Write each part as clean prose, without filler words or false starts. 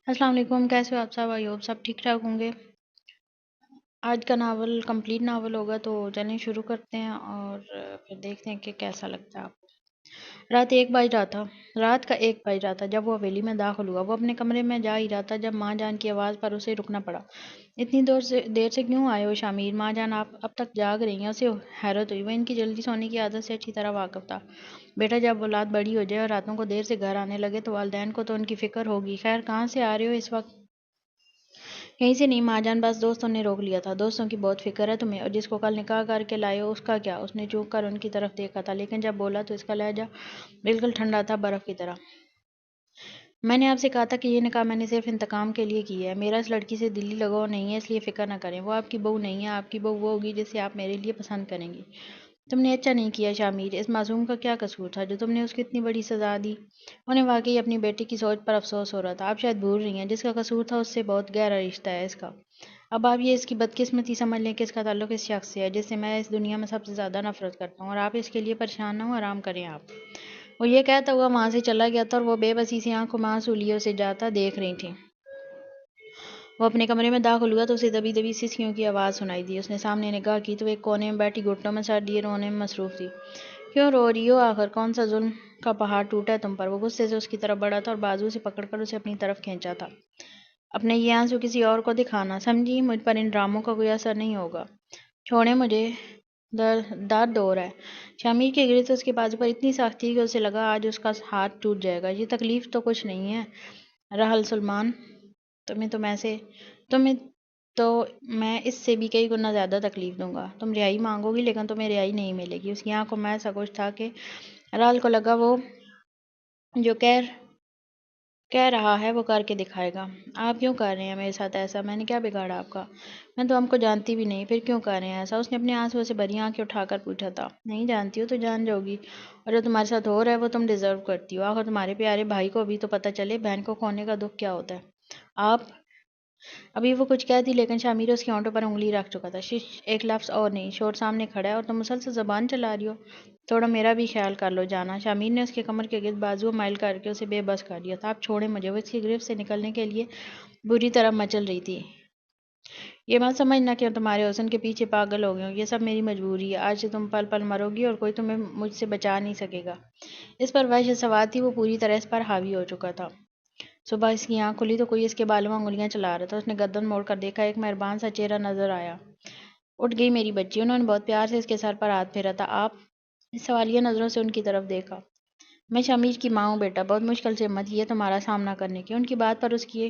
السلام علیکم، کیسے ہو آپ سب؟ آئی ہوپ سب ٹھیک ٹھاک ہوں گے۔ آج کا ناول کمپلیٹ ناول ہوگا تو چلیں شروع کرتے ہیں اور پھر دیکھتے ہیں کہ کیسا لگتا ہے آپ کو۔ رات کا 1 بج رہا تھا جب وہ حویلی میں داخل ہوا۔ وہ اپنے کمرے میں جا ہی رہا تھا جب ماں جان کی آواز پر اسے رکنا پڑا۔ اتنی دیر سے کیوں آئے ہو شامیر؟ ماں جان آپ اب تک جاگ رہی ہیں؟ اسے حیرت ہوئی۔ وہ ان کی جلدی سونے کی عادت سے اچھی طرح واقف تھا۔ بیٹا، جب اولاد بڑی ہو جائے اور راتوں کو دیر سے گھر آنے لگے تو والدین کو تو ان کی فکر ہوگی۔ خیر، کہاں سے آ رہے ہو اس وقت؟ کہیں سے نہیں ماں جان، بس دوستوں نے روک لیا تھا۔ دوستوں کی بہت فکر ہے تمہیں، اور جس کو کل نکاح کر کے لائے ہو اس کا کیا؟ اس نے چونک کر ان کی طرف دیکھا تھا، لیکن جب بولا تو اس کا لہجہ بالکل ٹھنڈا تھا، برف کی طرح۔ میں نے آپ سے کہا تھا کہ یہ نکاح میں نے صرف انتقام کے لیے کی ہے۔ میرا اس لڑکی سے دلی لگاؤ نہیں ہے، اس لیے فکر نہ کریں۔ وہ آپ کی بہو نہیں ہے، آپ کی بہو وہ ہوگی جسے آپ میرے لیے پسند کریں گی۔ تم نے اچھا نہیں کیا شامیر، اس معصوم کا کیا قصور تھا جو تم نے اس کو اتنی بڑی سزا دی؟ انہیں واقعی اپنی بیٹی کی سوچ پر افسوس ہو رہا تھا۔ آپ شاید بھول رہی ہیں، جس کا قصور تھا اس سے بہت گہرا رشتہ ہے اس کا۔ اب آپ یہ اس کی بدقسمتی سمجھ لیں کہ اس کا تعلق اس شخص سے ہے جس سے میں اس دنیا میں سب سے زیادہ نفرت کرتا ہوں، اور آپ اس کے لیے پریشان نہ ہوں، آرام کریں آپ۔ وہ یہ کہتا ہوا وہاں سے چلا گیا تھا اور وہ بے بسی سی آنکھوں میں آنسو لیے اسے جاتا دیکھ رہی تھیں۔ وہ اپنے کمرے میں داخل ہوا تو اسے دبی دبی سسکیوں کی آواز سنائی دی۔ اس نے سامنے نگاہ کی تو وہ ایک کونے میں بیٹھی گھٹنوں میں سر لیے رونے میں مصروف تھی۔ کیوں رو رہی ہو آخر؟ کون سا ظلم کا پہاڑ ٹوٹا ہے تم پر؟ وہ غصے سے اس کی طرف بڑھا تھا اور بازو سے پکڑ کر اسے اپنی طرف کھینچا تھا۔ اپنے یہ آنسو کسی اور کو دکھانا، سمجھی؟ مجھ پر ان ڈراموں کا کوئی اثر نہیں ہوگا۔ چھوڑیں مجھے، درد ہو رہا ہے۔ شامیر کی گرفت اس کے بازو پر اتنی سخت تھی کہ اسے لگا آج اس کا ہاتھ ٹوٹ جائے گا۔ یہ تکلیف تو کچھ نہیں ہے رحل سلمان، تمہیں تو میں اس سے بھی کئی گنا زیادہ تکلیف دوں گا۔ تم رہائی مانگو گی لیکن تمہیں رہائی نہیں ملے گی۔ اس کی آنکھوں میں ایسا کچھ تھا کہ رحل کو لگا وہ جو کہہ رہا ہے وہ کر کے دکھائے گا۔ آپ کیوں کر رہے ہیں میرے ساتھ ایسا؟ میں نے کیا بگاڑا آپ کا؟ میں تو ہم کو جانتی بھی نہیں، پھر کیوں کر رہے ہیں ایسا؟ اس نے اپنے آنسوں سے بھری آنکھیں اٹھا کر پوچھا تھا۔ نہیں جانتی ہو تو جان جاؤ گی، اور جو تمہارے ساتھ ہو رہا ہے وہ تم ڈیزرو کرتی ہو۔ آخر تمہارے پیارے بھائی کو ابھی تو پتہ چلے بہن کو کھونے کا دکھ کیا ہوتا ہے۔ آپ ابھی وہ کچھ کہتی لیکن شامیر اس کے ہونٹوں پر انگلی رکھ چکا تھا۔ شش، ایک لفظ اور نہیں، شور سامنے کھڑا ہے اور تم مسلسل زبان چلا رہی ہو۔ تھوڑا میرا بھی خیال کر لو جانا۔ شامیر نے اس کے کمر کے گرد بازو مائل کر کے اسے بے بس کر دیا تھا۔ آپ چھوڑیں مجھے۔ وہ اس کی گرفت سے نکلنے کے لیے بری طرح مچل رہی تھی۔ یہ مت سمجھنا کہ تمہارے حسن کے پیچھے پاگل ہو گئی ہوں، یہ سب میری مجبوری ہے۔ آج سے تم پل پل مرو گی اور کوئی تمہیں مجھ سے بچا نہیں سکے گا۔ اس پر وحشت سوار تھی، وہ پوری طرح اس پر حاوی ہو چکا تھا۔ صبح اس کی آنکھ کھلی تو کوئی اس کے بالوں میں انگلیاں چلا رہا تھا۔ اس نے گردن موڑ کر دیکھا، ایک مہربان سا چہرہ نظر آیا۔ اٹھ گئی میری بچی۔ انہوں نے بہت پیار سے اس کے سر پر ہاتھ پھیرا تھا۔ آپ اس سوالیہ نظروں سے ان کی طرف دیکھا۔ میں شامیر کی ماں ہوں بیٹا، بہت مشکل سے ہمت کی ہے تمہارا سامنا کرنے کی۔ ان کی بات پر اس کی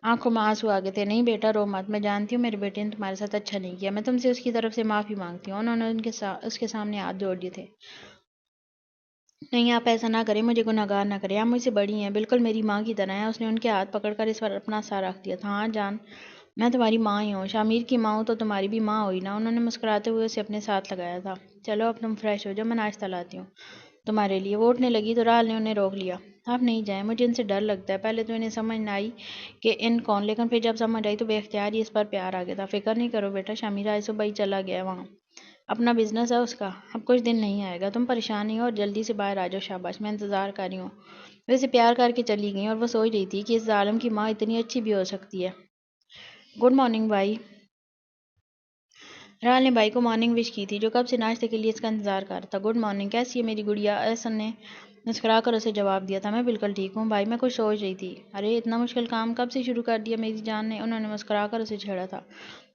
آنکھوں میں آنسو آ گئے تھے۔ نہیں بیٹا، رو مت، میں جانتی ہوں میرے بیٹے نے تمہارے ساتھ اچھا نہیں کیا، میں تم سے اس کی طرف سے معافی مانگتی ہوں۔ انہوں نے اس کے سامنے ہاتھ جوڑ دیے تھے۔ نہیں آپ ایسا نہ کریں، مجھے گنہگار نہ کریں، آپ مجھ سے بڑی ہیں، بالکل میری ماں کی طرح ہیں۔ اس نے ان کے ہاتھ پکڑ کر اس پر اپنا سر رکھ دیا تھا۔ ہاں جان، میں تمہاری ماں ہی ہوں، شامیر کی ماں ہوں تو تمہاری بھی ماں ہوئی نا۔ انہوں نے مسکراتے ہوئے اسے اپنے ساتھ لگایا تھا۔ چلو اب تم فریش ہو جاؤ، میں ناشتہ لاتی ہوں تمہارے لیے۔ وہ اٹھنے لگی تو رحل نے انہیں روک لیا۔ آپ نہیں جائیں، مجھے ان سے ڈر لگتا ہے۔ پہلے تو انہیں سمجھ نہ آئی کہ ان کون، لیکن پھر جب سمجھ آئی تو بے اختیار ہی اس پر پیار آ گیا تھا۔ فکر نہیں کرو بیٹا، شامیر آج صبح ہی چلا گیا ہے، وہاں اپنا بزنس ہے اس کا، اب کچھ دن نہیں آئے گا۔ تم پریشان نہیں ہو اور جلدی سے باہر آ جاؤ، شاباش، میں انتظار کر رہی ہوں۔ وہ اسے پیار کر کے چلی گئیں اور وہ سوچ رہی تھی کہ اس ظالم کی ماں اتنی اچھی بھی ہو سکتی ہے۔ گڈ مارننگ بھائی۔ رحل نے بھائی کو مارننگ وش کی تھی جو کب سے ناشتے کے لیے اس کا انتظار کر رہا تھا۔ گڈ مارننگ، کیسی ہے میری گڑیا؟ احسن نے مسکرا کر اسے جواب دیا تھا۔ میں بالکل ٹھیک ہوں بھائی، میں کچھ سوچ رہی تھی۔ ارے اتنا مشکل کام کب سے شروع کر دیا میری جان نے؟ انہوں نے مسکرا کر اسے چھیڑا تھا۔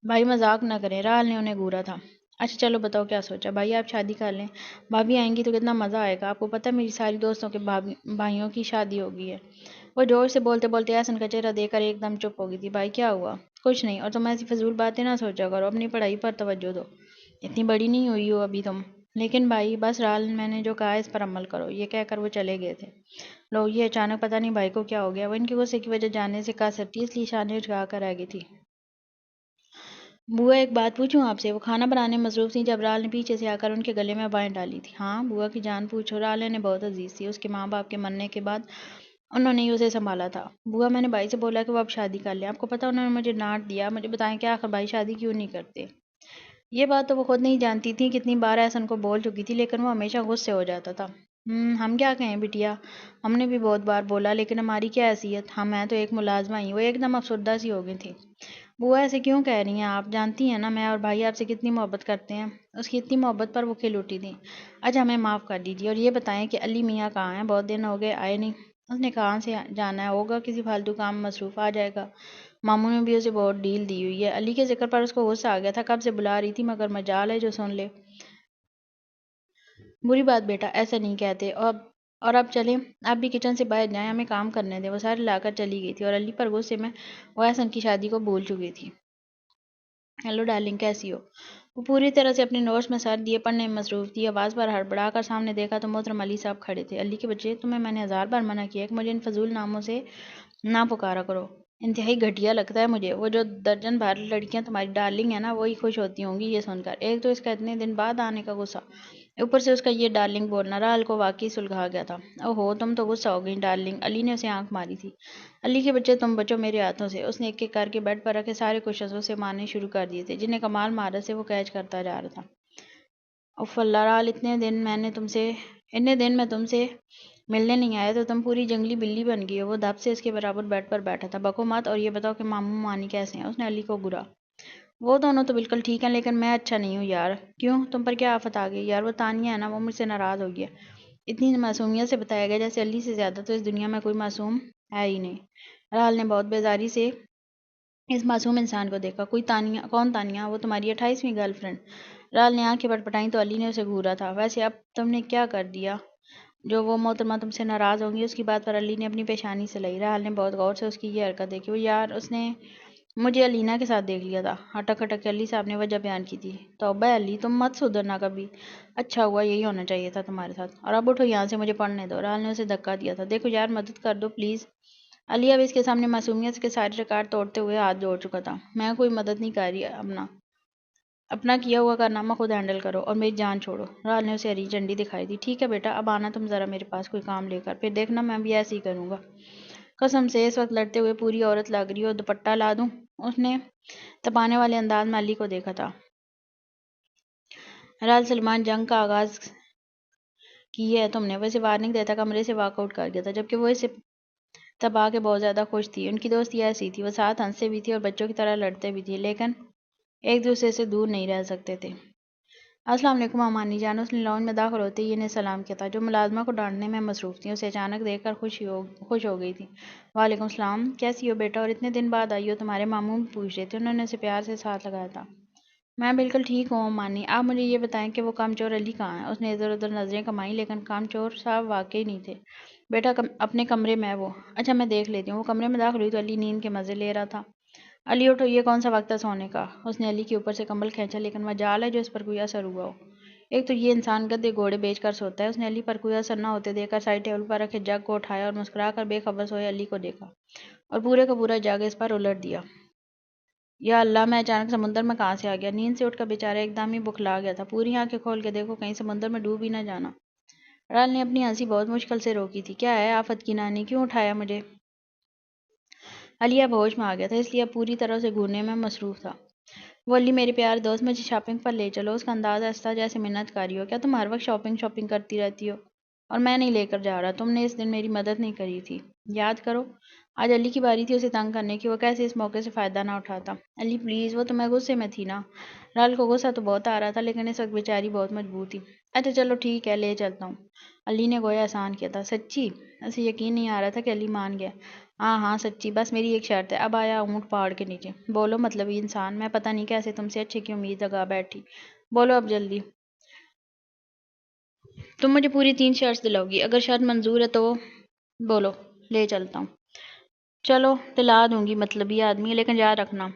بھائی مذاق نہ کریں، رحل نے انہیں گھورا تھا۔ اچھا چلو بتاؤ کیا سوچا؟ بھائی آپ شادی کر لیں، بھابھی آئیں گی تو کتنا مزہ آئے گا۔ آپ کو پتہ ہے میری ساری دوستوں کے بھائیوں کی شادی ہو گئی ہے۔ وہ جوش سے بولتے بولتے احسن کا چہرہ دیکھ کر ایک دم چپ ہو گئی تھی۔ بھائی کیا ہوا؟ کچھ نہیں، اور تم ایسی فضول باتیں نہ سوچا کرو، اپنی پڑھائی پر توجہ دو، اتنی بڑی نہیں ہوئی ہو ابھی تم۔ لیکن بھائی بس رحل، میں نے جو کہا اس پر عمل کرو، یہ کہہ کر وہ چلے گئے تھے۔ لو یہ اچانک پتہ نہیں بھائی کو کیا ہو گیا، وہ ان کے غصے کی وجہ جاننے سے قاصر تھی، اس لیے شانیں جھکا کر رہ گئی تھی۔ بوا ایک بات پوچھوں آپ سے؟ وہ کھانا بنانے میں مصروف تھیں جب رحل نے پیچھے سے آ کر ان کے گلے میں بائیں ڈالی تھی۔ ہاں بوا کی جان پوچھو، رحل انہیں بہت عزیز تھی، اس کے ماں باپ کے مرنے کے بعد انہوں نے ہی اسے سنبھالا تھا۔ بوا میں نے بھائی سے بولا کہ وہ اب شادی کر لیں، آپ کو پتہ انہوں نے مجھے ڈانٹ دیا۔ مجھے بتائیں کہ آخر بھائی شادی کیوں نہیں کرتے؟ یہ بات تو وہ خود نہیں جانتی تھیں، کتنی بار احسن کو بول چکی تھی لیکن وہ ہمیشہ غصے ہو جاتا تھا۔ ہم کیا کہیں بٹیا، ہم نے بھی بہت بار بولا لیکن ہماری کیا حیثیت، میں تو ایک ملازمہ ہی۔ وہ ایک دم افسردہ سی ہو گئی تھی۔ بوا ایسے کیوں کہہ رہی ہیں آپ؟ جانتی ہیں نا میں اور بھائی آپ سے کتنی محبت کرتے ہیں۔ اس کی اتنی محبت پر وہ کھل اٹھی تھی۔ اچھا ہمیں معاف کر دیجیے اور یہ بتائیں کہ علی میاں کہاں ہیں؟ بہت دن ہو گئے آئے نہیں۔ اس نے کہاں سے جانا ہے، ہوگا کسی فالتو کام میں مصروف، آ جائے گا۔ ماموں نے بھی اسے بہت ڈیل دی ہوئی ہے۔ علی کے ذکر پر اس کو غصہ آ گیا تھا، کب سے بلا رہی تھی مگر مجال ہے جو سن لے۔ بری بات بیٹا، ایسا نہیں کہتے۔ اور اب چلیں، آپ بھی کچن سے باہر جائیں، ہمیں کام کرنے دیں۔ وہ سارے لا کر چلی گئی تھی اور علی پر غصے میں وہ احسن کی شادی کو بھول چکی تھی۔ ہیلو ڈارلنگ، کیسی ہو؟ وہ پوری طرح سے اپنے نوٹس میں سر دیے پڑھنے میں مصروف تھی۔ آواز پر ہڑبڑا کر سامنے دیکھا تو محترم علی صاحب کھڑے تھے۔ علی کے بچے، تمہیں میں نے 1000 بار منع کیا کہ مجھے ان فضول ناموں سے نہ پکارا کرو۔ انتہائی گھٹیا لگتا ہے مجھے۔ وہ جو درجن بھر لڑکیاں تمہاری ڈارلنگ ہیں نا، وہی خوش ہوتی ہوں گی یہ سن کر۔ ایک تو اس کا اتنے دن بعد آنے کا غصہ، اوپر سے اس کا یہ ڈارلنگ بولنا، راحل کو واقعی سلجھا گیا تھا۔ اوہو، تم تو غصہ ہو گئی ڈارلنگ۔ علی نے اسے آنکھ ماری تھی۔ علی کے بچے، تم بچو میرے ہاتھوں سے۔ اس نے ایک ایک کر کے بیڈ پر رکھے سارے کوشچنز اسے مارنے شروع کر دیے تھے، جنہیں کمال مہارت سے وہ کیچ کرتا جا رہا تھا۔ اف اللہ راحل، اتنے دن میں تم سے ملنے نہیں آیا تو تم پوری جنگلی بلی بن گئی ہو۔ وہ دھپ سے اس کے برابر بیڈ پر بیٹھا تھا۔ بکو مت اور یہ بتاؤ کہ ماموں مانی کیسے ہیں؟ اس نے علی کو گھورا۔ وہ دونوں تو بالکل ٹھیک ہیں لیکن میں اچھا نہیں ہوں یار۔ کیوں؟ تم پر کیا آفت آ گئی؟ یار وہ تانیہ ہے نا، وہ مجھ سے ناراض ہو گئی ہے۔ اتنی معصومیت سے بتایا گیا جیسے علی سے زیادہ تو اس دنیا میں کوئی معصوم ہے ہی نہیں۔ راحل نے بہت بیزاری سے اس معصوم انسان کو دیکھا۔ کون تانیہ؟ وہ تمہاری 28ویں گرل فرینڈ۔ راحل نے آنکھیں پٹپٹائیں تو علی نے اسے گھورا تھا۔ ویسے اب تم نے کیا کر دیا جو وہ محترمہ تم سے ناراض ہوں گی؟ اس کی بات پر علی نے اپنی پیشانی سے لائی۔ راحل نے بہت غور سے اس کی یہ حرکت دیکھی۔ وہ یار، اس نے مجھے الینا کے ساتھ دیکھ لیا تھا۔ اٹک اٹک کے علی صاحب نے وجہ بیان کی تھی۔ توبہ علی، تم مت سدھرنا کبھی۔ اچھا ہوا، یہی ہونا چاہیے تھا تمہارے ساتھ۔ اور اب اٹھو یہاں سے، مجھے پڑھنے دو۔ راحل نے اسے دھکا دیا تھا۔ دیکھو یار، مدد کر دو پلیز۔ علی اب اس کے سامنے معصومیت کے سارے ریکارڈ توڑتے ہوئے ہاتھ جوڑ چکا تھا۔ میں کوئی مدد نہیں کر رہی، اپنا کیا ہوا کارنامہ خود ہینڈل کرو اور میری جان چھوڑو۔ راحل نے اسے ہری جھنڈی دکھائی تھی۔ ٹھیک ہے بیٹا، اب آنا تم ذرا میرے پاس کوئی کام لے کر، پھر دیکھنا میں بھی ایسے ہی کروں گا۔ قسم سے اس وقت لڑتے ہوئے پوری عورت لگ رہی ہو، دوپٹہ لا دوں؟ اس نے تپانے والے انداز میں علی کو دیکھا تھا۔ راحل، سلمان جنگ کا آغاز کی ہے تم نے؟ وہ اسے وارننگ دیتا کمرے سے واک آؤٹ کر گیا تھا، جبکہ وہ اسے تبا کے بہت زیادہ خوش تھی۔ ان کی دوستی ایسی تھی، وہ ساتھ ہنستے بھی تھے اور بچوں کی طرح لڑتے بھی تھے، لیکن ایک دوسرے سے دور نہیں رہ سکتے تھے۔ السلام علیکم امانی جان۔ اس نے لاؤنج میں داخل ہوتے ہی انہیں سلام کیا تھا، جو ملازمہ کو ڈانٹنے میں مصروف تھیں۔ اسے اچانک دیکھ کر خوش ہو گئی تھی۔ وعلیکم السلام، کیسی ہو بیٹا؟ اور اتنے دن بعد آئی ہو؟ تمہارے ماموں بھی پوچھ رہے تھے۔ انہوں نے اسے پیار سے ساتھ لگایا تھا۔ میں بالکل ٹھیک ہوں امانی۔ آپ مجھے یہ بتائیں کہ وہ کامچور علی کہاں ہے؟ اس نے ادھر ادھر نظریں کمائیں لیکن کامچور صاحب واقعی نہیں تھے۔ بیٹا اپنے کمرے میں ہے وہ۔ اچھا میں دیکھ لیتی ہوں۔ وہ کمرے میں داخل ہوئی تو علی نیند کے مزے لے رہا تھا۔ علی اٹھو، یہ کون سا وقت ہے سونے کا؟ اس نے علی کے اوپر سے کمبل کھینچا، لیکن مجال ہے جو اس پر کوئی اثر ہوا ہو۔ ایک تو یہ انسان گدھے گھوڑے بیچ کر سوتا ہے۔ اس نے علی پر کوئی اثر نہ ہوتے دیکھ کر سائڈ ٹیبل پر رکھے جگ کو اٹھایا اور مسکرا کر بے خبر سوئے علی کو دیکھا اور پورے کا پورا جگ اس پر الٹ دیا۔ یا اللہ، میں اچانک سمندر میں کہاں سے آ گیا؟ نیند سے اٹھ کر بیچارہ ایک دم ہی بکھلا گیا تھا۔ پوری آنکھیں کھول کے دیکھو، کہیں سمندر میں ڈوب ہی نہ جانا۔ راحل نے اپنی ہنسی بہت مشکل سے روکی تھی۔ کیا ہے آفت کی نانی، کیوں اٹھایا مجھے؟ علی اب ہوش میں آ گیا تھا، اس لیے اب پوری طرح سے گھورنے میں مصروف تھا۔ وہ علی میرے پیارے دوست، مجھے شاپنگ پر لے چلو۔ اس کا انداز ایسا جیسے منت کاری ہو۔ کیا تم ہر وقت شاپنگ کرتی رہتی ہو؟ اور میں نہیں لے کر جا رہا۔ تم نے اس دن میری مدد نہیں کری تھی، یاد کرو۔ آج علی کی باری تھی اسے تنگ کرنے کی، وہ کیسے اس موقع سے فائدہ نہ اٹھاتا۔ علی پلیز، وہ تو میں غصے میں تھی نا۔ راحل کو غصہ تو بہت آ رہا تھا لیکن اس وقت بیچاری بہت مجبور تھی۔ اچھا چلو ٹھیک ہے، لے چلتا ہوں۔ علی نے گویا احسان کیا تھا۔ سچی؟ اسے یقین نہیں آ رہا تھا کہ علی مان گیا۔ ہاں ہاں سچی، بس میری ایک شرط ہے۔ اب آیا اونٹ پہاڑ کے نیچے۔ بولو مطلبی انسان، میں پتہ نہیں کیسے تم سے اچھے کی امید لگا بیٹھی۔ بولو اب جلدی۔ تم مجھے پوری 3 شرٹس دلاؤ گی؟ اگر شرط منظور ہے تو بولو، لے چلتا ہوں۔ چلو دلا دوں گی مطلبی آدمی، لیکن یاد رکھنا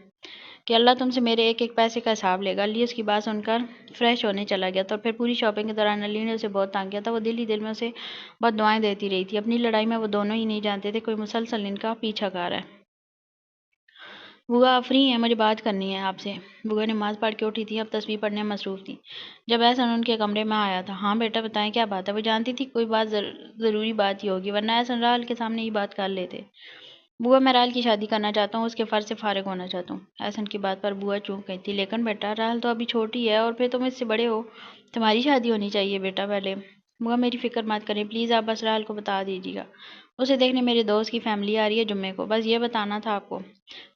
کہ اللہ تم سے میرے ایک ایک پیسے کا حساب لے گا۔ علی اس کی بات سن کر فریش ہونے چلا گیا تھا اور پھر پوری شاپنگ کے دوران علی نے اسے بہت تانگ کیا تھا۔ وہ دل ہی دل میں اسے بد دعائیں دیتی رہی تھی۔ اپنی لڑائی میں وہ دونوں ہی نہیں جانتے تھے کوئی مسلسل ان کا پیچھا کر رہا ہے۔ بوا آپ فری ہیں؟ مجھے بات کرنی ہے آپ سے۔ بوا نماز پڑھ کے اٹھی تھی، اب تسبیح پڑھنے میں مصروف تھی جب احسن ان کے کمرے میں آیا تھا۔ ہاں بیٹا بتائیں، کیا بات ہے؟ وہ جانتی تھی کوئی بات ضروری بات ہی ہوگی، ورنہ احسن راحل کے سامنے ہی بات کر لیتے۔ بوا میں راحل کی شادی کرنا چاہتا ہوں، اس کے فرض سے فارغ ہونا چاہتا ہوں۔ احسن کی بات پر بوا چونک گئی تھی۔ لیکن بیٹا، راحل تو ابھی چھوٹی ہے اور پھر تم اس سے بڑے ہو، تمہاری شادی ہونی چاہیے بیٹا پہلے۔ بوا میری فکر مت کریں پلیز، آپ بس راحل کو بتا دیجیے گا، اسے دیکھنے میرے دوست کی فیملی آ رہی ہے جمعے کو، بس یہ بتانا تھا آپ کو۔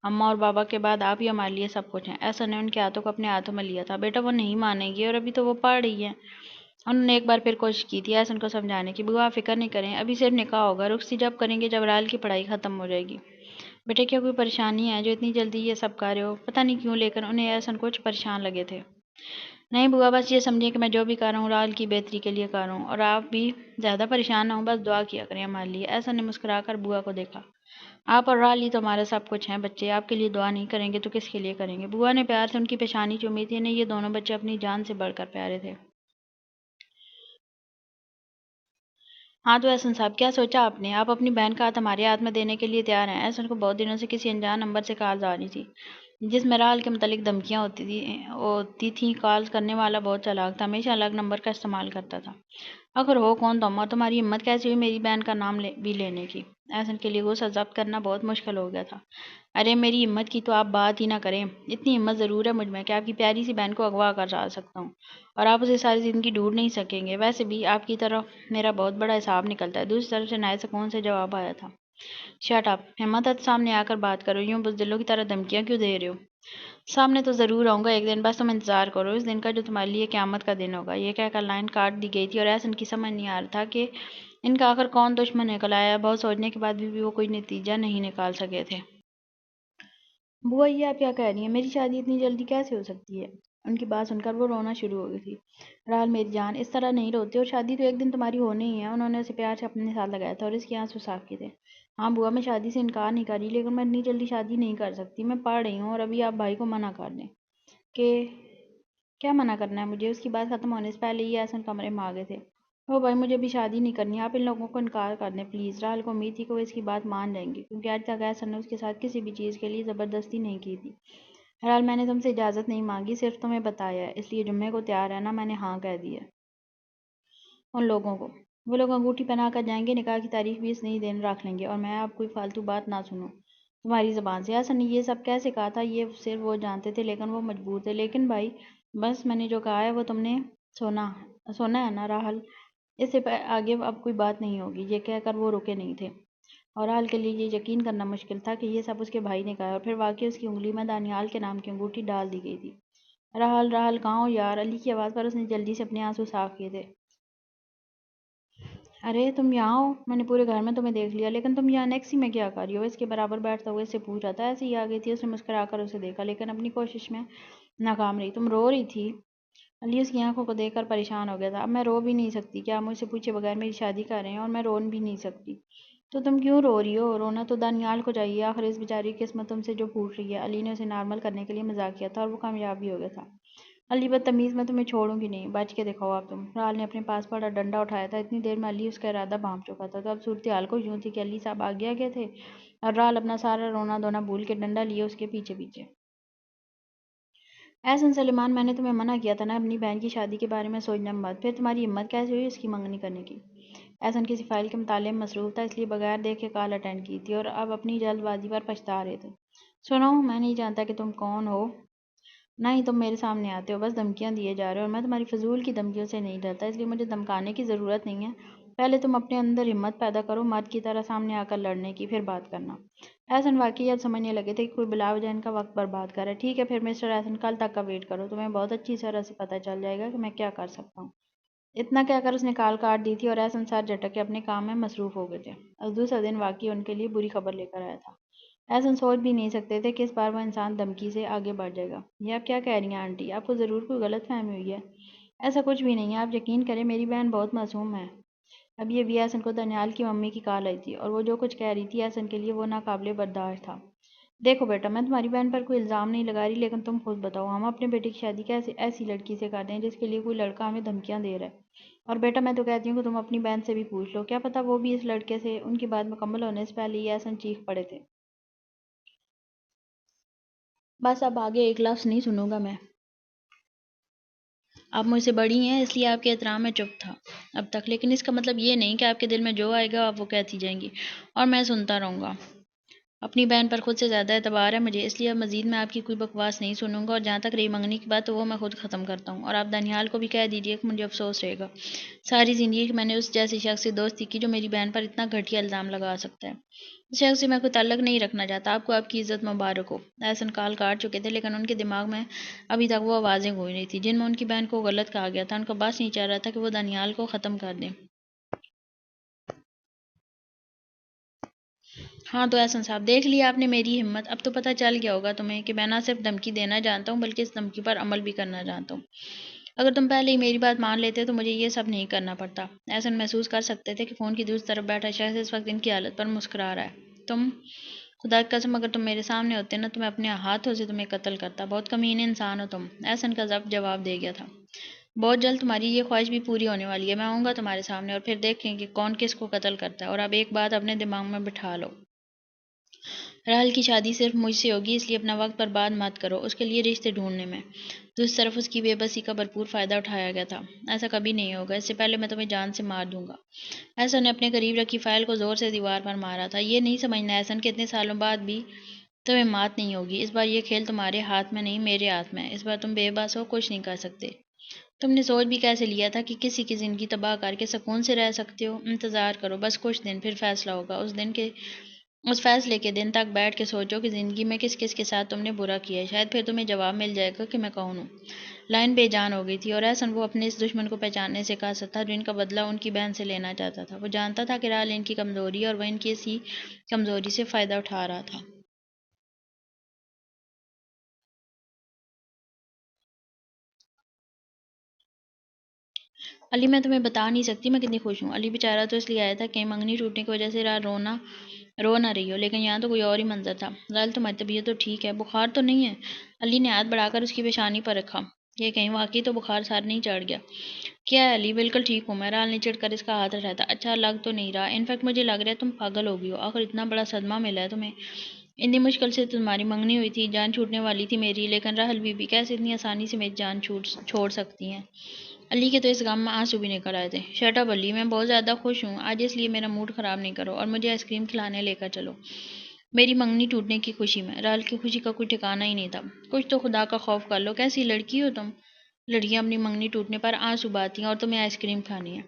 اماں اور بابا کے بعد آپ ہی ہمارے لیے سب کچھ ہیں۔ ایسا نے ان کے ہاتھوں کو اپنے ہاتھوں میں لیا تھا۔ بیٹا وہ نہیں مانے گی، اور ابھی تو وہ پڑھ رہی ہے۔ انہوں نے ایک بار پھر کوشش کی تھی احسن کو سمجھانے کی، بوا آپ فکر نہیں کریں، ابھی صرف نکاح ہوگا، رخصتی جب کریں گے جب راحل کی پڑھائی ختم ہو جائے گی۔ بیٹے کیا کوئی پریشانی ہے جو اتنی جلدی یہ سب کر رہے ہو؟ پتہ نہیں کیوں لیکن انہیں احسن کچھ پریشان لگے تھے۔ نہیں بوا، بس یہ سمجھیں کہ میں جو بھی کر رہا ہوں راحل کی بہتری کے لیے کر رہا ہوں، اور آپ بھی زیادہ پریشان نہ ہوں، بس دعا کیا کریں ہمارے لیے۔ احسن نے مسکرا کر بوا کو دیکھا۔ آپ اور راحل ہی تو ہمارا سب کچھ ہیں بچے، آپ کے لیے دعا نہیں کریں گے تو کس کے لیے کریں گے؟ بوا نے پیار سے ان کی پیشانی چومی تھی، انہیں یہ دونوں بچے اپنی جان سے بڑھ کر پیارے تھے۔ ہاں تو احسن صاحب کیا سوچا آپ نے؟ آپ اپنی بہن کا ہاتھ ہمارے ہاتھ میں دینے کے لیے تیار ہیں؟ احسن کو بہت دنوں سے کسی انجان نمبر سے کالز آ رہی تھی جس میں راحل کے متعلق دھمکیاں ہوتی تھیں۔ کالز کرنے والا بہت چالاک تھا، ہمیشہ الگ نمبر کا استعمال کرتا تھا۔ آخر ہو کون تم، اور تمہاری ہمت کیسی ہوئی میری بہن کا نام بھی لینے کی؟ احسن کے لیے غصہ ضبط کرنا بہت مشکل ہو گیا تھا۔ ارے میری ہمت کی تو آپ بات ہی نہ کریں، اتنی ہمت ضرور ہے مجھ میں کہ آپ کی پیاری سی بہن کو اغوا کر جا سکتا ہوں، اور آپ اسے ساری زندگی ڈھونڈ نہیں سکیں گے۔ ویسے بھی آپ کی طرف میرا بہت بڑا حساب نکلتا ہے۔ دوسری طرف سے نائے سکون سے جواب آیا تھا۔ شٹ اپ، ہمت ہے تو سامنے آ کر بات کرو، یوں بزدلوں کی طرح دھمکیاں کیوں دے رہے ہو؟ سامنے تو ضرور آؤں گا ایک دن، بس تم انتظار کرو اس دن کا جو تمہارے لیے قیامت کا دن ہوگا۔ یہ کہہ کر لائن کاٹ دی گئی تھی، اور احسن کی سمجھ نہیں آ رہا تھا کہ ان کا آخر کون دشمن نکل آیا۔ بہت سوچنے کے بعد بھی وہ کوئی نتیجہ نہیں نکال سکے تھے۔ بوا یہ آپ کیا کہہ رہی ہیں؟ میری شادی اتنی جلدی کیسے ہو سکتی ہے؟ ان کی بات سن کر وہ رونا شروع ہو گئی تھی۔ راحل میری جان، اس طرح نہیں روتے، اور شادی تو ایک دن تمہاری ہونی ہی ہے۔ انہوں نے اسے پیار سے اپنے ساتھ لگایا تھا اور اس کے آنسو صاف کیے تھے۔ ہاں بوا، میں شادی سے انکار نہیں کر رہی، لیکن میں اتنی جلدی شادی نہیں کر سکتی۔ میں پڑھ رہی ہوں، اور ابھی آپ بھائی کو منع کر دیں کہ کیا منع کرنا ہے مجھے؟ اس کی بات ختم ہونے سے پہلے ہی احسن کمرے میں آ گئے تھے۔ او بھائی مجھے ابھی شادی نہیں کرنی، آپ ان لوگوں کو انکار کر دیں پلیز۔ راحل کو امید تھی کہ وہ اس کی بات مان جائیں گے، کیونکہ آج تک احسن نے اس کے ساتھ کسی بھی چیز کے لیے زبردستی نہیں کی تھی۔ راحل میں نے تم سے اجازت نہیں مانگی، صرف تمہیں بتایا ہے، اس لیے جمعے کو تیار رہنا، میں نے ہاں کہہ دی ہے ان لوگوں کو۔ وہ لوگ انگوٹھی پہنا کر جائیں گے، نکاح کی تاریخ بھی اسی دن رکھ لیں گے، اور میں اب کوئی فالتو بات نہ سنوں تمہاری زبان سے۔ احسن نے یہ سب کیسے کہا تھا یہ صرف وہ جانتے تھے، لیکن وہ مجبور تھے۔ لیکن بھائی بس میں نے جو کہا ہے وہ تم نے سونا ہے نا راحل؟ اس سے آگے اب کوئی بات نہیں ہوگی۔ یہ کہہ کر وہ رکے نہیں تھے، اور راحل کے لیے یہ یقین کرنا مشکل تھا کہ یہ سب اس کے بھائی نے کہا ہے، اور پھر واقعی اس کی انگلی میں دانیال کے نام کی انگوٹھی ڈال دی گئی تھی۔ راحل راحل کہاں ہو یار؟ علی کی آواز پر اس نے جلدی سے اپنے آنسو صاف کیے تھے۔ ارے تم یہاں ہو، میں نے پورے گھر میں تمہیں دیکھ لیا، لیکن تم یہاں نیکسی میں کیا کر رہی ہو؟ اس کے برابر بیٹھتا ہوا اس سے پوچھ رہا تھا۔ ایسے ہی آ گئی تھی، اس نے مسکرا کر اسے دیکھا، لیکن اپنی کوشش میں ناکام رہی۔ تم رو رہی تھی؟ علی اس کی آنکھوں کو دیکھ کر پریشان ہو گیا تھا۔ اب میں رو بھی نہیں سکتی، کیا آپ مجھ سے پوچھے بغیر میری شادی کر رہے ہیں؟ اور میں رو بھی نہیں سکتی تو تم کیوں رو رہی ہو؟ رونا تو دانیال کو چاہیے، آخر اس بیچاری کی قسمت تم سے جو پھوٹ رہی ہے۔ علی نے اسے نارمل کرنے کے لیے مذاق کیا تھا، اور وہ کامیاب بھی ہو گیا تھا۔ علی بدتمیز، میں تمہیں چھوڑوں گی نہیں، بچ کے دکھاؤ اب تم۔ راحل نے اپنے پاس پڑا ڈنڈا اٹھایا تھا۔ اتنی دیر میں علی اس کا ارادہ بھانپ چکا تھا، تو اب صورتحال کو یوں تھی کہ علی صاحب آگے آگے تھے، اور راحل اپنا سارا رونا دھونا بھول کے ڈنڈا لیے اس کے پیچھے پیچھے۔ احسن سلیمان، میں نے تمہیں منع کیا تھا نا اپنی بہن کی شادی کے بارے میں سوچنے مت، پھر تمہاری ہمت کیسے ہوئی اس کی منگنی کرنے کی؟ احسن کسی فائل کے مطالعے میں مصروف تھا، اس لیے بغیر دیکھے کال اٹینڈ کی تھی، اور اب اپنی جلد بازی پر پچھتا رہے تھے۔ سنو، میں نہیں جانتا کہ تم کون ہو، نہ ہی تم میرے سامنے آتے ہو، بس دھمکیاں دیے جا رہے ہو، اور میں تمہاری فضول کی دھمکیوں سے نہیں ڈرتا، اس لیے مجھے دھمکانے کی ضرورت نہیں ہے۔ پہلے تم اپنے اندر ہمت پیدا کرو مرد کی طرح سامنے آ کر لڑنے کی، پھر بات کرنا۔ احسن واقعی اب سمجھنے لگے تھے کہ کوئی بلا وجہ ان کا وقت برباد کر رہا ہے۔ ٹھیک ہے پھر مسٹر احسن، کل تک کا ویٹ کرو، تمہیں بہت اچھی طرح سے پتہ چل جائے گا کہ میں کیا کر سکتا ہوں۔ اتنا کہہ کر اس نے کال کاٹ دی تھی، اور احسن سر جھٹک کے اپنے کام میں مصروف ہو گئے تھے۔ اور دوسرا دن واقعی ان کے لیے بری خبر لے کر آیا تھا۔ احسن سوچ بھی نہیں سکتے تھے کہ اس بار وہ انسان دھمکی سے آگے بڑھ جائے گا۔ یہ آپ کیا کہہ رہی ہیں آنٹی؟ آپ کو ضرور کوئی غلط فہمی ہوئی ہے۔ ایسا کچھ بھی نہیں ہے، آپ یقین کریں میری بہن بہت معصوم ہے۔ اب یہ بھی احسن کو دانیال کی ممی کی کال آئی تھی، اور وہ جو کچھ کہہ رہی تھی احسن کے لیے وہ ناقابل برداشت تھا۔ دیکھو بیٹا، میں تمہاری بہن پر کوئی الزام نہیں لگا رہی، لیکن تم خود بتاؤ ہم اپنے بیٹے کی شادی کیسے ایسی لڑکی سے کر دیں جس کے لیے کوئی لڑکا ہمیں دھمکیاں دے رہا ہے؟ اور بیٹا میں تو کہتی ہوں کہ تم اپنی بہن سے بھی پوچھ لو، کیا پتا وہ بھی اس لڑکے سے۔ ان کی بات مکمل ہونے سے پہلے ہی احسن چیخ پڑے تھے۔ بس اب آگے ایک لفظ نہیں سنوں گا میں، آپ مجھ سے بڑی ہیں اس لیے آپ کے احترام میں چپ تھا اب تک، لیکن اس کا مطلب یہ نہیں کہ آپ کے دل میں جو آئے گا آپ وہ کہتی جائیں گی اور میں سنتا رہوں گا۔ اپنی بہن پر خود سے زیادہ اعتبار ہے مجھے، اس لیے اب مزید میں آپ کی کوئی بکواس نہیں سنوں گا، اور جہاں تک رہی منگنی کی بات تو وہ میں خود ختم کرتا ہوں، اور آپ دانیال کو بھی کہہ دیجیے کہ مجھے افسوس رہے گا ساری زندگی کہ میں نے اس جیسے شخص سے دوستی کی جو میری بہن پر اتنا گھٹیا الزام لگا سکتا ہے۔ اس شخص سے میں کوئی تعلق نہیں رکھنا چاہتا، آپ کو آپ کی عزت مبارک ہو۔ احسن کال کاٹ چکے تھے، لیکن ان کے دماغ میں ابھی تک وہ آوازیں گونج رہی تھیں جن میں ان کی بہن کو غلط کہا گیا تھا۔ ان کا باس نہیں چاہ رہا تھا کہ وہ دانیال کو ختم کر دیں۔ ہاں تو احسن صاحب، دیکھ لیا آپ نے میری ہمت، اب تو پتہ چل گیا ہوگا تمہیں کہ میں نہ صرف دھمکی دینا جانتا ہوں بلکہ اس دھمکی پر عمل بھی کرنا جانتا ہوں۔ اگر تم پہلے ہی میری بات مان لیتے تو مجھے یہ سب نہیں کرنا پڑتا۔ احسن محسوس کر سکتے تھے کہ فون کی دوسری طرف بیٹھا شخص اس وقت ان کی حالت پر مسکرا رہا ہے۔ تم، خدا کی قسم اگر تم میرے سامنے ہوتے نا تو میں اپنے ہاتھوں سے تمہیں قتل کرتا، بہت کمینے انسان ہو تم، احسن کا ضبط جواب دے گیا تھا۔ بہت جلد تمہاری یہ خواہش بھی پوری ہونے والی ہے، میں آؤں گا تمہارے سامنے اور پھر دیکھیں کہ کون کس کو قتل کرتا ہے، اور اب ایک بات اپنے دماغ میں بٹھا لو۔ راحل کی شادی صرف مجھ سے ہوگی، اس لیے اپنا وقت برباد مت کرو اس کے لیے رشتے ڈھونڈنے میں۔ دوسری طرف اس کی بے بسی کا بھرپور فائدہ اٹھایا گیا تھا۔ ایسا کبھی نہیں ہوگا، اس سے پہلے میں تمہیں جان سے مار دوں گا۔ احسن نے اپنے قریب رکھی فائل کو زور سے دیوار پر مارا تھا۔ یہ نہیں سمجھنا احسن کہ اتنے سالوں بعد بھی تمہیں مات نہیں ہوگی۔ اس بار یہ کھیل تمہارے ہاتھ میں نہیں میرے ہاتھ میں ہے۔ اس بار تم بے بس ہو، کچھ نہیں کر سکتے۔ تم نے سوچ بھی کیسے لیا تھا کہ کسی کی زندگی تباہ کر کے سکون سے رہ سکتے ہو؟ انتظار کرو بس کچھ دن، پھر فیصلہ ہوگا۔ اس فیصلے کے دن تک بیٹھ کے سوچو کہ زندگی میں کس کس کے ساتھ تم نے برا کیا ہے، شاید پھر تمہیں جواب مل جائے گا کہ میں کون ہوں۔ لائن بے جان ہو گئی تھی، اور احسن وہ اپنے اس دشمن کو پہچاننے سے قاصر تھا جو ان کا بدلہ ان کی بہن سے لینا چاہتا تھا۔ وہ جانتا تھا کہ راحل ان کی کمزوری ہے اور وہ ان کی اسی کمزوری سے فائدہ اٹھا رہا تھا۔ علی، میں تمہیں بتا نہیں سکتی میں کتنی خوش ہوں۔ علی بیچارہ تو اس لیے آیا تھا کہ منگنی ٹوٹنے کی وجہ سے راحل رو نہ رہی ہو، لیکن یہاں تو کوئی اور ہی منظر تھا۔ راحل تمہاری طبیعت تو ٹھیک ہے، بخار تو نہیں ہے؟ علی نے ہاتھ بڑھا کر اس کی پیشانی پر رکھا، یہ کہیں واقعی تو بخار سر نہیں چڑھ گیا؟ کیا ہے علی، بالکل ٹھیک ہوں میں۔ راحل نے چڑھ کر اس کا ہاتھ اٹھایا تھا۔ اچھا لگ تو نہیں رہا، انفیکٹ مجھے لگ رہا ہے تم پاگل ہو گئی ہو، آخر اتنا بڑا صدمہ ملا ہے تمہیں۔ اتنی مشکل سے تمہاری منگنی ہوئی تھی، جان چھوٹنے والی تھی میری، لیکن راحل بی بی کیسے اتنی آسانی سے میری جان چھوڑ سکتی ہیں؟ علی کے تو اس غم میں آنسو بھی نکل آئے تھے۔ شٹ اپ علی، میں بہت زیادہ خوش ہوں آج، اس لیے میرا موڈ خراب نہیں کرو، اور مجھے آئس کریم کھلانے لے کر چلو میری منگنی ٹوٹنے کی خوشی میں۔ راحل کی خوشی کا کوئی ٹھکانہ ہی نہیں تھا۔ کچھ تو خدا کا خوف کر لو، کیسی لڑکی ہو تم؟ لڑکیاں اپنی منگنی ٹوٹنے پر آنسو بہاتی ہیں اور تمہیں آئس کریم کھانی ہے؟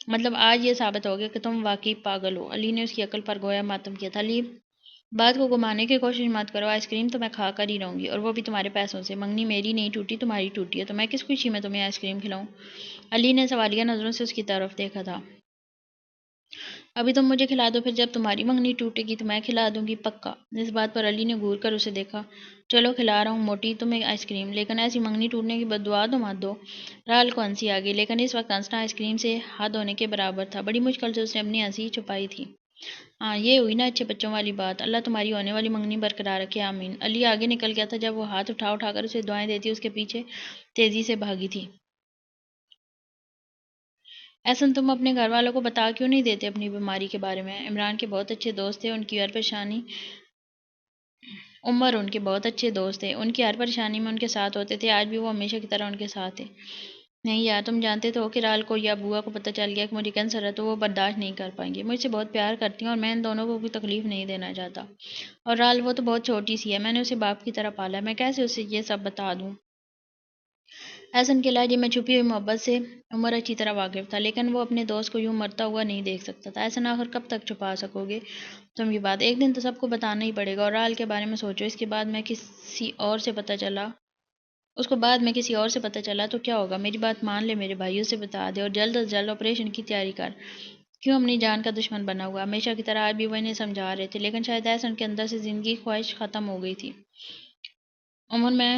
مطلب آج یہ ثابت ہو گیا کہ تم واقعی پاگل ہو۔ علی نے اس کی عقل پر گویا ماتم کیا تھا۔ علی، بات کو گھمانے کی کوشش مت کرو، آئس کریم تو میں کھا کر ہی رہوں گی، اور وہ بھی تمہارے پیسوں سے۔ منگنی میری نہیں ٹوٹی، تمہاری ٹوٹی ہے، تو میں کس خوشی میں تمہیں آئس کریم کھلاؤں؟ علی نے سوالیہ نظروں سے اس کی طرف دیکھا تھا۔ ابھی تم مجھے کھلا دو، پھر جب تمہاری منگنی ٹوٹے گی تو میں کھلا دوں گی، پکا؟ اس بات پر علی نے گھور کر اسے دیکھا۔ چلو کھلا رہا ہوں موٹی تمہیں آئس کریم، لیکن ایسی منگنی ٹوٹنے کی بد دعا تو مت دو۔ راحل کو ہنسی آ گئی، لیکن اس وقت ہنسنا آئس کریم سے حد ہونے کے برابر تھا۔ بڑی مشکل سے اس نے اپنی ہنسی چھپائی تھی۔ ہاں یہ ہوئی نا اچھے بچوں والی بات، اللہ تمہاری ہونے والی منگنی برقرار رکھے، آمین۔ علی آگے نکل گیا تھا جب وہ ہاتھ اٹھا اٹھا کر اسے دعائیں دیتی اس کے پیچھے تیزی سے بھاگی تھی۔ احسن، تم اپنے گھر والوں کو بتا کیوں نہیں دیتے اپنی بیماری کے بارے میں؟ عمران کے بہت اچھے دوست تھے، ان کی ہر پریشانی عمر ان کے بہت اچھے دوست تھے، ان کی ہر پریشانی میں ان کے ساتھ ہوتے تھے، آج بھی وہ ہمیشہ کی طرح ان کے ساتھ تھے۔ نہیں یار، تم جانتے تو ہو کہ راحل کو یا بوا کو پتہ چل گیا کہ مجھے کینسر ہے تو وہ برداشت نہیں کر پائیں گے۔ مجھ سے بہت پیار کرتی ہیں اور میں ان دونوں کو کوئی تکلیف نہیں دینا چاہتا۔ اور راحل، وہ تو بہت چھوٹی سی ہے، میں نے اسے باپ کی طرح پالا ہے، میں کیسے اسے یہ سب بتا دوں؟ احسن کے لہجے میں چھپی ہوئی محبت سے عمر اچھی طرح واقف تھا، لیکن وہ اپنے دوست کو یوں مرتا ہوا نہیں دیکھ سکتا تھا۔ احسن، آخر کب تک چھپا سکو گے تم یہ بات؟ ایک دن تو سب کو بتانا ہی پڑے گا، اور راحل کے بارے میں سوچو، اس کے بعد میں کسی اور سے پتہ چلا اس کو بعد میں کسی اور سے پتہ چلا تو کیا ہوگا؟ میری بات مان لے میرے بھائی، اسے بتا دے، اور جلد از جلد آپریشن کی تیاری کر۔ کیوں اپنی جان کا دشمن بنا ہوا؟ ہمیشہ کی طرح آج بھی وہ انہیں سمجھا رہے تھے، لیکن شاید احسن کے اندر سے زندگی کی خواہش ختم ہو گئی تھی۔ عمر، میں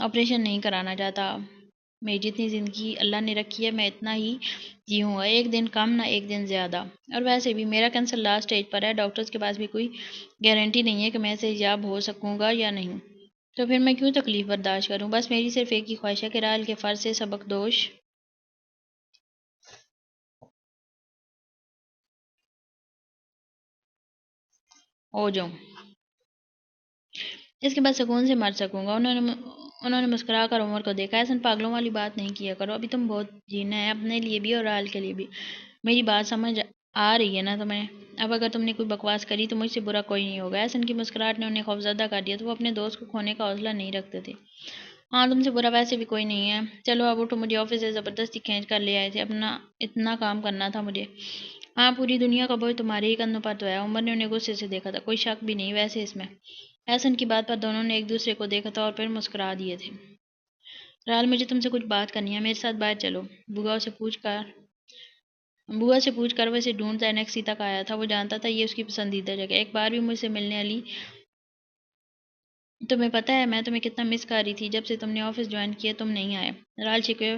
آپریشن نہیں کرانا چاہتا، میری جتنی زندگی اللہ نے رکھی ہے میں اتنا ہی جیوں گا، ایک دن کم نہ ایک دن زیادہ، اور ویسے بھی میرا کینسر لاسٹ سٹیج پر ہے، ڈاکٹرز کے پاس بھی کوئی گارنٹی نہیں ہے کہ میں سے یاب ہو سکوں گا یا نہیں، تو پھر میں کیوں تکلیف برداشت کروں؟ بس میری صرف ایک ہی خواہش ہے کہ راحل کے فرض سے سبکدوش ہو جاؤں، اس کے بعد سکون سے مر سکوں گا۔ انہوں نے مسکرا کر عمر کو دیکھا۔ احسن، پاگلوں والی بات نہیں کیا کرو، ابھی تم بہت جینا ہے، اپنے لیے بھی اور راحل کے لیے بھی، میری بات سمجھ آ رہی ہے نا تمہیں؟ اب اگر تم نے کوئی بکواس کری تو مجھ سے برا کوئی نہیں ہوگا۔ احسن کی مسکراہٹ نے انہیں خوفزدہ کر دیا تو وہ اپنے دوست کو کھونے کا حوصلہ نہیں رکھتے تھے۔ ہاں تم سے برا ویسے بھی کوئی نہیں ہے، چلو اب اٹھو، مجھے آفس سے زبردستی کھینچ کر لے آئے تھے، اپنا اتنا کام کرنا تھا مجھے۔ ہاں پوری دنیا کا بوجھ تمہارے ہی کندھوں پر تو ہے۔ عمر نے انہیں غصے سے دیکھا تھا، کوئی شک بھی نہیں ویسے اس میں۔ احسن کی بات پر دونوں نے ایک دوسرے کو دیکھا تھا اور پھر مسکرا دیے تھے۔ رال مجھے تم سے کچھ بات کرنی ہے، میرے ساتھ باہر چلو۔ بوا سے پوچھ کر وہ اسے ڈھونڈتا انیکسی تک آیا تھا۔ وہ جانتا تھا یہ اس کی پسندیدہ جگہ۔ ایک بار بھی مجھ سے ملنے علی، تمہیں پتہ ہے میں تمہیں کتنا مس کر رہی تھی، جب سے تم نے آفس جوائن کیا تم نہیں آئے۔ رال شکوے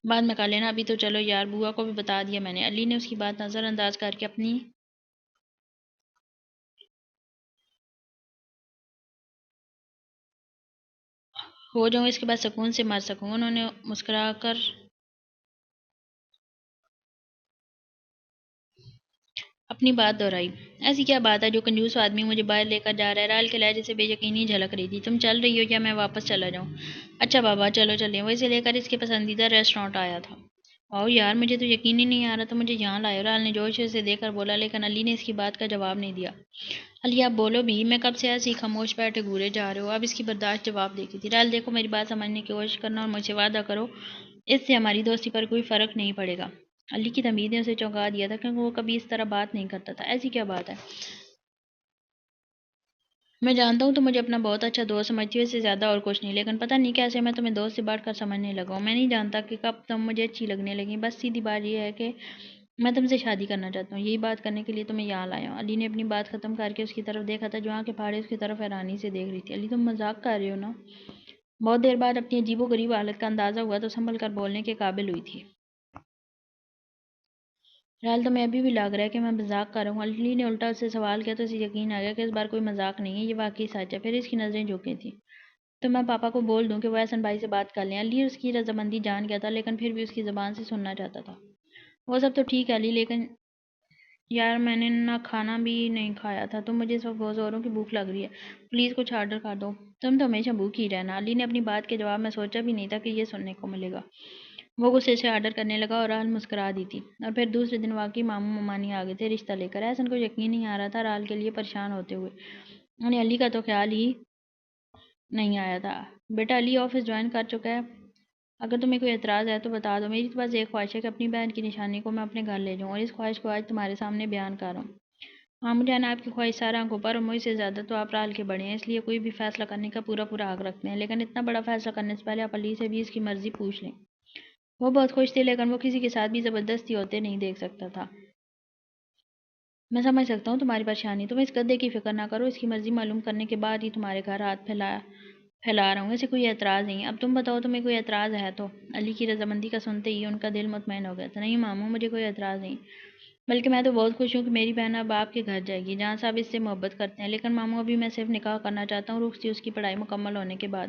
بعد میں کر لینا، ابھی تو چلو یار، بوا کو بھی بتا دیا میں نے۔ علی نے اس کی بات نظر انداز کر کے اپنی ہو جاؤں اس کے بعد سکون سے مر سکوں۔ انہوں نے مسکرا کر اپنی بات دہرائی۔ ایسی کیا بات ہے جو کنجوس آدمی مجھے باہر لے کر جا رہا ہے؟ رال کے لہجے سے بے یقینی جھلک رہی تھی۔ تم چل رہی ہو یا میں واپس چلا جاؤں؟ اچھا بابا چلو چلیں۔ وہ اسے لے کر اس کے پسندیدہ ریسٹورانٹ آیا تھا۔ واؤ یار، مجھے تو یقین ہی نہیں آ رہا تم مجھے یہاں لائے ہو، رال نے جوش سے دیکھ کر بولا، لیکن علی نے اس کی بات کا جواب نہیں دیا۔ علی آپ بولو بھی، میں کب سے ایسے ہی خاموش بیٹھے گھورے جا رہے ہو؟ اب اس کی برداشت جواب دیتی تھی۔ رال دیکھو، میری بات سمجھنے کی کوشش کرنا اور مجھ سے وعدہ کرو اس سے ہماری دوستی پر کوئی فرق نہیں پڑے گا۔ علی کی تمید نے اسے چونکا دیا تھا کیونکہ وہ کبھی اس طرح بات نہیں کرتا تھا۔ ایسی کیا بات ہے؟ میں جانتا ہوں تم مجھے اپنا بہت اچھا دوست سمجھتی ہو، اس سے زیادہ اور کچھ نہیں، لیکن پتہ نہیں کیسے میں تمہیں دوست سے بڑھ کر سمجھنے لگا ہوں۔ میں نہیں جانتا کہ کب تم مجھے اچھی لگنے لگیں، بس سیدھی بات یہ ہے کہ میں تم سے شادی کرنا چاہتا ہوں۔ یہی بات کرنے کے لیے تمہیں یہاں لایا ہوں۔ علی نے اپنی بات ختم کر کے اس کی طرف دیکھا تھا جو آنکھیں پھاڑے اس کی طرف حیرانی سے دیکھ رہی تھی۔ علی تم مذاق کر رہے ہو نا؟ بہت دیر بعد اپنی عجیب و غریب حالت کا اندازہ ہوا تو سنبھل کر بولنے کے قابل ہوئی تھی۔ رال تمہیں ابھی بھی لگ رہا ہے کہ میں مذاق کر رہا ہوں؟ علی نے الٹا اس سے سوال کیا تو اسے یقین آ گیا کہ اس بار کوئی مذاق نہیں ہے، یہ واقعی سچ ہے۔ پھر اس کی نظریں جھک گئی تھیں۔ تو میں پاپا کو بول دوں کہ وہ احسن بھائی سے بات کر لیں؟ علی اس کی رضامندی جان گیا تھا لیکن پھر بھی اس کی زبان سے سننا چاہتا تھا۔ وہ سب تو ٹھیک ہے علی، لیکن یار میں نے نہ کھانا بھی نہیں کھایا تھا، تو مجھے اس وقت بہت زوروں کی بھوک لگ رہی ہے، پلیز کچھ آرڈر کر دو۔ تم تو ہمیشہ بھوک ہی رہنا۔ علی نے اپنی بات کے جواب میں سوچا بھی نہیں تھا کہ یہ سننے کو ملے گا۔ وہ غصے سے آرڈر کرنے لگا اور رال مسکرا دی تھی۔ اور پھر دوسرے دن واقعی ماموں ممانی آ گئے تھے رشتہ لے کر۔ احسن کو یقین نہیں آ رہا تھا رال کے لیے پریشان ہوتے ہوئے انہیں علی کا تو خیال ہی نہیں آیا تھا۔ بیٹا علی آفس جوائن کر چکا ہے، اگر تمہیں کوئی اعتراض ہے تو بتا دو۔ میری تو بس ایک خواہش ہے کہ اپنی بہن کی نشانی کو میں اپنے گھر لے جاؤں، اور اس خواہش کو آج تمہارے سامنے بیان کر رہا ہوں۔ ماموں جان آپ کی خواہش سارا آنکھوں پر، اور مجھ سے زیادہ تو آپ رال کے بڑے ہیں، اس لیے کوئی بھی فیصلہ کرنے کا پورا پورا حق رکھتے ہیں، لیکن اتنا بڑا فیصلہ کرنے سے پہلے آپ علی سے بھی اس کی مرضی پوچھ لیں۔ وہ بہت خوش تھے لیکن وہ کسی کے ساتھ بھی زبردستی ہوتے نہیں دیکھ سکتا تھا۔ میں سمجھ سکتا ہوں تمہاری پریشانی، تم اس گدھے کی فکر نہ کرو، اس کی مرضی معلوم کرنے کے بعد ہی تمہارے گھر ہاتھ پھیلا رہا ہوں، اسے کوئی اعتراض نہیں۔ اب تم بتاؤ تمہیں کوئی اعتراض ہے تو؟ علی کی رضامندی کا سنتے ہی ان کا دل مطمئن ہو گیا تھا۔ نہیں ماموں، مجھے کوئی اعتراض نہیں، بلکہ میں تو بہت خوش ہوں کہ میری بہن اب آپ کے گھر جائے گی جہاں سب اس سے محبت کرتے ہیں، لیکن ماموں ابھی میں صرف نکاح کرنا چاہتا ہوں، رخصتی اس کی پڑھائی مکمل ہونے کے بعد۔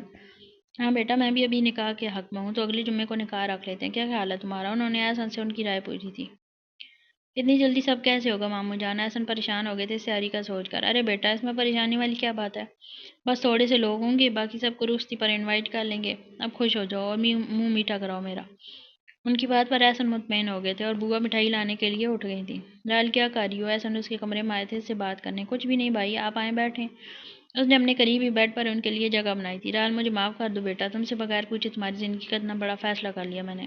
ہاں بیٹا، میں بھی ابھی نکاح کے حق میں ہوں، تو اگلے جمعے کو نکاح رکھ لیتے ہیں، کیا خیال ہے تمہارا؟ انہوں نے احسن سے ان کی رائے پوچھی تھی۔ اتنی جلدی سب کیسے ہوگا ماموں جان؟ احسن پریشان ہو گئے تھے اس تیاری کا سوچ کر۔ ارے بیٹا، اس میں پریشانی والی کیا بات ہے؟ بس تھوڑے سے لوگ ہوں گے، باقی سب کو رخصتی پر انوائٹ کر لیں گے۔ اب خوش ہو جاؤ اور منہ میٹھا کراؤ میرا۔ ان کی بات پر احسن مطمئن ہو گئے تھے اور بوا مٹھائی لانے کے لیے اٹھ گئی تھی۔ لال کیا کر رہی ہو؟ احسن اس کے کمرے میں آئے تھے اس سے بات کرنے۔ کچھ بھی نہیں بھائی، آپ آئیں بیٹھیں۔ اس نے اپنے قریبی بیڈ پر ان کے لیے جگہ بنائی تھی۔ رال مجھے معاف کر دو بیٹا، تم سے بغیر پوچھے تمہاری زندگی کا اتنا بڑا فیصلہ کر لیا میں نے۔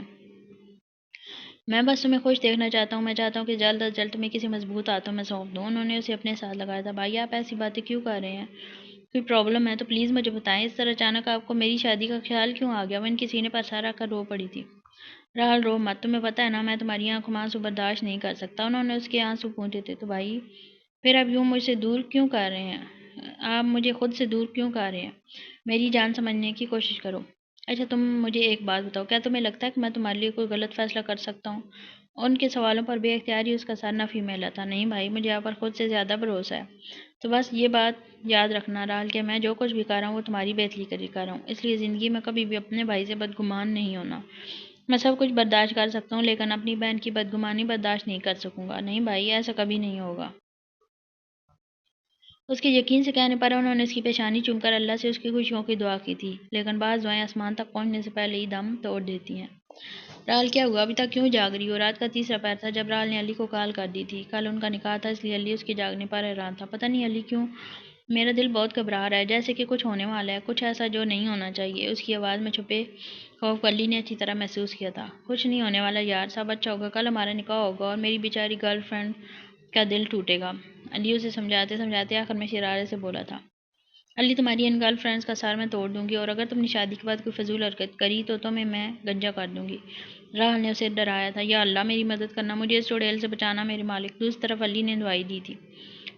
میں بس تمہیں خوش دیکھنا چاہتا ہوں، میں چاہتا ہوں کہ جلد از جلد تمہیں کسی مضبوط ہاتھوں میں سونپ دوں۔ انہوں نے اسے اپنے ساتھ لگایا تھا۔ بھائی آپ ایسی باتیں کیوں کر رہے ہیں؟ کوئی پرابلم ہے تو پلیز مجھے بتائیں، اس طرح اچانک آپ کو میری شادی کا خیال کیوں آ گیا؟ وہ ان کے سینے پر سر رکھ کر رو پڑی تھی۔ راحل رو مت، تمہیں پتہ ہے نا میں تمہاری آنکھوں میں آنسو برداشت نہیں کر سکتا۔ انہوں نے اس کے آنسو پونچھے تھے۔ تو بھائی پھر آپ یوں مجھ سے دور کیوں کر رہے ہیں؟ آپ مجھے خود سے دور کیوں کر رہے ہیں؟ میری جان سمجھنے کی کوشش کرو۔ اچھا تم مجھے ایک بات بتاؤ، کیا تمہیں لگتا ہے کہ میں تمہارے لیے کوئی غلط فیصلہ کر سکتا ہوں؟ ان کے سوالوں پر بے اختیاری اس کا سر نفی میں میلا تھا۔ نہیں بھائی، مجھے آپ پر خود سے زیادہ بھروسہ ہے۔ تو بس یہ بات یاد رکھنا راحل کہ میں جو کچھ بھی کر رہا ہوں وہ تمہاری بہتری کے لیے کر رہا ہوں، اس لیے زندگی میں کبھی بھی اپنے بھائی سے بدگمان نہیں ہونا۔ میں سب کچھ برداشت کر سکتا ہوں لیکن اپنی بہن کی بدگمانی برداشت نہیں کر سکوں گا۔ نہیں بھائی، ایسا کبھی نہیں ہوگا۔ اس کے یقین سے کہنے پر انہوں نے اس کی پیشانی چوم کر اللہ سے اس کی خوشیوں کی دعا کی تھی، لیکن بعض دعائیں آسمان تک پہنچنے سے پہلے ہی دم توڑ دیتی ہیں۔ رال کیا ہوا؟ ابھی تک کیوں جاگ رہی ہو؟ رات کا تیسرا پہر تھا جب رال نے علی کو کال کر دی تھی۔ کل ان کا نکاح تھا، اس لیے علی اس کے جاگنے پر حیران تھا۔ پتہ نہیں علی کیوں، میرا دل بہت گھبرا رہا ہے، جیسے کہ کچھ ہونے والا ہے، کچھ ایسا جو نہیں ہونا چاہیے۔ اس کی آواز میں چھپے خوف کو علی نے اچھی طرح محسوس کیا تھا۔ کچھ نہیں ہونے والا یار، سب اچھا ہوگا، کل ہمارا نکاح ہوگا اور میری بیچاری گرل فرینڈ کا دل ٹوٹے گا۔ علی اسے سمجھاتے سمجھاتے آخر میں شرارے سے بولا تھا، علی تمہاری ان گرل فرینڈز کا سر میں توڑ دوں گی، اور اگر تم نے شادی کے بعد کوئی فضول حرکت کری تو تمہیں میں گنجا کر دوں گی۔ راہل نے اسے ڈرایا تھا، یا اللہ میری مدد کرنا، مجھے اس چڑیل سے بچانا میرے مالک۔ دوسری طرف علی نے دعائی دی تھی،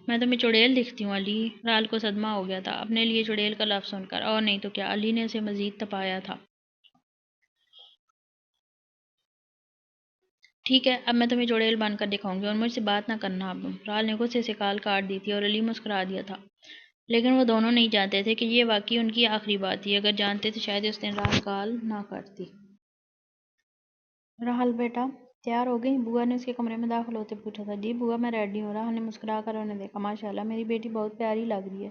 میں تمہیں چڑیل دکھتی ہوں علی؟ راہل کو صدمہ ہو گیا تھا اپنے لیے چڑیل کا لفظ سن کر، اور نہیں تو کیا، علی نے اسے مزید تپایا تھا۔ ٹھیک ہے، اب میں تمہیں چڑیل بن کر دکھاؤں گی، اور مجھ سے بات نہ کرنا اب۔ راہل نے غصے سے کال کاٹ دی تھی اور علی مسکرا دیا تھا، لیکن وہ دونوں نہیں جانتے تھے کہ یہ واقعی ان کی آخری بات تھی۔ اگر جانتے تو شاید اس دن راہل کال نہ کرتی۔ راہل بیٹا تیار ہو گئی؟ بوا نے اس کے کمرے میں داخل ہوتے پوچھا تھا۔ جی بوا میں ریڈی ہوں۔ راہل نے مسکرا کر انہیں دیکھا۔ ماشاء اللہ میری بیٹی بہت پیاری لگ رہی ہے۔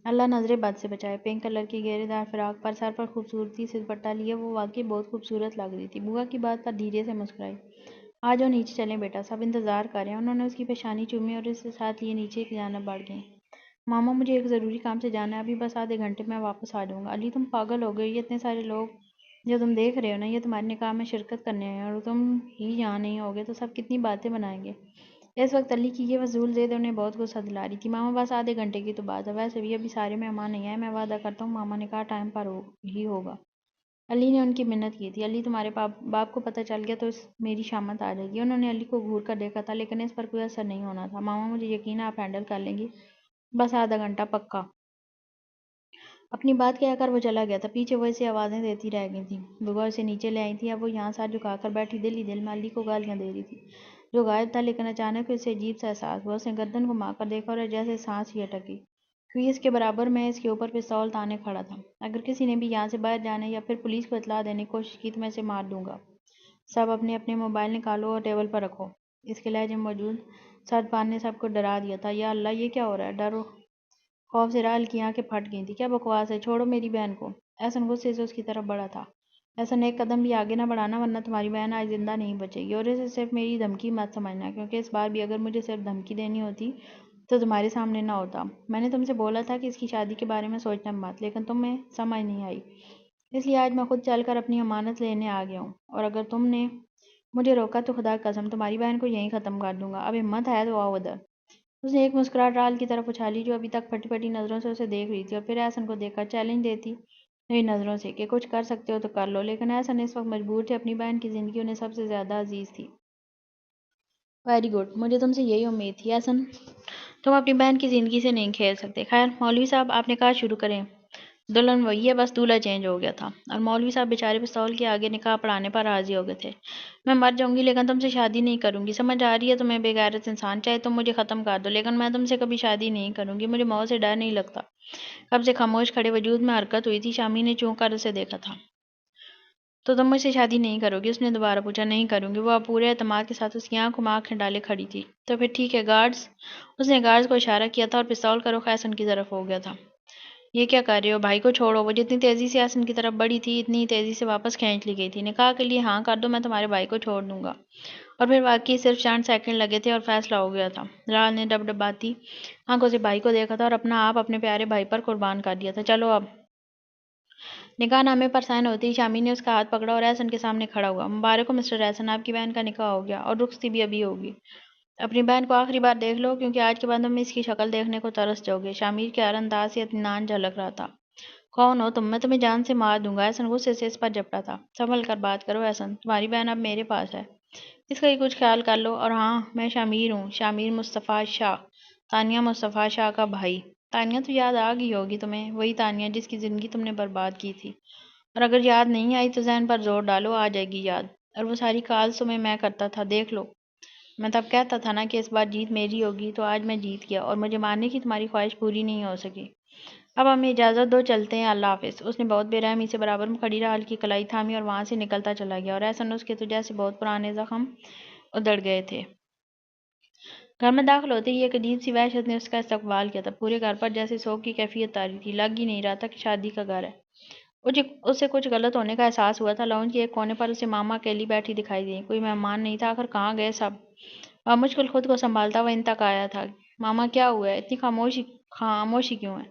اللہ نظر بد سے بچائے۔ پنک کلر کی گھیرے دار فراق پر سر پر خوبصورتی سے دوپٹہ لیے وہ واقعی بہت خوبصورت لگ رہی تھی۔ بوا کی بات پر دھیرے سے مسکرائی۔ آ جاؤ نیچے چلیں بیٹا، سب انتظار کر رہے ہیں۔ انہوں نے اس کی پیشانی چومی اور اسے ساتھ لیے نیچے کی جانب بڑھ گئیں۔ ماما مجھے ایک ضروری کام سے جانا ہے، ابھی بس آدھے گھنٹے میں واپس آ جاؤں گا۔ علی تم پاگل ہو گئے، یہ اتنے سارے لوگ جو تم دیکھ رہے ہو نا، یہ تمہارے نکاح میں شرکت کرنے آئے ہیں، اور تم ہی یہاں نہیں ہوگے تو سب کتنی باتیں بنائیں گے۔ اس وقت علی کی یہ فضول ضد انہیں بہت غصہ دلا رہی تھی۔ ماما بس آدھے گھنٹے کی تو بات ہے، ویسے بھی ابھی سارے مہمان نہیں آئے، میں وعدہ کرتا ہوں ماما نکاح ٹائم پر ہی ہوگا۔ علی نے ان کی منت کی تھی، علی تمہارے باپ کو پتہ چل گیا تو میری شامت آ جائے گی۔ انہوں نے علی کو گھور کر دیکھا تھا، لیکن اس پر کوئی اثر نہیں ہونا تھا۔ ماما مجھے یقین ہے آپ ہینڈل کر لیں گی، بس آدھا گھنٹہ پکا۔ اپنی بات کہہ کر وہ چلا گیا تھا۔ پیچھے وہ اسے آوازیں دیتی رہ گئی تھیں۔ بوا اسے نیچے لے آئی تھی، اب وہ یہاں سر جھکا کر بیٹھی دل ہی دل میں علی کو گالیاں دے رہی تھی جو غائب تھا، لیکن اچانک اسے عجیب سا احساس ہوا۔ اس نے گردن گھما کر دیکھا اور جیسے سانس ہی اٹک گئی، کیونکہ اس کے برابر میں اس کے اوپر پستول تانے کھڑا تھا۔ اگر کسی نے بھی یہاں سے باہر جانے یا پھر پولیس کو اطلاع دینے کی کوشش کی تو میں اسے مار دوں گا۔ سب اپنے اپنے موبائل نکالو اور ٹیبل پر رکھو۔ اس کے لہجے میں موجود سردپان نے سب کو ڈرا دیا تھا۔ یا اللہ یہ کیا ہو رہا ہے؟ ڈر و خوف سے راہل کی آنکھیں پھٹ گئی تھیں۔ کیا بکواس ہے، چھوڑو میری بہن کو۔ احسن غصے سے اس کی طرف بڑھا تھا۔ احسن ایک قدم بھی آگے نہ بڑھانا ورنہ تمہاری بہن آج زندہ نہیں بچے گی، اور اسے صرف میری دھمکی مت سمجھنا، کیونکہ اس بار بھی اگر مجھے صرف دھمکی دینی ہوتی تو تمہارے سامنے نہ ہوتا۔ میں نے تم سے بولا تھا کہ اس کی شادی کے بارے میں سوچنا مت، لیکن تمہیں سمجھ نہیں آئی، اس لیے آج میں خود چل کر اپنی امانت لینے آ گیا ہوں، اور اگر تم نے مجھے روکا تو خدا کی قسم تمہاری بہن کو یہیں ختم کر دوں گا۔ اب ہمت ہے تو آؤ ادھر۔ اس نے ایک مسکراہٹ راہل کی طرف اچھالی جو ابھی تک پھٹی پھٹی نظروں سے اسے دیکھ رہی تھی، اور پھر احسن کو دیکھا، چیلنج دیتی ہوئی نظروں سے کہ کچھ کر سکتے ہو تو کر لو۔ لیکن احسن اس وقت مجبور تھے، اپنی بہن کی زندگی انہیں سب سے زیادہ عزیز تھی۔ ویری گڈ، مجھے تم سے یہی امید تھی احسن، تم اپنی بہن کی زندگی سے نہیں کھیل سکتے۔ خیر مولوی صاحب آپ نکاح شروع کریں۔ دلہن وہی ہے، بس دولہا چینج ہو گیا تھا، اور مولوی صاحب بیچارے پستول کے آگے نکاح پڑھانے پر راضی ہو گئے تھے۔ میں مر جاؤں گی لیکن تم سے شادی نہیں کروں گی، سمجھ آ رہی ہے تمہیں بے غیرت انسان، چاہے تم مجھے ختم کر دو لیکن میں تم سے کبھی شادی نہیں کروں گی، مجھے موت سے ڈر نہیں لگتا۔ کب سے خاموش کھڑے وجود میں حرکت ہوئی تھی، شامی نے چونک کر اسے دیکھا تھا۔ تو تم مجھ سے شادی نہیں کرو گی؟ اس نے دوبارہ پوچھا۔ نہیں کروں گی، وہ اب پورے اعتماد کے ساتھ اس کی آنکھوں میں آنکھیں ڈالے کھڑی تھی۔ تو پھر ٹھیک ہے گارڈز، اس نے گارڈز کو اشارہ کیا تھا اور پستول کا رخ احسن کی طرف ہو گیا تھا۔ یہ کیا کر رہے ہو؟ بھائی کو چھوڑو۔ وہ جتنی تیزی سے احسن کی طرف بڑھی تھی اتنی ہی تیزی سے واپس کھینچ لی گئی تھی۔ نکاح کے لیے ہاں کر دو، میں تمہارے بھائی کو چھوڑ دوں گا۔ اور پھر واقعی صرف چند سیکنڈ لگے تھے اور فیصلہ ہو گیا تھا۔ راہل نے ڈبڈباتی آنکھوں سے بھائی کو دیکھا تھا اور اپنا آپ اپنے پیارے بھائی پر قربان کر دیا تھا۔ چلو اب۔ نکاح نامے پر سائن ہوتے ہی شامی نے اس کا ہاتھ پکڑا اور احسن کے سامنے کھڑا ہوا۔ مبارک ہو مسٹر احسن، آپ کی بہن کا نکاح ہو گیا، اور رخصتی بھی ابھی ہوگی۔ اپنی بہن کو آخری بار دیکھ لو، کیونکہ آج کے بعد تم اس کی شکل دیکھنے کو ترس جاؤ گے۔ شامیر کے ہر انداز سے اطمینان جھلک رہا تھا۔ کون ہو تم؟ میں تمہیں جان سے مار دوں گا۔ احسن غصے سے اس پر جھپٹا تھا۔ سنبھل کر بات کرو احسن، تمہاری بہن اب میرے پاس ہے، اس کا ہی کچھ خیال کر لو۔ اور ہاں میں شامیر ہوں، شامیر مصطفیٰ شاہ، تانیہ مصطفیٰ شاہ کا بھائی۔ تانیہ تو یاد آ گئی ہوگی تمہیں، وہی تانیہ جس کی زندگی تم نے برباد کی تھی، اور اگر یاد نہیں آئی تو ذہن پر زور ڈالو، آ جائے گی یاد۔ اور وہ ساری کالز تمہیں میں کرتا تھا، دیکھ لو۔ میں تب کہتا تھا نا کہ اس بار جیت میری ہوگی، تو آج میں جیت گیا، اور مجھے مارنے کی تمہاری خواہش پوری نہیں ہو سکی۔ اب ہمیں اجازت دو، چلتے ہیں، اللہ حافظ۔ اس نے بہت بے رحمی سے برابر میں کھڑی راہل کی کلائی تھامی اور وہاں سے نکلتا چلا گیا، اور احسن اس کے تو جیسے بہت پرانے زخم ادھڑ گئے تھے۔ گھر میں داخل ہوتے ہی ایک عجیب سی وحشت نے اس کا استقبال کیا تھا۔ پورے گھر پر جیسے سوگ کی کیفیت طاری تھی، لگ ہی نہیں رہا تھا کہ شادی کا گھر ہے۔ اسے کچھ غلط ہونے کا احساس ہوا تھا۔ لاؤنج کے ایک کونے پر اسے ماما اکیلی بیٹھی دکھائی دی۔ کوئی مہمان نہیں تھا، آخر کہاں گئے سب؟ مشکل خود کو سنبھالتا ہوا ان تک آیا تھا۔ ماما کیا ہوا ہے؟ اتنی خاموشی کیوں ہے؟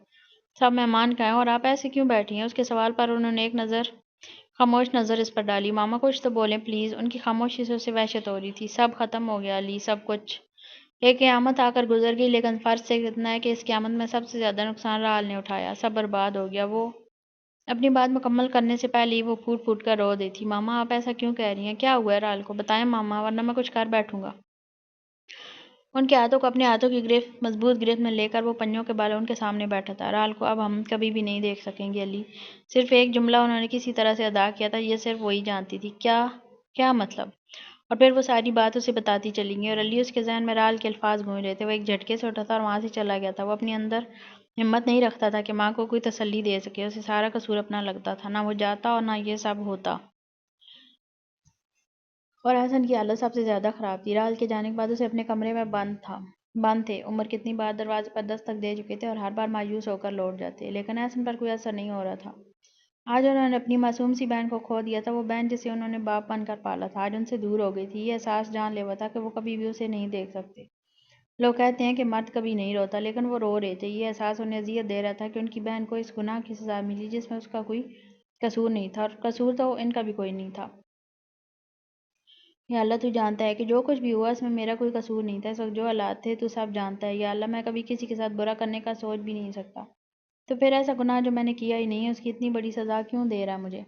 سب مہمان کہاں ہیں اور آپ ایسے کیوں بیٹھی ہیں؟ اس کے سوال پر انہوں نے ایک خاموش نظر اس پر ڈالی۔ ماما کچھ تو بولیں پلیز۔ ان کی خاموشی سے اسے وحشت ہو رہی تھی۔ سب ختم ہو گیا علی، سب کچھ۔ ایک قیامت آ کر گزر گئی، لیکن فرض سے اتنا ہے کہ اس قیامت میں سب سے زیادہ نقصان راحل نے اٹھایا۔ سب برباد ہو گیا۔ وہ اپنی بات مکمل کرنے سے پہلے ہی وہ پھوٹ پھوٹ کر رو دی تھی۔ ماما آپ ایسا کیوں کہہ رہی ہیں؟ کیا ہوا ہے راحل کو؟ بتائیں ماما، ورنہ میں کچھ کر بیٹھوں گا۔ ان کے ہاتھوں کو اپنے ہاتھوں کی مضبوط گرفت میں لے کر وہ پنجوں کے بال ان کے سامنے بیٹھا تھا۔ راحل کو اب ہم کبھی بھی نہیں دیکھ سکیں گے علی۔ صرف ایک جملہ انہوں نے کسی طرح سے ادا کیا تھا، یہ صرف وہی جانتی تھی۔ کیا مطلب؟ اور پھر وہ ساری بات اسے بتاتی چلی گئی اور علی اس کے ذہن میں راحل کے الفاظ گونج رہے تھے۔ وہ ایک جھٹکے سے اٹھا تھا اور وہاں سے چلا گیا تھا۔ وہ اپنے اندر ہمت نہیں رکھتا تھا کہ ماں کو کوئی تسلی دے سکے۔ اسے سارا قصور اپنا لگتا تھا، نہ وہ جاتا اور نہ یہ سب ہوتا۔ اور حسن کی حالت سب سے زیادہ خراب تھی۔ راحل کے جانے کے بعد اسے اپنے کمرے میں بند تھے۔ عمر کتنی بار دروازے پر دستک دے چکے تھے اور ہر بار مایوس ہو کر لوٹ جاتے، لیکن حسن پر کوئی اثر نہیں ہو رہا تھا۔ آج انہوں نے اپنی معصوم سی بہن کو کھو دیا تھا، وہ بہن جسے انہوں نے باپ بن کر پالا تھا، آج ان سے دور ہو گئی تھی۔ یہ احساس جان لیوا تھا کہ وہ کبھی بھی اسے نہیں دیکھ سکتے۔ لوگ کہتے ہیں کہ مرد کبھی نہیں روتا، لیکن وہ رو رہے تھے۔ یہ احساس انہیں اذیت دے رہا تھا کہ ان کی بہن کو اس گناہ کی سزا ملی جس میں اس کا کوئی قصور نہیں تھا، اور قصور تو ان کا بھی کوئی نہیں تھا۔ یا اللہ تو جانتا ہے کہ جو کچھ بھی ہوا اس میں میرا کوئی قصور نہیں تھا۔ اس وقت جو حالات تھے تو سب جانتا ہے۔ یا اللہ میں کبھی کسی کے ساتھ برا کرنے کا سوچ بھی نہیں سکتا، تو پھر ایسا گناہ جو میں نے کیا ہی نہیں ہے اس کی اتنی بڑی سزا کیوں دے رہا ہے مجھے؟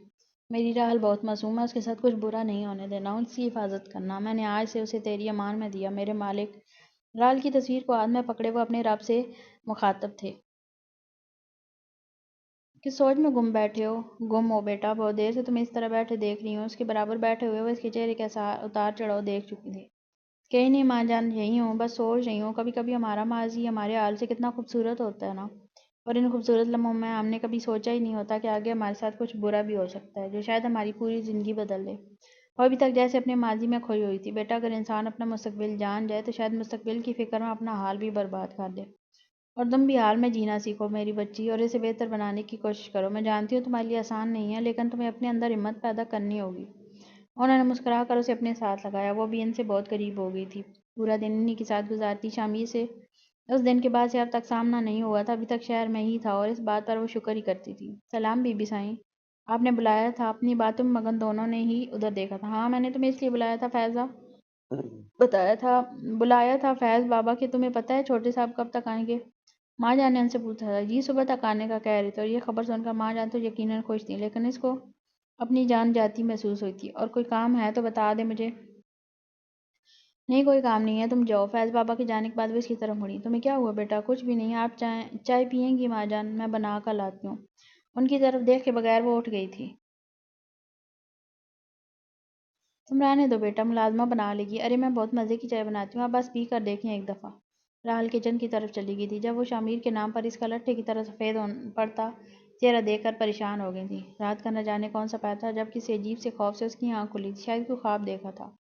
میری راحل بہت معصوم ہے، اس کے ساتھ کچھ برا نہیں ہونے دینا، اس کی حفاظت کرنا۔ میں نے آج سے اسے تیری امان میں دیا میرے مالک۔ راحل کی تصویر کو ہاتھ میں پکڑے وہ اپنے رب سے مخاطب تھے۔ کس سوچ میں گم ہو بیٹا؟ بہت دیر سے تمہیں اس طرح بیٹھے دیکھ رہی ہوں۔ اس کے برابر بیٹھے ہوئے وہ اس کے چہرے کا اتار چڑھاؤ دیکھ چکی تھی۔ کہیں نہیں ماں جان، یہی ہوں، بس سوچ رہی ہوں کبھی کبھی ہمارا ماضی ہمارے حال سے کتنا خوبصورت ہوتا ہے نا، اور ان خوبصورت لمحوں میں ہم نے کبھی سوچا ہی نہیں ہوتا کہ آگے ہمارے ساتھ کچھ برا بھی ہو سکتا ہے جو شاید ہماری پوری زندگی بدل دے۔ وہ ابھی تک جیسے اپنے ماضی میں کھوئی ہوئی تھی۔ بیٹا اگر انسان اپنا مستقبل جان جائے تو شاید مستقبل کی فکر میں اپنا حال بھی برباد کر دے، اور تم بھی حال میں جینا سیکھو میری بچی، اور اسے بہتر بنانے کی کوشش کرو۔ میں جانتی ہوں تمہارے لیے آسان نہیں ہے، لیکن تمہیں اپنے اندر ہمت پیدا کرنی ہوگی۔ انہوں نے مسکرا کر اسے اپنے ساتھ لگایا۔ وہ بھی ان سے بہت قریب ہو گئی تھی، پورا دن انہی کے ساتھ گزارتی۔ شامیر سے اس دن کے بعد سے اب تک سامنا نہیں ہوا تھا، ابھی تک شہر میں ہی تھا، اور اس بات پر وہ شکر ہی کرتی تھی۔ سلام بی بی سائیں، آپ نے بلایا تھا؟ اپنی باتوں میں مگن دونوں نے ہی ادھر دیکھا تھا۔ ہاں میں نے تمہیں اس لیے بلایا تھا فیضہ، بلایا تھا فیض بابا کہ تمہیں پتہ ہے چھوٹے صاحب کب تک آئیں گے؟ ماں جان نے ان سے پوچھا تھا۔ جی صبح تک آنے کا کہہ رہے تھے، اور یہ خبر سن کر ماں جان تو یقیناً خوش تھیں، لیکن اس کو اپنی جان جاتی محسوس ہوئی تھی۔ اور کوئی کام ہے تو بتا دے مجھے۔ نہیں کوئی کام نہیں ہے، تم جاؤ۔ فیض بابا کے جانے کے بعد وہ اس کی طرف مڑی۔ تمہیں کیا ہوا بیٹا؟ کچھ بھی نہیں، آپ چائے پئیں گی ماں جان؟ میں بنا کر لاتی ہوں۔ ان کی طرف دیکھے بغیر وہ اٹھ گئی تھی۔ تم رہنے دو بیٹا، ملازمہ بنا لے گی۔ ارے میں بہت مزے کی چائے بناتی ہوں، آپ بس پی کر دیکھیں ایک دفعہ۔ راحل کچن کی طرف چلی گئی تھی۔ جب وہ شامیر کے نام پر اس کا لٹھے کی طرح سفید پڑتا چہرہ دیکھ کر پریشان ہو گئی تھی۔ رات کا نہ جانے کون سا پیر تھا جب کسی عجیب سے خوف سے اس کی آنکھ کھلی تھی، شاید کوئی خواب دیکھا تھا۔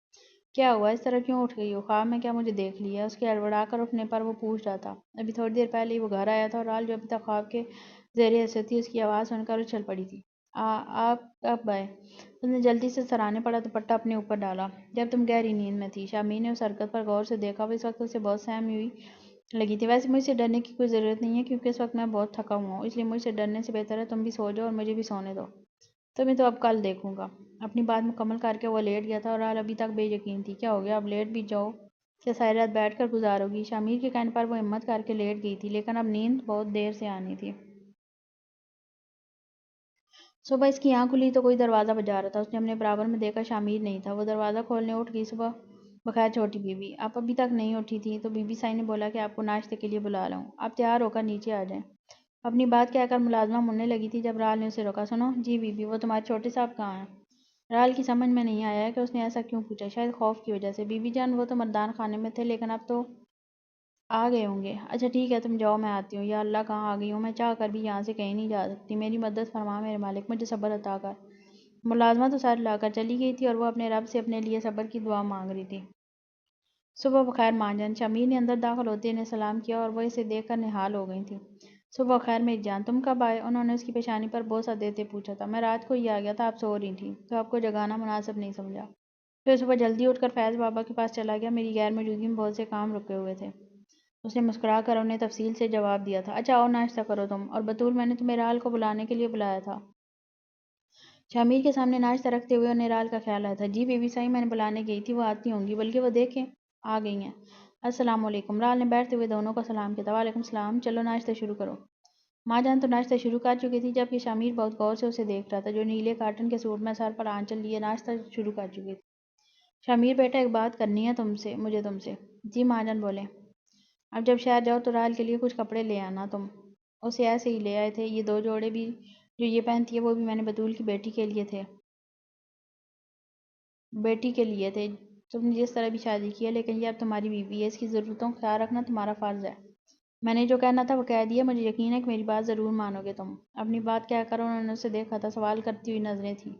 کیا ہوا؟ اس طرح کیوں اٹھ گئی ہو؟ خواب میں کیا مجھے دیکھ لیا؟ اس کے ہڑبڑا کر اٹھنے پر وہ پوچھ رہا تھا۔ ابھی تھوڑی دیر پہلے ہی وہ گھر آیا تھا، اور راحل جو ابھی تک خواب کے زیر اثر تھی اس کی آواز سن کر اچھل پڑی تھی۔ آپ کب آئے؟ اس نے جلدی سے سرانے پڑا دوپٹہ اپنے اوپر ڈالا۔ جب تم گہری نیند میں تھی۔ شامیر نے اس حرکت پر غور سے دیکھا، وہ اس وقت اسے بہت سہمی ہوئی لگی تھی۔ ویسے مجھ سے ڈرنے کی کوئی ضرورت نہیں ہے کیونکہ اس وقت میں بہت تھکا ہوا ہوں، اس لیے مجھ سے ڈرنے سے بہتر ہے تم بھی سو جاؤ اور مجھے بھی سونے دو۔ تمہیں تو اب کل دیکھوں گا۔ اپنی بات مکمل کر کے وہ لیٹ گیا تھا، اور راحل ابھی تک بے یقین تھی۔ کیا ہو گیا؟ اب لیٹ بھی جاؤ، کیا ساری رات بیٹھ کر گزارو گی؟ شامیر کے کہنے پر وہ ہمت کر کے لیٹ گئی تھی، لیکن اب نیند بہت دیر سے آنی تھی۔ صبح اس کی آنکھ کھلی تو کوئی دروازہ بجا رہا تھا۔ اس نے اپنے برابر میں دیکھا شامیر نہیں تھا۔ وہ دروازہ کھولنے اٹھ گئی۔ صبح بخیر چھوٹی بیوی، آپ ابھی تک نہیں اٹھی تھیں؟ تو بی بی سائیں نے بولا کہ آپ کو ناشتے کے لیے بلا لاؤں، آپ تیار ہو کر نیچے آ جائیں۔ اپنی بات کہہ کر ملازمہ مڑنے لگی تھی جب راحل نے اسے روکا۔ سنو جی بی بی، وہ تمہارے چھوٹے صاحب کہاں ہیں؟ راحل کی سمجھ میں نہیں آیا کہ اس نے ایسا کیوں پوچھا، شاید خوف کی وجہ سے۔ بی بی جان وہ تو مردان خانے میں تھے، لیکن اب تو آ گئے ہوں گے۔ اچھا ٹھیک ہے تم جاؤ، میں آتی ہوں۔ یا اللہ کہاں آ گئی ہوں میں، چاہ کر بھی یہاں سے کہیں نہیں جا سکتی۔ میری مدد فرما میرے مالک، مجھے صبر عطا کر۔ ملازمہ تو سر ہلا کر چلی گئی تھی اور وہ اپنے رب سے اپنے لیے صبر کی دعا مانگ رہی تھی۔ صبح بخیر ماں جان۔ شامیر نے اندر داخل ہوتے انہیں سلام کیا اور وہ اسے دیکھ کر نہال ہو گئی تھیں۔ صبح خیر میری جان، تم کب آئے؟ انہوں نے اس کی پیشانی پر بوسہ دیتے پوچھا تھا۔ میں رات کو ہی آ گیا تھا، آپ سو رہی تھیں تو آپ کو جگانا مناسب نہیں سمجھا۔ پھر صبح جلدی اٹھ کر فیض بابا کے پاس چلا گیا۔ میری غیر موجودگی میں بہت سے کام رکے ہوئے تھے۔ اس نے مسکرا کر انہیں تفصیل سے جواب دیا تھا۔ اچھا آؤ ناشتہ کرو تم، اور بطول میں نے تمہیں رال کو بلانے کے لیے بلایا تھا۔ شامیر کے سامنے ناشتہ رکھتے ہوئے انہیں رال کا خیال آیا تھا۔ جی بی بی صحیح میں نے بلانے گئی تھی، وہ آتی ہوں گی، بلکہ وہ دیکھیں آ گئی ہیں۔ السلام علیکم۔ رال نے بیٹھتے ہوئے دونوں کو سلام کیا تھا۔ وعلیکم السلام، چلو ناشتہ شروع کرو۔ ماں جان تو ناشتہ شروع کر چکی تھی جبکہ شامیر بہت غور سے اسے دیکھ رہا تھا، جو نیلے کاٹن کے سوٹ میں سر پر آنچل لیے ناشتہ شروع کر چکی تھی۔ شامیر بیٹا ایک بات کرنی ہے مجھے تم سے۔ جی ماں جان بولیں۔ اب جب شہر جاؤ تو رال کے لیے کچھ کپڑے لے آنا تم۔ اسے ایسے ہی لے آئے تھے، یہ 2 جوڑے بھی جو یہ پہنتی ہے وہ بھی میں نے بطول کی بیٹی کے لیے تھے۔ تم نے جس طرح بھی شادی کی ہے، لیکن یہ اب تمہاری بیوی ہے، اس کی ضرورتوں کا خیال رکھنا تمہارا فرض ہے۔ میں نے جو کہنا تھا وہ کہہ دیا، مجھے یقین ہے کہ میری بات ضرور مانو گے تم۔ اپنی بات کہہ کر انہوں نے اسے دیکھا تھا، سوال کرتی ہوئی نظریں تھیں۔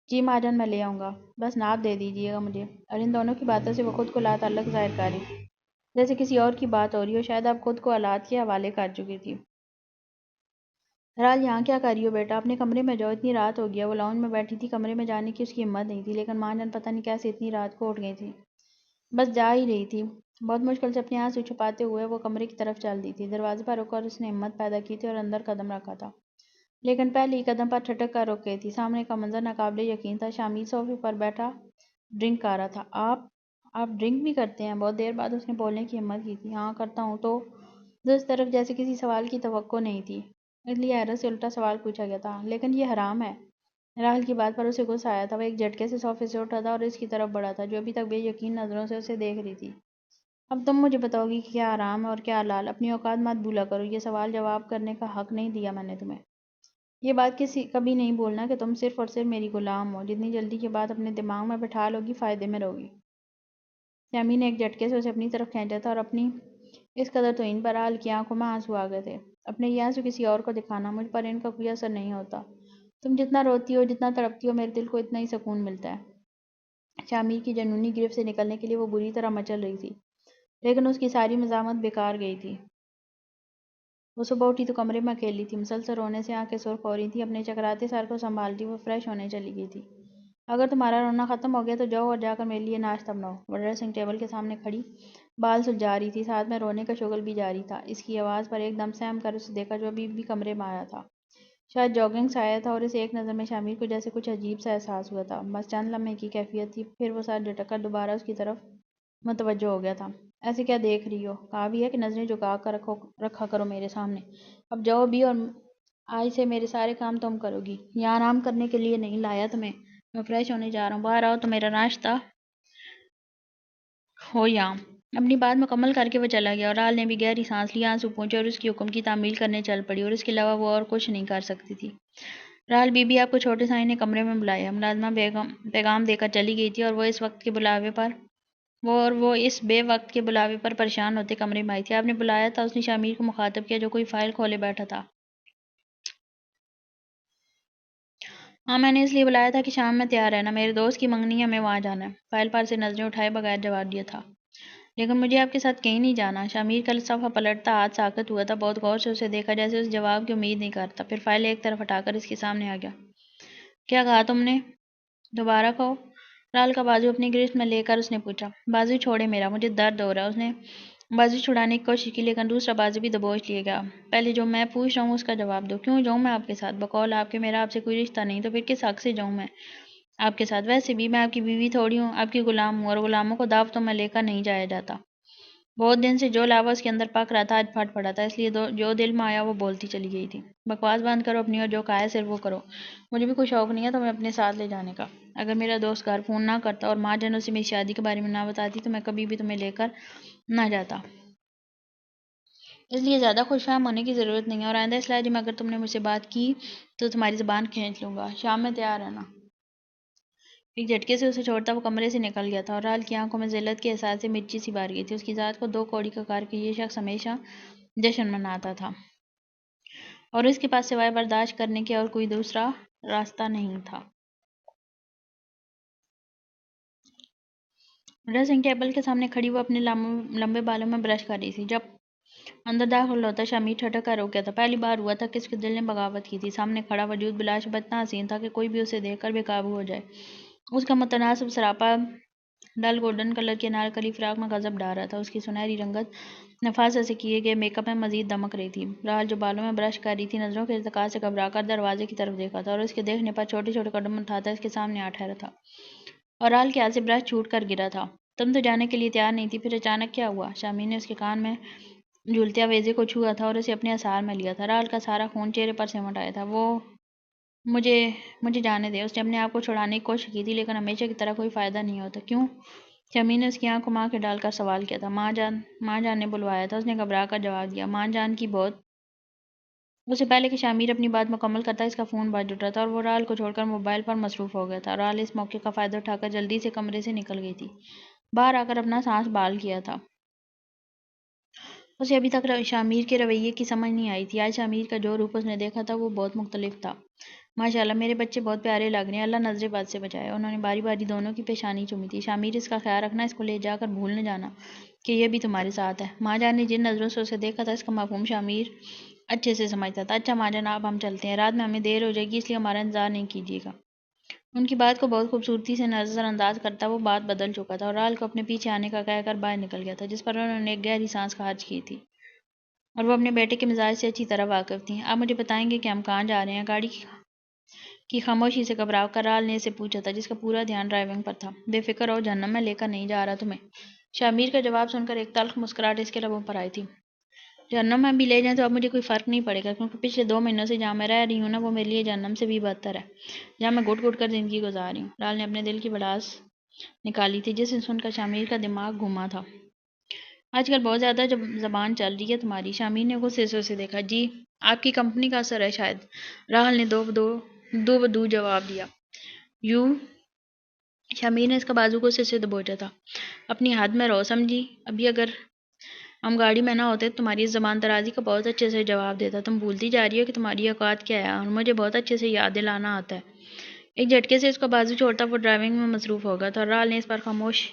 جی ماں جان میں لے آؤں گا، بس ناپ دے دیجیے گا مجھے۔ اور ان دونوں کی باتوں سے وہ خود کو لا تعلق ظاہر کر رہی تھی، جیسے کسی اور کی بات ہو رہی ہو، شاید اب خود کو حالات کے حوالے کر چکی تھی۔ رال یہاں کیا کر رہی ہو بیٹا؟ اپنے کمرے میں جاؤ، اتنی رات ہو گیا۔ وہ لاؤنج میں بیٹھی تھی، کمرے میں جانے کی اس کی ہمت نہیں تھی، لیکن ماں جان پتہ نہیں کیسے اتنی رات کو اٹھ گئی تھی۔ بس جا ہی رہی تھی۔ بہت مشکل سے اپنے آنسو چھپاتے ہوئے وہ کمرے کی طرف چل دی تھی۔ دروازے پر رک کر اس نے ہمت پیدا کی تھی اور اندر قدم رکھا تھا، لیکن پہلے ہی قدم پر ٹھٹک کر رک گئی تھی۔ سامنے کا منظر ناقابل یقین تھا۔ شامل صوفے پر بیٹھا ڈرنک کر رہا تھا۔ آپ ڈرنک بھی کرتے ہیں؟ بہت دیر بعد اس نے بولنے کی ہمت کی تھی۔ ہاں کرتا ہوں۔ تو اس طرف جیسے کسی سوال کی توقع نہیں تھی، اس لیے حیرت سے الٹا سوال پوچھا گیا تھا، لیکن یہ حرام ہے؟ راحل کی بات پر اسے غصہ آیا تھا۔ وہ ایک جھٹکے سے صوفے سے اٹھا تھا اور اس کی طرف بڑھا تھا، جو ابھی تک بے یقین نظروں سے اسے دیکھ رہی تھی۔ اب تم مجھے بتاؤ گی کہ کیا حرام ہے اور کیا حلال؟ اپنی اوقات مت بھولا کرو، یہ سوال جواب کرنے کا حق نہیں دیا میں نے تمہیں۔ یہ بات کبھی نہیں بولنا کہ تم صرف اور صرف میری غلام ہو۔ جتنی جلدی یہ بات اپنے دماغ میں بٹھا لوگی، فائدے میں رہوگی۔ یامین نے ایک جھٹکے سے اسے اپنی طرف کھینچا تھا اور اپنی اس قدر توہین پر رال کی آنکھوں میں آنسو آ گئے تھے۔ اپنے یہ آنسو کسی اور کو دکھانا، مجھ پر ان کا کوئی اثر نہیں ہوتا۔ تم جتنا روتی ہو، جتنا تڑپتی ہو، میرے دل کو اتنا ہی سکون ملتا ہے۔ شامیر کی جنونی گرفت سے نکلنے کے لیے وہ بری طرح مچل رہی تھی، لیکن اس کی ساری مزاحمت بیکار گئی تھی۔ وہ صبح اٹھی تو کمرے میں اکیلی تھی، مسلسل رونے سے آنکھیں سرخ ہو رہی تھیں۔ اپنے چکراتے سر کو سنبھالتی وہ فریش ہونے چلی گئی تھی۔ اگر تمہارا رونا ختم ہو گیا تو جاؤ اور جا کر میرے لیے ناشتہ بناؤ۔ وہ ڈریسنگ ٹیبل کے سامنے کھڑی بال سلجھا رہی تھی، ساتھ میں رونے کا شغل بھی جاری تھا۔ اس کی آواز پر ایک دم سہم کر اسے دیکھا، جو ابھی بھی کمرے میں آیا تھا۔ شاید جاگنگ سے آیا تھا اور اسے ایک نظر میں شامل کو جیسے کچھ عجیب سا احساس ہوا تھا۔ بس چند لمحے کی کیفیت تھی، پھر وہ سر جھٹک کر دوبارہ اس کی طرف متوجہ ہو گیا تھا۔ ایسے کیا دیکھ رہی ہو؟ کہا بھی ہے کہ نظریں جھکا کر رکھا کرو میرے سامنے۔ اب جاؤ بھی، اور آج سے میرے سارے کام تم کرو گی۔ یہاں آرام کرنے کے لیے نہیں لایا تمہیں، میں فریش ہونے جا رہا ہوں۔ باہر آؤ تو میرا ناشتہ ہو یہاں۔ اپنی بات مکمل کر کے وہ چلا گیا اور رال نے بھی گہری سانس لی، آنسو پونچھے اور اس کی حکم کی تعمیل کرنے چل پڑی، اور اس کے علاوہ وہ اور کچھ نہیں کر سکتی تھی۔ رال بی بی آپ کو چھوٹے سائیں نے کمرے میں بلایا۔ ملازمہ پیغام دے کر چلی گئی تھی اور وہ اس بے وقت کے بلاوے پر پریشان ہوتے کمرے میں آئی تھی۔ آپ نے بلایا تھا؟ اس نے شامیر کو مخاطب کیا، جو کوئی فائل کھولے بیٹھا تھا۔ ہاں میں نے اس لیے بلایا تھا کہ شام میں تیار رہنا، میرے دوست کی منگنی ہے، ہمیں وہاں جانا ہے۔ فائل پر سے نظریں اٹھائے بغیر جواب دیا تھا۔ لیکن مجھے آپ کے ساتھ کہیں نہیں جانا۔ شامیر کا صفحہ پلٹتا ہاتھ ساکت ہوا تھا، بہت غور سے اسے دیکھا، جیسے اس جواب کی امید نہیں کرتا، پھر فائل ایک طرف ہٹا کر اس کے سامنے آ گیا۔ کیا کہا تم نے؟ دوبارہ کہو۔ رال کا بازو اپنی گرفت میں لے کر اس نے پوچھا۔ بازو چھوڑے میرا، مجھے درد ہو رہا ہے۔ اس نے بازو چھڑانے کی کوشش کی، لیکن دوسرا بازو بھی دبوچ لیا گیا۔ پہلے جو میں پوچھ رہا ہوں اس کا جواب دو۔ کیوں جاؤں میں آپ کے ساتھ؟ بقول آپ کے میرا آپ سے کوئی رشتہ نہیں، تو پھر کس حق سے جاؤں میں آپ کے ساتھ؟ ویسے بھی میں آپ کی بیوی تھوڑی ہوں، آپ کی غلام ہوں، اور غلاموں کو دعوتوں میں لے کر نہیں جایا جاتا۔ بہت دن سے جو لاوا اس کے اندر پک رہا تھا آج پھٹ پڑا تھا، اس لیے جو دل میں آیا وہ بولتی چلی گئی تھی۔ بکواس بند کرو اپنی، اور جو کہا ہے صرف وہ کرو۔ مجھے بھی کوئی شوق نہیں ہے تمہیں اپنے ساتھ لے جانے کا۔ اگر میرا دوست گھر فون نہ کرتا اور ماں جان اسے میری شادی کے بارے میں نہ بتاتی تو میں کبھی بھی تمہیں لے کر نہ جاتا۔ اس لیے زیادہ خوش فہم ہونے کی ضرورت نہیں ہے، اور آئندہ اس لہجے میں اگر تم نے مجھ سے بات کی تو تمہاری زبان کھینچ لوں گا۔ شام میں تیار رہنا۔ ایک جھٹکے سے اسے چھوڑتا وہ کمرے سے نکل گیا تھا، اور رال کی آنکھوں میں ذلت کے احساس سے مرچی سی بار گئی تھی۔ اس کی ذات کو 2 کوڑی کا کار کے یہ شخص ہمیشہ جشن مناتا تھا، اور اس کے پاس سوائے برداشت کرنے کے اور کوئی دوسرا راستہ نہیں تھا۔ ڈریسنگ ٹیبل کے سامنے کھڑی وہ اپنے لمبے بالوں میں برش کر رہی تھی، جب اندر داخل ہوتا شامیر ٹھٹک کر رک گیا تھا۔ پہلی بار ہوا تھا کہ اس کے دل نے بغاوت کی تھی۔ سامنے کھڑا وجود بلا شبہ اتنا حسین تھا کہ کوئی بھی اسے دیکھ کر بے قابو ہو جائے۔ اس کا متناسب سراپا ڈل گولڈن کلر کی انارکلی فراق میں غضب ڈال رہا تھا۔ اس کی سنہری رنگت نفاست سے کیے گئے میک اپ میں مزید دمک رہی تھی۔ رال جو بالوں میں برش کر رہی تھی نظروں کے ارتقاء سے گھبرا کر دروازے کی طرف دیکھا تھا اور اس کے دیکھنے پر چھوٹے چھوٹے قدم اٹھاتا اس کے سامنے آ ٹھہرا تھا، اور رال کے ہاتھ سے برش چھوٹ کر گرا تھا۔ تم تو جانے کے لیے تیار نہیں تھی، پھر اچانک کیا ہوا؟ شامیر نے اس کے کان میں جھولتے آویزے کو چھوا تھا اور اسے اپنے اثار میں لیا تھا۔ رال کا سارا خون چہرے پر سمٹ آیا تھا۔ وہ مجھے جانے دے۔ اس نے اپنے آپ کو چھڑانے کی کوشش کی تھی لیکن ہمیشہ کی طرح کوئی فائدہ نہیں ہوتا۔ کیوں؟ شامیر نے اس کی آنکھ کو ماں کے ڈال کر سوال کیا تھا۔ ماں جان نے بلوایا تھا، اس نے گھبرا کر جواب دیا۔ ماں جان کی بہت۔ اس سے پہلے کہ شامیر اپنی بات مکمل کرتا اس کا فون بج اٹھا تھا اور وہ رال کو چھوڑ کر موبائل پر مصروف ہو گیا تھا۔ رال اس موقع کا فائدہ اٹھا کر جلدی سے کمرے سے نکل گئی تھی، باہر آ کر اپنا سانس بحال کیا تھا۔ اسے ابھی تک شامیر کے رویے کی سمجھ نہیں آئی تھی۔ آج شامیر کا جو روپ اس نے دیکھا تھا وہ بہت مختلف تھا۔ ماشاءاللہ میرے بچے بہت پیارے لگ رہے ہیں، اللہ نظر بد سے بچائے۔ انہوں نے باری باری دونوں کی پیشانی چومی تھی۔ شامیر اس کا خیال رکھنا، اس کو لے جا کر بھول نہ جانا کہ یہ بھی تمہارے ساتھ ہے۔ ماں جان نے جن نظروں سے اسے دیکھا تھا اس کا مفہوم شامیر اچھے سے سمجھتا تھا۔ اچھا ماں جان اب ہم چلتے ہیں، رات میں ہمیں دیر ہو جائے گی اس لیے ہمارا انتظار نہیں کیجیے گا۔ ان کی بات کو بہت خوبصورتی سے نظر انداز کرتا وہ بات بدل چکا تھا اور رال کو اپنے پیچھے آنے کا کہہ کر باہر نکل گیا تھا، جس پر انہوں نے ایک گہری سانس خارج کی تھی اور وہ اپنے بیٹے کے مزاج سے اچھی طرح واقف تھیں۔ آپ مجھے بتائیں گے کہ ہم کہاں جا رہے ہیں؟ گاڑی کی خاموشی سے گھبرا کر رال نے اسے پوچھا تھا، جس کا پورا دھیان ڈرائیونگ پر تھا۔ بے فکر رہو جہنم میں لے کر نہیں جا رہا تمہیں۔ شامیر کا جواب سن کر ایک تلخ مسکراہٹ اس کے لبوں پر آئی تھی۔ جہنم میں بھی لے جائیں تو اب مجھے کوئی فرق نہیں پڑے گا، کیونکہ پچھلے 2 مہینوں سے جہاں میں رہ رہی ہوں نا وہ میرے لیے جہنم سے بھی بدتر ہے، جہاں میں گھٹ گھٹ کر زندگی گزار رہی ہوں۔ رال نے اپنے دل کی بڑاس نکالی تھی جسے سن کر شامیر کا دماغ گھوما تھا۔ آج کل بہت زیادہ زبان چل رہی ہے تمہاری۔ شامیر نے غصے سے اسے دیکھا۔ جی آپ کی کمپنی کا اثر ہے شاید، راحل نے دو بدو جواب دیا۔ یوں؟ شامیر نے اس کا بازو غصے سے دبوچا تھا۔ اپنی حد میں رہو سمجھی، ابھی اگر ہم گاڑی میں نہ ہوتے تو تمہاری اس زبان درازی کا بہت اچھے سے جواب دیتا۔ تم بھولتی جا رہی ہو کہ تمہاری اوقات کیا ہے اور مجھے بہت اچھے سے یاد دلانا آتا ہے۔ ایک جھٹکے سے اس کا بازو چھوڑتا وہ ڈرائیونگ میں مصروف ہو گیا تھا اور رال نے اس پر خاموش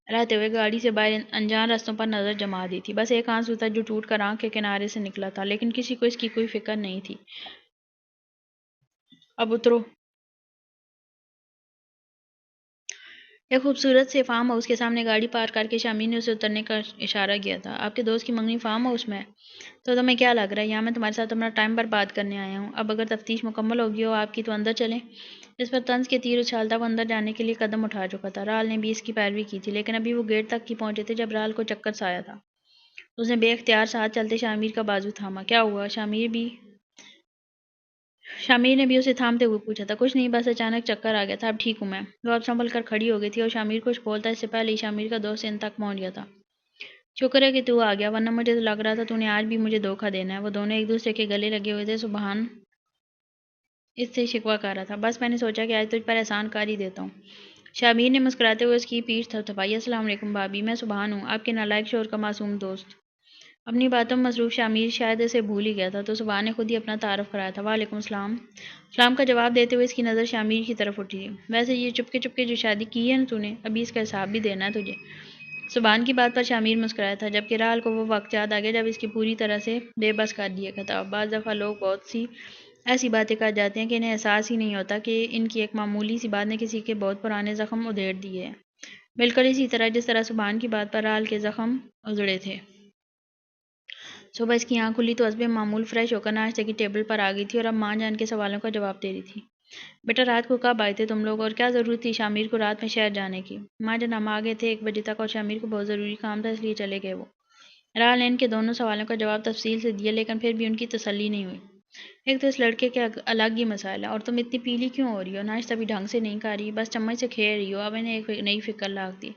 رہتے ہوئے گاڑی سے باہر انجان راستوں پر نظر جما دی تھی۔ بس ایک آنسو تھا جو ٹوٹ کر آنکھ کے کنارے سے نکلا تھا، لیکن کسی کو اس کی کوئی فکر نہیں تھی۔ اب اترو۔ ایک خوبصورت سے فارم ہاؤس کے سامنے گاڑی پارک کر کے شامیر نے اسے اترنے کا اشارہ کیا تھا۔ آپ کے دوست کی منگنی فارم ہاؤس میں ہے؟ تو تمہیں کیا لگ رہا ہے یہاں میں تمہارے ساتھ اپنا ٹائم برباد کرنے آیا ہوں؟ اب اگر تفتیش مکمل ہوگی ہو آپ کی تو اندر چلیں۔ اس پر طنز کے تیر اچھالتا وہ اندر جانے کے لیے قدم اٹھا چکا تھا۔ رال نے بھی اس کی پیروی کی تھی، لیکن ابھی وہ گیٹ تک ہی پہنچے تھے جب رال کو چکر سا آیا تھا۔ اس نے بے اختیار ساتھ چلتے شامیر کا بازو تھاما۔ کیا ہوا؟ شامیر نے بھی اسے تھامتے ہوئے پوچھا تھا۔ کچھ نہیں، بس اچانک چکر آ گیا تھا، اب ٹھیک ہوں میں۔ وہ اب سنبھل کر کھڑی ہو گئی تھی اور شامیر کچھ بولتا اس سے پہلے ہی شامیر کا دوست ان تک پہنچ گیا تھا۔ شکر ہے کہ تو آ گیا، ورنہ مجھے تو لگ رہا تھا تو نے آج بھی مجھے دھوکہ دینا ہے۔ وہ دونوں ایک دوسرے کے گلے لگے ہوئے تھے۔ سبحان اس سے شکوہ کر رہا تھا۔ بس میں نے سوچا کہ آج تجھ پر احسان کاری دیتا ہوں۔ شامیر نے مسکراتے ہوئے اس کی پیٹھ تھپتھپائی۔ السلام علیکم بھابھی، میں سبحان ہوں، آپ کے نالائق شوہر کا معصوم دوست۔ اپنی باتوں میں مصروف شامیر شاید اسے بھول ہی گیا تھا تو سبحان نے خود ہی اپنا تعارف کرایا تھا۔ وعلیکم السلام۔ سلام کا جواب دیتے ہوئے اس کی نظر شامیر کی طرف اٹھی۔ ویسے یہ چپکے چپکے جو شادی کی ہے نا تو نے، ابھی اس کا حساب بھی دینا ہے تجھے۔ سبحان کی بات پر شامیر مسکرایا تھا، جبکہ رال کو وہ وقت یاد آ گیا جب اس کی پوری طرح سے بے بس کر دیا گیا تھا۔ بعض دفعہ لوگ بہت سی ایسی باتیں کر جاتے ہیں کہ انہیں احساس ہی نہیں ہوتا کہ ان کی ایک معمولی سی بات نے کسی کے بہت پرانے زخم ادھیڑ دیے ہیں، بالکل اسی طرح جس طرح سبحان کی بات پر رال کے زخم اجڑے تھے۔ صبح اس کی آنکھ کھلی تو حسب معمول فریش ہو کر ناشتے کی ٹیبل پر آ گئی تھی اور اب ماں جان کے سوالوں کا جواب دے رہی تھی۔ بیٹا رات کو کب آئے تھے تم لوگ اور کیا ضرورت تھی شامیر کو رات میں شہر جانے کی؟ ماں جان ہم آ گئے تھے 1 بجے تک اور شامیر کو بہت ضروری کام تھا اس لیے چلے گئے وہ۔ رال نے ان کے دونوں سوالوں کا جواب تفصیل سے دیا لیکن پھر بھی ان کی تسلی نہیں ہوئی۔ ایک تو اس لڑکے کے الگ ہی مسائل ہے، اور تم اتنی پیلی کیوں ہو رہی ہو؟ ناشتہ بھی ڈھنگ سے نہیں کھا رہی، بس چمچ سے کھیر رہی ہو۔ اب انہیں ایک نئی فکر لاگ دی۔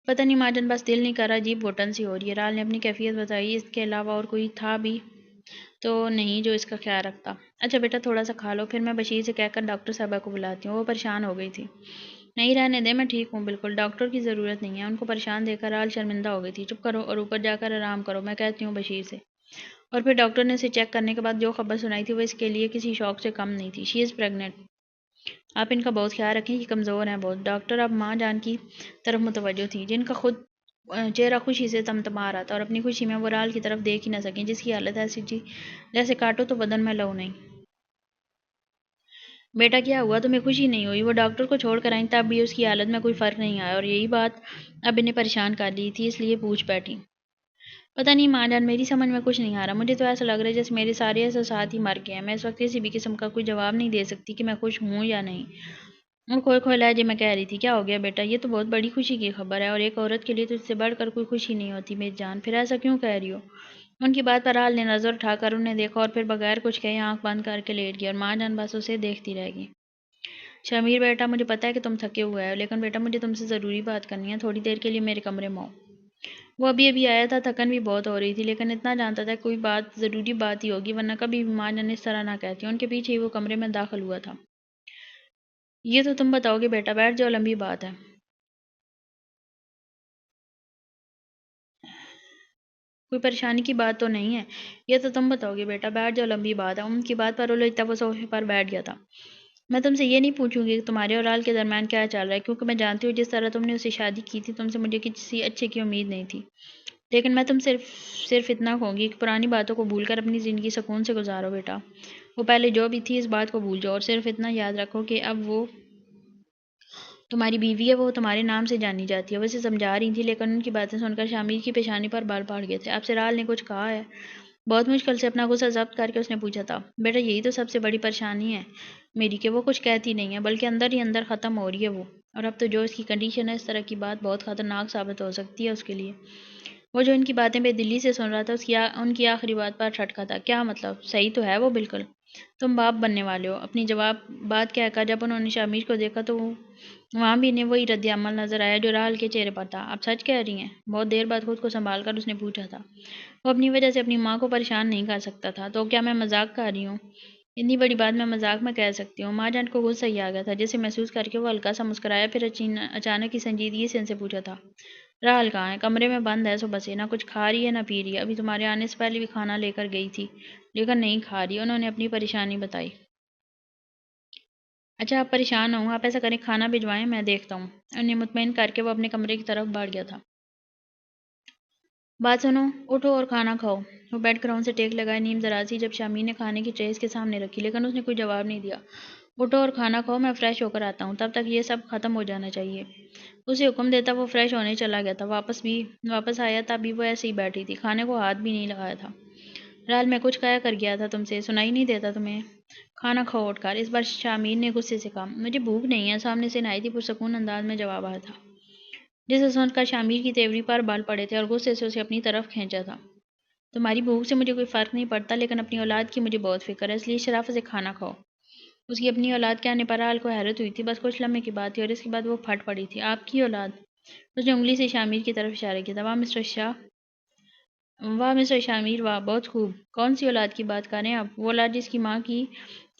پتہ نہیں ماں جان، بس دل نہیں کر رہا، عجیب گھٹن سی ہو رہی ہے۔ رال نے اپنی کیفیت بتائی۔ اس کے علاوہ اور کوئی تھا بھی تو نہیں جو اس کا خیال رکھتا؟ اچھا بیٹا تھوڑا سا کھا لو، پھر میں بشیر سے کہہ کر ڈاکٹر صاحبہ کو بلاتی ہوں۔ وہ پریشان ہو گئی تھی۔ نہیں رہنے دے، میں ٹھیک ہوں بالکل، ڈاکٹر کی ضرورت نہیں ہے۔ ان کو پریشان دیکھ کر رال شرمندہ ہو گئی تھی۔ چپ کرو اور اوپر جا کر آرام کرو، میں کہتی ہوں بشیر سے۔ اور پھر ڈاکٹر نے اسے چیک کرنے کے بعد جو خبر سنائی تھی وہ اس کے لیے کسی شوق سے کم نہیں تھی۔ شی از پریگننٹ۔ آپ ان کا بہت خیال رکھیں، یہ کمزور ہیں بہت۔ ڈاکٹر اب ماں جان کی طرف متوجہ تھی، جن کا خود چہرہ خوشی سے تمتما رہا تھا اور اپنی خوشی میں وہ رال کی طرف دیکھ ہی نہ سکیں جس کی حالت ایسی تھی جیسے کاٹو تو بدن میں لہو نہیں۔ بیٹا کیا ہوا، تمہیں خوشی نہیں ہوئی؟ وہ ڈاکٹر کو چھوڑ کر آئیں تب بھی اس کی حالت میں کوئی فرق نہیں آیا اور یہی بات اب انہیں پریشان کر رہی تھی، اس لیے پوچھ بیٹھی۔ پتہ نہیں ماں جان، میری سمجھ میں کچھ نہیں آ رہا، مجھے تو ایسا لگ رہا ہے جیسے میرے سارے احساسات ہی مر گئے ہیں، میں اس وقت کسی بھی قسم کا کوئی جواب نہیں دے سکتی کہ میں خوش ہوں یا نہیں۔ اور کھوئے کھوئے لہجے میں کہہ رہی تھی، کیا ہو گیا بیٹا؟ یہ تو بہت بڑی خوشی کی خبر ہے اور ایک عورت کے لیے تو اس سے بڑھ کر کوئی خوشی نہیں ہوتی میری جان، پھر ایسا کیوں کہہ رہی ہو؟ ان کی بات پر حال نے نظر اٹھا کر انہیں دیکھا اور پھر بغیر کچھ کہے آنکھ بند کر کے لیٹ گئی اور ماں جان بس اسے دیکھتی رہ گئی۔ شمیر بیٹا، مجھے پتا ہے کہ تم تھکے ہوئے ہو، لیکن بیٹا مجھے تم سے ضروری بات کرنی ہے، تھوڑی دیر کے لیے میرے کمرے میں آؤ۔ وہ ابھی ابھی آیا تھا، تھکن بھی بہت ہو رہی تھی، لیکن اتنا جانتا تھا کہ کوئی بات ضروری بات ہی ہوگی ورنہ کبھی بھی ماں جان اس طرح نہ کہتی۔ ان کے پیچھے ہی وہ کمرے میں داخل ہوا تھا۔ یہ تو تم بتاؤ گے بیٹا، بیٹھ جاؤ، لمبی بات ہے۔ کوئی پریشانی کی بات تو نہیں ہے؟ یہ تو تم بتاؤ گے بیٹا، بیٹھ جاؤ، لمبی بات ہے۔ ان کی بات پر الجھتا وہ صوفے پر بیٹھ گیا تھا۔ میں تم سے یہ نہیں پوچھوں گی کہ تمہارے اور لال کے درمیان کیا چل رہا ہے، کیونکہ میں جانتی ہوں جس طرح تم نے اسے شادی کی تھی تم سے مجھے کسی اچھے کی امید نہیں تھی، لیکن میں تم صرف اتنا کہوں گی کہ پرانی باتوں کو بھول کر اپنی زندگی سکون سے گزارو بیٹا۔ وہ پہلے جو بھی تھی اس بات کو بھول جاؤ اور صرف اتنا یاد رکھو کہ اب وہ تمہاری بیوی ہے، وہ تمہارے نام سے جانی جاتی ہے۔ وہ اسے سمجھا رہی تھی، لیکن ان کی باتیں سن کر شامل کی پیشانی پر بال پڑ گئے تھے۔ اب سرال نے کچھ کہا ہے؟ بہت مشکل سے اپنا غصہ ضبط کر کے اس نے پوچھا تھا۔ بیٹا یہی تو سب سے بڑی پریشانی ہے میری کہ وہ کچھ کہتی نہیں ہے، بلکہ اندر ہی اندر ختم ہو رہی ہے وہ، اور اب تو جو اس کی کنڈیشن ہے اس طرح کی بات بہت خطرناک ثابت ہو سکتی ہے اس کے لیے۔ وہ جو ان کی باتیں بے دلی سے سن رہا تھا ان کی آخری بات پر ٹھٹکا تھا۔ کیا مطلب؟ صحیح تو ہے وہ بالکل، تم باپ بننے والے ہو، اپنی جواب بات کہہ کر جب انہوں نے شامیر کو دیکھا تو وہاں بھی انہیں وہی رد عمل نظر آیا جو راحل کے چہرے پر تھا۔ آپ سچ کہہ رہی ہیں؟ بہت دیر بعد خود کو سنبھال کر اس نے پوچھا تھا۔ وہ اپنی وجہ سے اپنی ماں کو پریشان نہیں کر سکتا تھا، تو کیا میں مذاق کر رہی ہوں؟ اتنی بڑی بات میں مذاق میں کہہ سکتی ہوں؟ ماں جان کو غصہ ہی آ گیا تھا، جسے محسوس کر کے وہ ہلکا سا مسکرایا، پھر اچانک کی سنجیدگی سے ان سے پوچھا تھا۔ راحل کہاں ہے؟ کمرے میں بند ہے صبح سے، نہ کچھ کھا رہی ہے نہ پی رہی ہے، ابھی تمہارے آنے سے پہلے بھی کھانا لے کر گئی تھی لیکن نہیں کھا رہی۔ انہوں نے اپنی پریشانی بتائی۔ اچھا آپ پریشان ہوں، آپ ایسا کریں کھانا بھجوائیں، میں دیکھتا ہوں۔ انہیں مطمئن کر کے وہ اپنے کمرے کی طرف بڑھ گیا تھا۔ بات سنو، اٹھو اور کھانا کھاؤ۔ وہ بیٹھ کر ان سے ٹیک لگائے نیم دراز جب شامیر نے کھانے کی ٹرے اس کے سامنے رکھی، لیکن اس نے کوئی جواب نہیں دیا۔ اٹھو اور کھانا کھاؤ، میں فریش ہو کر آتا ہوں، تب تک یہ سب ختم ہو جانا چاہیے۔ اسے حکم دیتا وہ فریش ہونے چلا گیا تھا۔ واپس آیا تب بھی وہ ایسے ہی بیٹھی تھی، کھانے کو ہاتھ بھی نہیں لگایا تھا۔ راحل میں کچھ کہہ کر گیا تھا تم سے، سنائی نہیں دیتا تمہیں؟ کھانا کھاؤ اٹھ کر، اس بار شامیر نے غصے سے کہا۔ مجھے بھوک نہیں ہے، سامنے سے نہایت ہی پرسکون انداز میں جواب آیا تھا، جسے سن کر شامیر کی تیوری پر بال پڑے تھے اور غصے سے اسے اپنی طرف کھینچا تھا۔ تمہاری بھوک سے مجھے کوئی فرق نہیں پڑتا، لیکن اپنی اولاد کی مجھے بہت فکر ہے، اس لیے شرافت سے کھانا کھاؤ۔ اس کی اپنی اولاد کے آنے پر راحل کو حیرت ہوئی تھی، بس کچھ لمحے کی بات تھی اور اس کے بعد وہ پھٹ پڑی تھی۔ آپ کی اولاد؟ اس نے انگلی سے شامیر کی طرف اشارہ کیا تھا۔ واہ مسٹر شامیر، واہ بہت خوب۔ کون سی اولاد کی بات کر رہے ہیں آپ؟ وہ اولاد جس کی ماں کی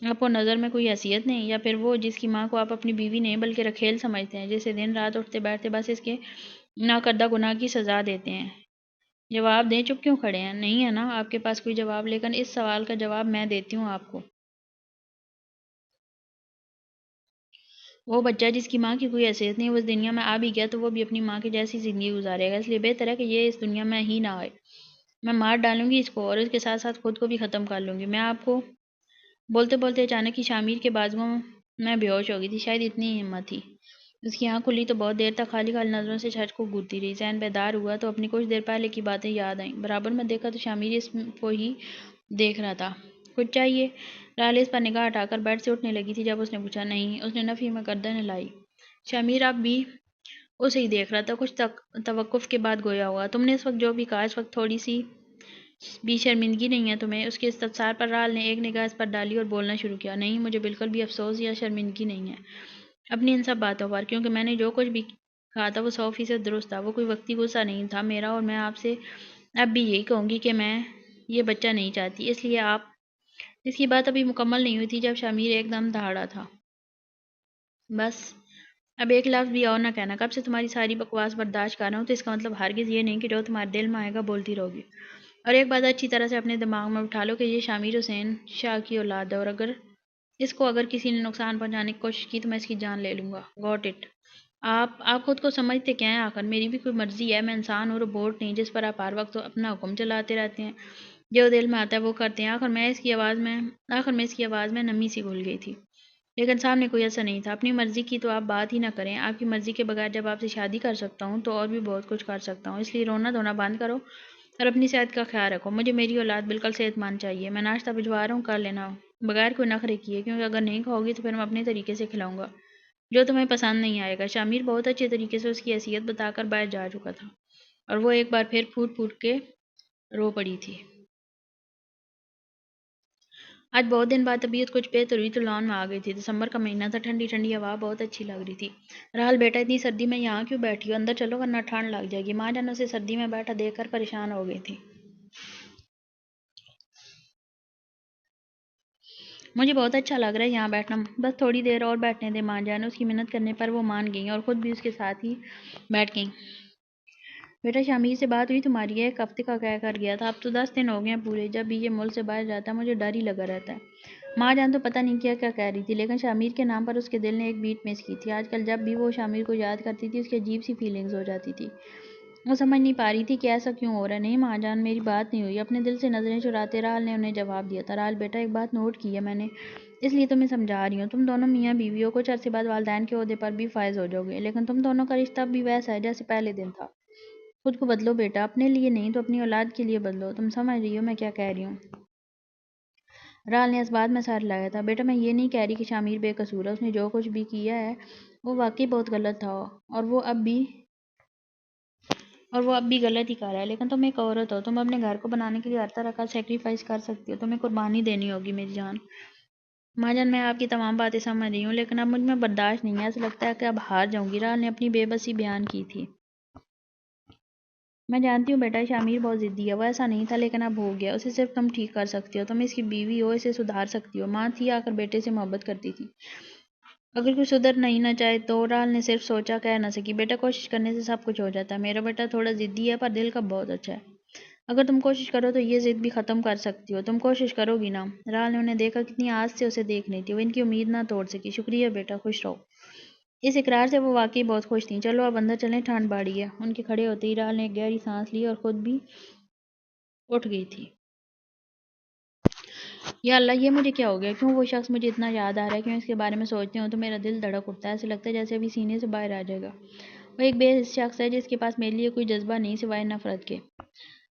آپ کو نظر میں کوئی حیثیت نہیں، یا پھر وہ جس کی ماں کو آپ اپنی بیوی نہیں بلکہ رکھیل سمجھتے ہیں، جسے دن رات اٹھتے بیٹھتے بس اس کے ناکردہ گناہ کی سزا دیتے ہیں؟ جواب دیں، چپ کیوں کھڑے ہیں؟ نہیں ہے نا آپ کے پاس کوئی جواب؟ لیکن اس سوال کا جواب میں دیتی ہوں آپ کو۔ وہ بچہ جس کی ماں کی کوئی حیثیت نہیں، وہ اس دنیا میں آ بھی گیا تو وہ بھی اپنی ماں کی جیسی زندگی گزارے گا، اس لیے بہتر ہے کہ یہ اس دنیا میں ہی نہ آئے۔ میں مار ڈالوں گی اس کو اور اس کے ساتھ ساتھ خود کو بھی ختم کر لوں گی۔ میں آپ کو بولتے بولتے اچانک ہی شامیر کے بازوؤں میں بے ہوش ہو گئی تھی، شاید اتنی ہی ہمت تھی۔ اس کی آنکھ کھلی تو بہت دیر تک خالی خالی نظروں سے چھت کو گھورتی رہی۔ ذہن بیدار ہوا تو اپنی کچھ دیر پہلے کی باتیں یاد آئیں۔ برابر میں دیکھا تو شامیر اس کو ہی دیکھ رہا تھا۔ کچھ چاہیے؟ راحل اس پر نگاہ ہٹا کر بیڈ سے اٹھنے لگی تھی جب اس نے پوچھا۔ نہیں، اس نے نفی میں گردن ہلائی۔ شامیر اب بھی اسے ہی دیکھ رہا تھا، کچھ توقف کے بعد گویا ہوا۔ تم نے اس وقت جو بھی کہا، اس وقت تھوڑی سی بھی شرمندگی نہیں ہے تمہیں؟ اس کے استفسار پر راحل نے ایک نگاہ اس پر ڈالی اور بولنا شروع کیا۔ نہیں، مجھے بالکل بھی افسوس یا شرمندگی نہیں ہے اپنی ان سب باتوں پر، کیونکہ میں نے جو کچھ بھی کہا تھا وہ 100% درست تھا۔ وہ کوئی وقتی غصہ نہیں تھا میرا، اور میں آپ سے اب بھی یہی کہوں گی کہ میں یہ بچہ نہیں چاہتی، اس لیے آپ… اس کی بات ابھی مکمل نہیں ہوئی تھی جب شامیر ایک دم دہاڑا تھا۔ بس اب ایک لفظ بھی اور نہ کہنا، کب سے تمہاری ساری بکواس برداشت کر رہا ہوں، تو اس کا مطلب ہرگز یہ نہیں کہ جو تمہارے دل میں آئے گا بولتی رہو گی۔ اور ایک بات اچھی طرح سے اپنے دماغ میں بٹھا لو کہ یہ شامیر حسین شاہ کی اولاد ہے، اور اگر کسی نے نقصان پہنچانے کی کوشش کی تو میں اس کی جان لے لوں گا۔ Got it? آپ خود کو سمجھتے کیا ہیں آخر؟ میری بھی کوئی مرضی ہے، میں انسان ہوں، روبوٹ نہیں جس پر آپ ہر وقت اپنا حکم چلاتے رہتے ہیں، جو دل میں آتا ہے وہ کرتے ہیں۔ آخر میں اس کی آواز میں نمی سی گھل گئی تھی، لیکن سامنے کوئی ایسا نہیں تھا۔ اپنی مرضی کی تو آپ بات ہی نہ کریں، آپ کی مرضی کے بغیر جب آپ سے شادی کر سکتا ہوں تو اور بھی بہت کچھ کر سکتا ہوں، اس لیے رونا دھونا بند کرو اور اپنی صحت کا خیال رکھو۔ مجھے میری اولاد بالکل صحت مند چاہیے۔ میں ناشتہ بھجوا رہا ہوں، کر لینا بغیر کوئی نخرے کیے، کیونکہ اگر نہیں کھاؤ گی تو پھر میں اپنے طریقے سے کھلاؤں گا جو تمہیں پسند نہیں آئے گا۔ شامیر بہت اچھے طریقے سے اس کی حیثیت بتا کر باہر جا چکا تھا اور وہ ایک بار پھر پھوٹ پھوٹ کے رو پڑی تھی۔ آج بہت دن بعد طبیعت کچھ بہتر ہوئی تو لان میں آ گئی تھی۔ دسمبر کا مہینہ تھا، ٹھنڈی ٹھنڈی ہوا بہت اچھی لگ رہی تھی۔ راحل بیٹا اتنی سردی میں یہاں کیوں بیٹھی ہو؟ اندر چلو ورنہ ٹھنڈ لگ جائے گی۔ ماں جان اسے سردی میں بیٹھا دیکھ کر پریشان ہو گئی تھی۔ مجھے بہت اچھا لگ رہا ہے یہاں بیٹھنا، بس تھوڑی دیر اور بیٹھنے دے ماں جان۔ اس کی منت کرنے پر وہ مان گئیں اور خود بھی اس کے ساتھ ہی بیٹھ گئیں۔ بیٹا شامیر سے بات ہوئی تمہاری؟ ایک ہفتے کا کہہ کر گیا تھا، اب تو 10 دن ہو گئے ہیں پورے۔ جب بھی یہ ملک سے باہر جاتا ہے مجھے ڈر ہی لگا رہتا ہے۔ ماں جان تو پتہ نہیں کیا کیا کہہ رہی تھی، لیکن شامیر کے نام پر اس کے دل نے ایک بیٹ مس کی تھی۔ آج کل جب بھی وہ شامیر کو یاد کرتی تھی اس کی عجیب سی فیلنگز ہو جاتی تھی۔ وہ سمجھ نہیں پا رہی تھی کہ ایسا کیوں ہو رہا ہے۔ نہیں ماں جان، میری بات نہیں ہوئی۔ اپنے دل سے نظریں چراتے راحل نے انہیں جواب دیا تھا۔ راحل بیٹا، ایک بات نوٹ کی ہے میں نے، اس لیے تمہیں سمجھا رہی ہوں۔ تم دونوں میاں بیوی ہو، کچھ عرصے بعد والدین کے عہدے پر بھی فائز ہو جاؤ گے، لیکن تم دونوں کا رشتہ اب بھی ویسا ہے جیسے پہلے دن تھا۔ خود کو بدلو بیٹا، اپنے لیے نہیں تو اپنی اولاد کے لیے بدلو۔ تم سمجھ رہی ہو میں کیا کہہ رہی ہوں؟ راحل نے اس بات میں سر ہلایا تھا۔ بیٹا میں یہ نہیں کہہ رہی کہ شامیر بے قصور ہے، اس نے جو کچھ بھی کیا ہے وہ واقعی بہت غلط تھا اور وہ اب بھی غلط ہی کر رہا ہے، لیکن تم ایک عورت ہو، تم اپنے گھر کو بنانے کے لیے ہر طرح کا سیکریفائس کر سکتی ہو، تمہیں قربانی دینی ہوگی میری جان۔ ماں جان میں آپ کی تمام باتیں سمجھ رہی ہوں، لیکن اب مجھ میں برداشت نہیں ہے، ایسا لگتا ہے کہ اب ہار جاؤں گی۔ راحل نے اپنی بے بسی بیان کی تھی۔ میں جانتی ہوں بیٹا، شامیر بہت ضدی ہے، وہ ایسا نہیں تھا لیکن اب ہو گیا۔ اسے صرف تم ٹھیک کر سکتی ہو، تم اس کی بیوی ہو، اسے سدھار سکتی ہو۔ ماں تھی آخر بیٹے سے محبت کرتی تھی، اگر کوئی سدھر نہیں نہ چاہے تو؟ راحل نے صرف سوچا، کہہ نہ سکی۔ بیٹا کوشش کرنے سے سب کچھ ہو جاتا ہے، میرا بیٹا تھوڑا ضدی ہے پر دل کا بہت اچھا ہے۔ اگر تم کوشش کرو تو یہ ضد بھی ختم کر سکتی ہو، تم کوشش کرو گی نا؟ راحل نے انہیں دیکھا، کتنی آس سے اسے دیکھ رہی تھی، وہ ان کی امید نہ توڑ سکی۔ شکریہ بیٹا، خوش رہو۔ اس اقرار سے وہ واقعی بہت خوش تھیں۔ چلو اب اندر چلیں، ٹھنڈ بڑھی ہے۔ ان کے کھڑے ہوتے ہی راحل نے ایک گہری سانس لی اور خود بھی اٹھ گئی تھی۔ یا اللہ، یہ مجھے کیا ہو گیا؟ کیوں وہ شخص مجھے اتنا یاد آ رہا ہے؟ کیوں اس کے بارے میں سوچتی ہوں تو میرا دل دھڑک اٹھتا ہے، ایسے لگتا ہے جیسے ابھی سینے سے باہر آ جائے گا۔ وہ ایک بے حس شخص ہے جس کے پاس میرے لیے کوئی جذبہ نہیں سوائے نفرت کے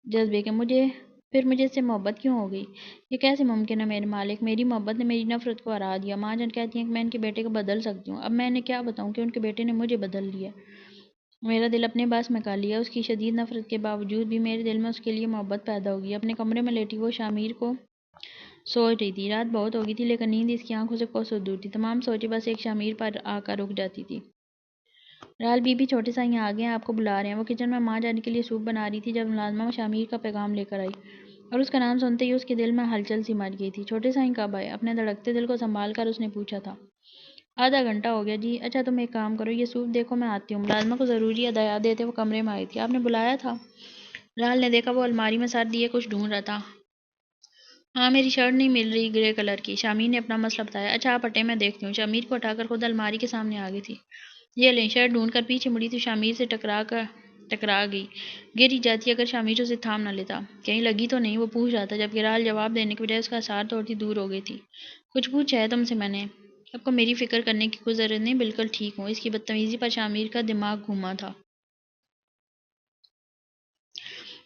جذبے کے۔ پھر مجھے اس سے محبت کیوں ہو گئی؟ یہ کیسے ممکن ہے میرے مالک؟ میری محبت نے میری نفرت کو ہرا دیا۔ ماں جان کہتی ہیں کہ میں ان کے بیٹے کو بدل سکتی ہوں۔ اب میں انہیں کیا بتاؤں کہ ان کے بیٹے نے مجھے بدل لیا؟ میرا دل اپنے بس میں کر لیا۔ اس کی شدید نفرت کے باوجود بھی میرے دل میں اس کے لیے محبت پیدا ہوگی۔ اپنے کمرے میں لیٹی وہ شامیر کو سوچ رہی تھی۔ رات بہت ہو گئی تھی لیکن نیند اس کی آنکھوں سے کوسوں دور تھی۔ تمام سوچیں بس ایک شامیر پر آ کر رک جاتی تھی۔ راحل بی بی، چھوٹے سائیں آ گئے ہیں، آپ کو بلا رہے ہیں۔ وہ کچن میں ماں جان کے لیے سوپ بنا رہی تھی جب ملازمہ شامیر کا پیغام لے کر آئی، اور اس کا نام سنتے ہی اس کے دل میں ہلچل سی مچ گئی تھی۔ چھوٹے سائیں کب آئے؟ اپنے دھڑکتے دل کو سنبھال کر اس نے پوچھا تھا۔ آدھا گھنٹہ ہو گیا جی۔ اچھا تم ایک کام کرو، یہ سوپ دیکھو، میں آتی ہوں۔ ملازمہ کو ضروری ہدایات دیتے وہ کمرے میں آئی تھی۔ آپ نے بلایا تھا؟ راحل نے دیکھا وہ الماری میں سر لیے کچھ ڈھونڈ رہا تھا۔ ہاں، میری شرٹ نہیں مل رہی گرے کلر کی۔ شامیر نے اپنا مسئلہ بتایا۔ اچھا آپ ہٹیں، میں دیکھتی ہوں۔ شامیر کو اٹھا کر خود الماری کے سامنے آ گئی تھی۔ یہ لیں۔ شرٹ ڈھونڈ کر پیچھے مڑی تو شامیر سے ٹکرا گئی۔ گر ہی جاتی اگر شامیر اسے تھام نہ لیتا۔ کہیں لگی تو نہیں؟ وہ پوچھ رہا تھا، جبکہ راحل جواب دینے کے بجائے اس کا اثار توڑتی دور ہو گئی تھی۔ کچھ پوچھا ہے تم سے میں نے؟ آپ کو میری فکر کرنے کی کوئی ضرورت نہیں، بالکل ٹھیک ہوں۔ اس کی بدتمیزی پر شامیر کا دماغ گھوما تھا۔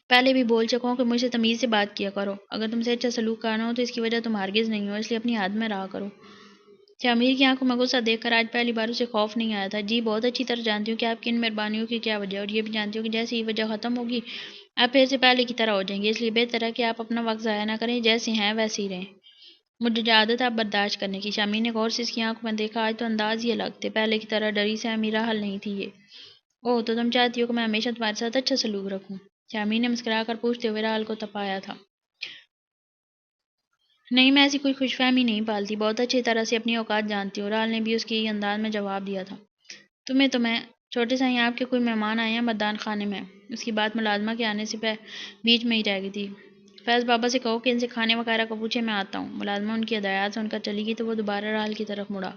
پہلے بھی بول چکا ہوں کہ مجھ سے تمیز سے بات کیا کرو۔ اگر تم سے اچھا سلوک کرنا ہو تو اس کی وجہ تم ہرگز نہیں ہو، اس لیے اپنی حد میں رہا کرو۔ شامیر کی آنکھوں میں غصہ دیکھ کر آج پہلی بار اسے خوف نہیں آیا تھا۔ جی بہت اچھی طرح جانتی ہوں کہ آپ کی ان مہربانیوں کی کیا وجہ ہے، اور یہ بھی جانتی ہوں کہ جیسے ہی وجہ ختم ہوگی آپ پھر سے پہلے کی طرح ہو جائیں گے، اس لیے بہتر ہے کہ آپ اپنا وقت ضائع نہ کریں، جیسے ہیں ویسے ہی رہیں۔ مجھے عادت ہے آپ برداشت کرنے کی۔ شامیر نے غور سے اس کی آنکھوں میں دیکھا، آج تو انداز ہی الگ تھے، پہلے کی طرح ڈری سہمی راحل نہیں تھی یہ۔ اوہ، تو تم چاہتی ہو کہ میں ہمیشہ تمہارے ساتھ اچھا سلوک رکھوں؟ شامیر نے مسکرا کر پوچھتے ہوئے راحل کو تپایا تھا۔ نہیں، میں ایسی کوئی خوش فہمی نہیں پالتی، بہت اچھی طرح سے اپنی اوقات جانتی ہوں۔ راحل نے بھی اس کے ہی انداز میں جواب دیا تھا۔ تمہیں چھوٹے سائیں آپ کے کوئی مہمان آئے ہیں مردان خانے میں؟ اس کی بات ملازمہ کے آنے سے بیچ میں ہی رہ گئی تھی۔ فیض بابا سے کہو کہ ان سے کھانے وغیرہ کو پوچھے، میں آتا ہوں۔ ملازمہ ان کی ہدایات سن کر چلی گئی تو وہ دوبارہ راحل کی طرف مڑا۔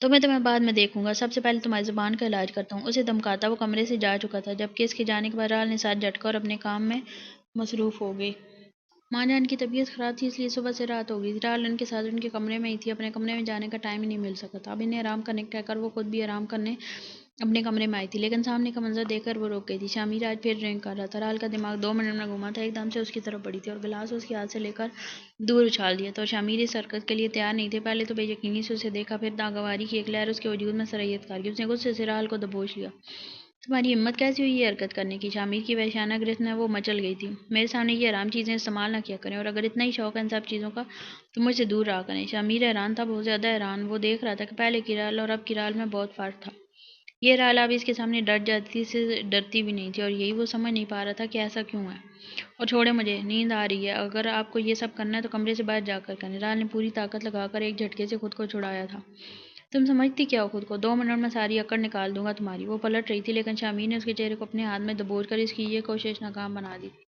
میں تمہیں بعد میں دیکھوں گا، سب سے پہلے تمہاری زبان کا علاج کرتا ہوں۔ اسے دھمکاتا وہ کمرے سے جا چکا تھا جبکہ اس کے جانے کے بعد رال نے ساتھ جھٹکا اور اپنے کام میں مصروف ہو گئی۔ ماں جان کی طبیعت خراب تھی، اس لیے صبح سے رات ہو گئی تھی۔ رال ان کے ساتھ ان کے کمرے میں ہی تھی، اپنے کمرے میں جانے کا ٹائم ہی نہیں مل سکا تھا۔ اب انہیں آرام کرنے کہہ کر وہ خود بھی آرام کرنے اپنے کمرے میں آئی تھی، لیکن سامنے کا منظر دیکھ کر وہ رک گئی تھی۔ شامیر آج پھر ڈرنک کر رہا تھا۔ رال کا دماغ 2 منٹ میں گھوما تھا، ایک دم سے اس کی طرف بڑھی تھی اور گلاس اس کے ہاتھ سے لے کر دور اچھال دیا تھا، اور شامیر اس حرکت کے لیے تیار نہیں تھے۔ پہلے تو بے یقینی سے اسے دیکھا، پھر ناگواری کی ایک لہر اس کے وجود میں سرایت کر گئی۔ اس نے غصے سے رال کو دبوچ لیا۔ تمہاری ہمت کیسی ہوئی یہ حرکت کرنے کی؟ شامیر کی وحشیانہ گرفت میں وہ مچل گئی تھی۔ میرے سامنے یہ حرام چیزیں استعمال نہ کیا کریں، اور اگر اتنا ہی شوق ہے ان سب چیزوں کا تو مجھ سے دور رہا کریں۔ شامیر حیران تھا، بہت زیادہ حیران۔ وہ دیکھ رہا تھا کہ پہلے کی رال اور اب کی رال میں بہت فرق تھا۔ یہ رال اب اس کے سامنے ڈر جاتی تھی، اس سے ڈرتی بھی نہیں تھی، اور یہی وہ سمجھ نہیں پا رہا تھا کہ ایسا کیوں ہے۔ اور چھوڑے مجھے، نیند آ رہی ہے۔ اگر آپ کو یہ سب کرنا ہے تو کمرے سے باہر جا کر کریں۔ رال نے پوری طاقت لگا کر ایک جھٹکے سے خود کو چھڑایا تھا۔ تم سمجھتی کیا ہو خود کو؟ 2 منٹ میں ساری اکڑ نکال دوں گا تمہاری۔ وہ پلٹ رہی تھی، لیکن شامیر نے اس کے چہرے کو اپنے ہاتھ میں دبوچ کر اس کی یہ کوشش ناکام بنا دی تھی۔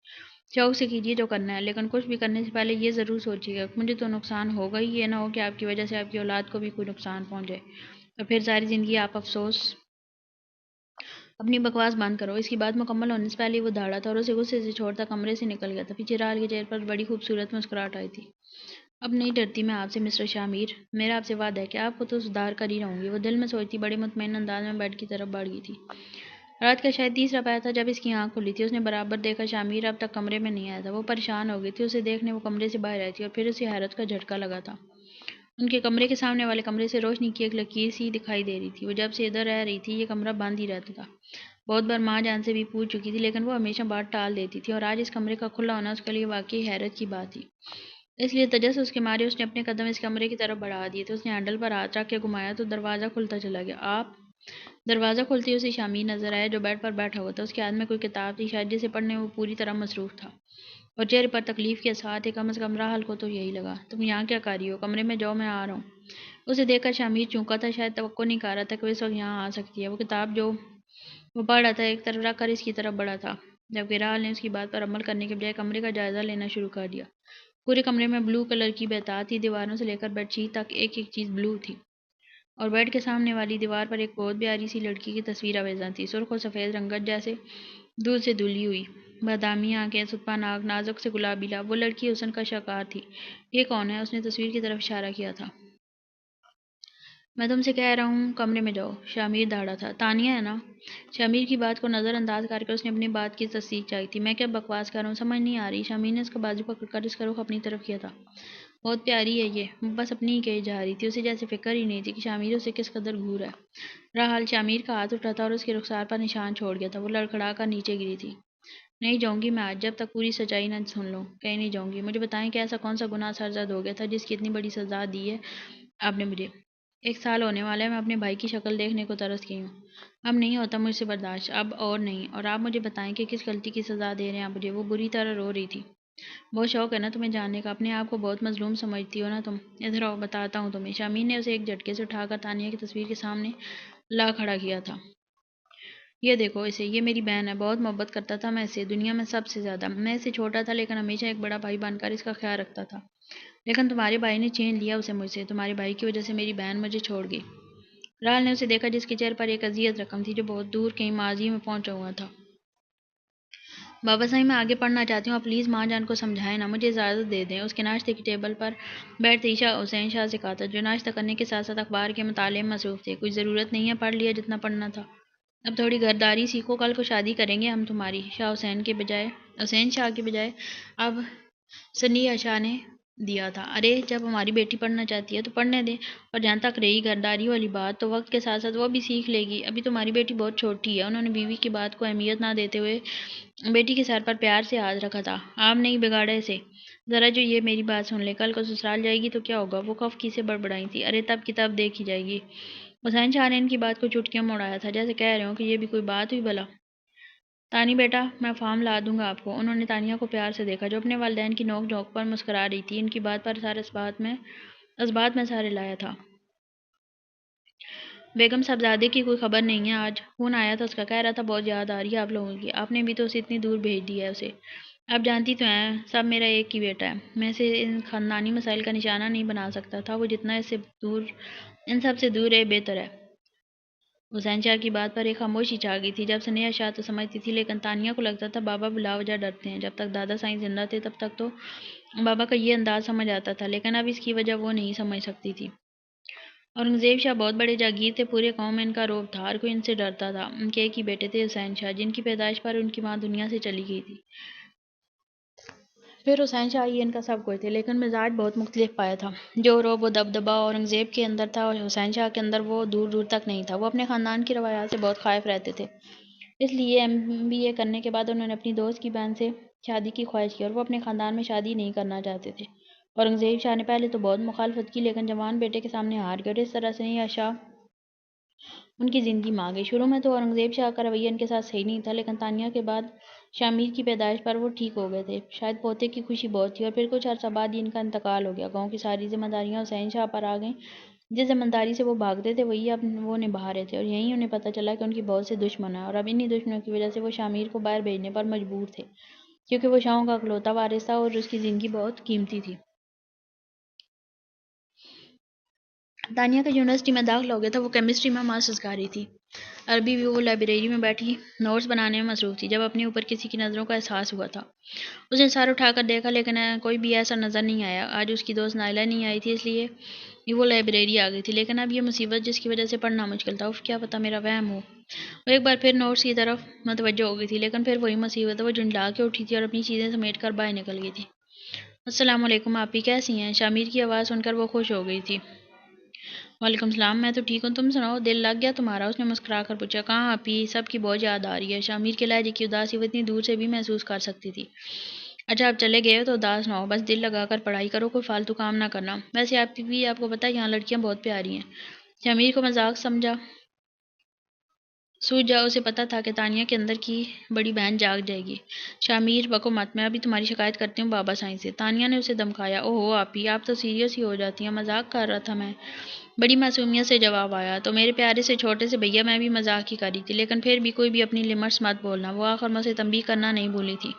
شوق سے کیجیے جو کرنا ہے، لیکن کچھ بھی کرنے سے پہلے یہ ضرور سوچیے گا کہ مجھے تو نقصان ہوگا ہی، یہ نہ ہو کہ آپ کی وجہ سے آپ کی اولاد کو بھی کوئی نقصان پہنچ جائے، اور پھر ساری زندگی آپ افسوس۔ اپنی بکواس بند کرو۔ اس کی بات مکمل ہونے سے پہلے وہ دھاڑا تھا اور اسے غصے سے چھوڑتا کمرے سے نکل گیا تھا۔ پیچھے رال کے چہرے پر بڑی خوبصورت مسکراہٹ آئی تھی۔ اب نہیں ڈرتی میں آپ سے مسٹر شامیر، میرا آپ سے وعدہ ہے کہ آپ کو تو سدھار کر ہی رہوں گی۔ وہ دل میں سوچتی بڑے مطمئن انداز میں بیڈ کی طرف بڑھ گئی تھی۔ رات کا شاید تیسرا پہر تھا جب اس کی آنکھ کھلی تھی۔ اس نے برابر دیکھا شامیر اب تک کمرے میں نہیں آیا تھا۔ وہ پریشان ہو گئی تھی، اسے دیکھنے وہ کمرے سے باہر آئی تھی، اور پھر اسے حیرت کا جھٹکا لگا تھا۔ ان کے کمرے کے سامنے والے کمرے سے روشنی کی ایک لکیر سی دکھائی دے رہی تھی۔ وہ جب سے ادھر رہ رہی تھی یہ کمرہ بند ہی رہتا تھا۔ بہت بار ماں جان سے بھی پوچھ چکی تھی، لیکن وہ ہمیشہ بات ٹال دیتی تھی، اور آج اس کمرے کا کھلا ہونا اس کے لیے واقعی حیرت کی بات تھی۔ اس لیے تجسس کے مارے اس نے اپنے قدم اس کمرے کی طرف بڑھا دیے تھے۔ اس نے ہینڈل پر ہاتھ رکھ کے گھمایا تو دروازہ کھلتا چلا گیا۔ آپ؟ دروازہ کھلتے ہی اسے شامیر نظر آیا جو بیڈ پر بیٹھا ہوا تھا۔ اس کے ہاتھ میں کوئی کتاب تھی، شاید جسے پڑھنے میں وہ پوری طرح مصروف تھا، اور چہرے پر تکلیف کے اثرات تھے۔ کم از کم راحل کو تو یہی لگا۔ تم یہاں کیا کر رہی ہو؟ کمرے میں جاؤ، میں آ رہا ہوں۔ اسے دیکھ کر شامیر چونکا تھا، شاید توقع نہیں کر رہا تھا کہ وہ اس وقت یہاں آ سکتی ہے۔ وہ کتاب جو وہ پڑھ رہا تھا ایک طرف رکھ کر اس کی طرف بڑھا تھا، جبکہ راحل نے اس کی بات پر عمل کرنے کے بجائے کمرے کا جائزہ لینا شروع کر دیا۔ پورے کمرے میں بلو کلر کی بہتات تھی، دیواروں سے لے کر بیڈ شیٹ تک ایک ایک چیز بلو تھی، اور بیڈ کے سامنے والی دیوار پر ایک بہت پیاری سی لڑکی کی تصویر آویزاں تھی، سرخ اور سفید رنگت جیسے دودھ سے دھلی ہوئی، بادامی آنکھیں، ستپا ناک، نازک سے گلابی لب۔ وہ لڑکی حسن کا شاہکار تھی۔ یہ کون ہے؟ اس نے تصویر کی طرف اشارہ کیا تھا۔ میں تم سے کہہ رہا ہوں کمرے میں جاؤ۔ شامیر دھاڑا تھا۔ تانیہ ہے نا؟ شامیر کی بات کو نظر انداز کر کے اس نے اپنی بات کی تصدیق چاہی تھی۔ میں کیا بکواس کر رہا ہوں، سمجھ نہیں آ رہی؟ شامیر نے اس کا بازو پکڑ کر اس کا رخ اپنی طرف کیا تھا۔ بہت پیاری ہے یہ، وہ بس اپنی ہی کہی جا رہی تھی، اسے جیسے فکر ہی نہیں تھی کہ شامیر اسے کس قدر گھور ہے۔ راحل، شامیر کا ہاتھ اٹھا تھا اور اس کے رخسار پر نشان چھوڑ گیا تھا۔ وہ لڑکھڑا کر نیچے گری تھی۔ نہیں جاؤں گی میں آج، جب تک پوری سچائی نہ سن لوں۔ کہیں نہیں جاؤں گی۔ مجھے بتائیں کہ ایسا کون سا گناہ سرزد ہو گیا تھا جس کی اتنی بڑی سزا دی ہے آپ نے مجھے؟ 1 سال ہونے والا ہے، میں اپنے بھائی کی شکل دیکھنے کو ترس گئی ہوں۔ اب نہیں ہوتا مجھ سے برداشت، اب اور نہیں۔ اور آپ مجھے بتائیں کہ کس غلطی کی سزا دے رہے ہیں آپ مجھے؟ وہ بری طرح رو رہی تھی۔ بہت شوق ہے نا تمہیں جاننے کا، اپنے آپ کو بہت مظلوم سمجھتی ہو نا تم؟ ادھر آؤ، بتاتا ہوں تمہیں۔ شامیر نے اسے ایک جھٹکے سے اٹھا کر تانیہ کی تصویر کے سامنے لا کھڑا کیا تھا۔ یہ دیکھو اسے، یہ میری بہن ہے، بہت محبت کرتا تھا میں اس سے، دنیا میں سب سے زیادہ۔ میں اس سے چھوٹا تھا لیکن ہمیشہ ایک بڑا بھائی بن کر اس کا خیال رکھتا تھا، لیکن تمہارے بھائی نے چھین لیا اسے مجھ سے۔ تمہارے بھائی کی وجہ سے میری بہن مجھے چھوڑ گئی۔ راحل نے اسے دیکھا جس کے چہرے پر ایک اذیت رقم تھی جو بہت دور کہیں ماضی میں پہنچا ہوا تھا۔ بابا صاحب میں آگے پڑھنا چاہتی ہوں، آپ پلیز ماں جان کو سمجھائیں نا، مجھے اجازت دے دیں۔ اس کے ناشتے کی ٹیبل پر بیٹھتے ہی حسین شاہ سے کہا تھا، جو ناشتہ کرنے کے ساتھ ساتھ اخبار کے مطالعے میں مصروف تھے۔ کچھ ضرورت نہیں ہے، پڑھ لیا جتنا پڑھنا تھا، اب تھوڑی گھرداری سیکھو، کل کو شادی کریں گے ہم تمہاری۔ حسین شاہ کے بجائے اب ثنیہ شاہ نے دیا تھا۔ ارے جب ہماری بیٹی پڑھنا چاہتی ہے تو پڑھنے دیں، اور جہاں تک رہی گھرداری والی بات، تو وقت کے ساتھ ساتھ وہ بھی سیکھ لے گی، ابھی تمہاری بیٹی بہت چھوٹی ہے۔ انہوں نے بیوی کی بات کو اہمیت نہ دیتے ہوئے بیٹی کے سر پر پیار سے ہاتھ رکھا تھا۔ آپ نہیں بگاڑا اسے، ذرا جو یہ میری بات سن لے، کل کو سسرال جائے گی تو کیا ہوگا؟ وہ خفقی سے بڑبڑائی تھی۔ ارے تب کی تب دیکھی جائے گی۔ حسین شاہ نے ان کی بات کو چٹکیوں میں اڑایا تھا، جیسے کہہ رہے ہوں کہ یہ بھی کوئی بات ہوئی بھلا۔ تانی بیٹا، میں فارم لا دوں گا آپ کو۔ انہوں نے تانیہ کو پیار سے دیکھا جو اپنے والدین کی نوک جھونک پر مسکرا رہی تھی۔ ان کی بات پر اسبات میں سارے لایا تھا۔ بیگم صاحبزادے کی کوئی خبر نہیں ہے آج؟ فون آیا تھا اس کا، کہہ رہا تھا بہت یاد آ رہی ہے آپ لوگوں کی، آپ نے بھی تو اسے اتنی دور بھیج دیا ہے اسے۔ آپ جانتی تو ہیں سب میرا ایک ہی بیٹا ہے، میں اسے ان خاندانی مسائل کا نشانہ نہیں بنا سکتا تھا، وہ جتنا ان سب سے دور ہے بہتر ہے۔ حسین شاہ کی بات پر ایک خاموشی چھا گئی تھی۔ جب سنیہ شاہ تو سمجھتی تھی، لیکن تانیہ کو لگتا تھا بابا بلا وجہ ڈرتے ہیں۔ جب تک دادا سائیں زندہ تھے تب تک تو بابا کا یہ انداز سمجھ آتا تھا، لیکن اب اس کی وجہ وہ نہیں سمجھ سکتی تھی۔ اورنگزیب شاہ بہت بڑے جاگیر تھے، پورے قوم میں ان کا رعب تھا، ہر کوئی ان سے ڈرتا تھا۔ ان کے ایک ہی بیٹے تھے، حسین شاہ، جن کی پیدائش پر ان کی ماں دنیا سے چلی گئی تھی۔ پھر حسین شاہ ہی ان کا سب کچھ تھے، لیکن مزاج بہت مختلف پایا تھا۔ جو رعب و دبدبا اورنگزیب کے اندر تھا، حسین شاہ کے اندر وہ دور دور تک نہیں تھا۔ وہ اپنے خاندان کی روایات سے بہت خائف رہتے تھے، اس لیے MBA کرنے کے بعد انہوں نے اپنی دوست کی بہن سے شادی کی خواہش کی، اور وہ اپنے خاندان میں شادی نہیں کرنا چاہتے تھے۔ اورنگزیب شاہ نے پہلے تو بہت مخالفت کی، لیکن جوان بیٹے کے سامنے ہار گئے، اور اس طرح سنیہ شاہ ان کی زندگی میں آ گئی۔ شروع میں تو اورنگزیب شاہ کا رویہ ان کے ساتھ صحیح نہیں تھا، لیکن تانیہ کے بعد شامیر کی پیدائش پر وہ ٹھیک ہو گئے تھے۔ شاید پوتے کی خوشی بہت تھی، اور پھر کچھ عرصہ بعد ہی ان کا انتقال ہو گیا۔ گاؤں کی ساری ذمہ داریاں حسین شاہ پر آ گئیں۔ جس ذمہ داری سے وہ بھاگتے تھے، وہی اب وہ نبھا رہے تھے، اور یہیں انہیں پتہ چلا کہ ان کی بہت سے دشمن ہیں، اور اب انہی دشمنوں کی وجہ سے وہ شامیر کو باہر بھیجنے پر مجبور تھے، کیونکہ وہ شاہوں کا اکلوتا وارث تھا اور اس کی زندگی بہت قیمتی تھی۔ تانیہ کا یونیورسٹی میں داخلہ ہو گیا تھا۔ وہ کیمسٹری میں ماسٹرز کر رہی تھی۔ عربی بھی وہ لائبریری میں بیٹھی نوٹس بنانے میں مصروف تھی، جب اپنے اوپر کسی کی نظروں کا احساس ہوا تھا۔ اس نے سر اٹھا کر دیکھا، لیکن کوئی بھی ایسا نظر نہیں آیا۔ آج اس کی دوست نائلہ نہیں آئی تھی، اس لیے وہ لائبریری آ گئی تھی، لیکن اب یہ مصیبت جس کی وجہ سے پڑھنا مشکل تھا۔ کیا پتہ میرا وہم ہو۔ وہ ایک بار پھر نوٹس کی طرف متوجہ ہو گئی تھی، لیکن پھر وہی مصیبت، وہ جھنڈلا کے اٹھی تھی اور اپنی چیزیں سمیٹ کر باہر نکل گئی تھی۔ السلام علیکم آپی، کیسی ہیں؟ شامیر کی آواز سن کر وہ خوش ہو گئی تھی۔ وعلیکم السلام، میں تو ٹھیک ہوں، تم سناؤ، دل لگ گیا تمہارا؟ اس نے مسکرا کر پوچھا۔ کہاں آپی، سب کی بہت یاد آ رہی ہے۔ شامیر کے لہجے کی اداسی وہ اتنی دور سے بھی محسوس کر سکتی تھی۔ اچھا آپ چلے گئے ہو تو اداس نہ ہو، بس دل لگا کر پڑھائی کرو، کوئی فالتو کام نہ کرنا۔ ویسے آپ کو پتہ ہے یہاں لڑکیاں بہت پیاری ہیں۔ شامیر کو مذاق سمجھا سوجھ جا، اسے پتہ تھا کہ تانیہ کے اندر کی بڑی بہن جاگ جائے گی۔ شامیر بکو مت، میں ابھی تمہاری شکایت کرتی ہوں بابا سائیں سے۔ تانیہ نے اسے دمکایا۔ اوہو آپی، آپ تو سیریس ہی ہو جاتی ہیں، مذاق کر رہا تھا میں۔ بڑی معصومیت سے جواب آیا۔ تو میرے پیارے سے چھوٹے سے بھیا، میں بھی مذاق ہی کر رہی تھی، لیکن پھر بھی کوئی بھی اپنی لمٹس مت بولنا۔ وہ آخر میں اسے تنبیہ کرنا نہیں بھولی تھی۔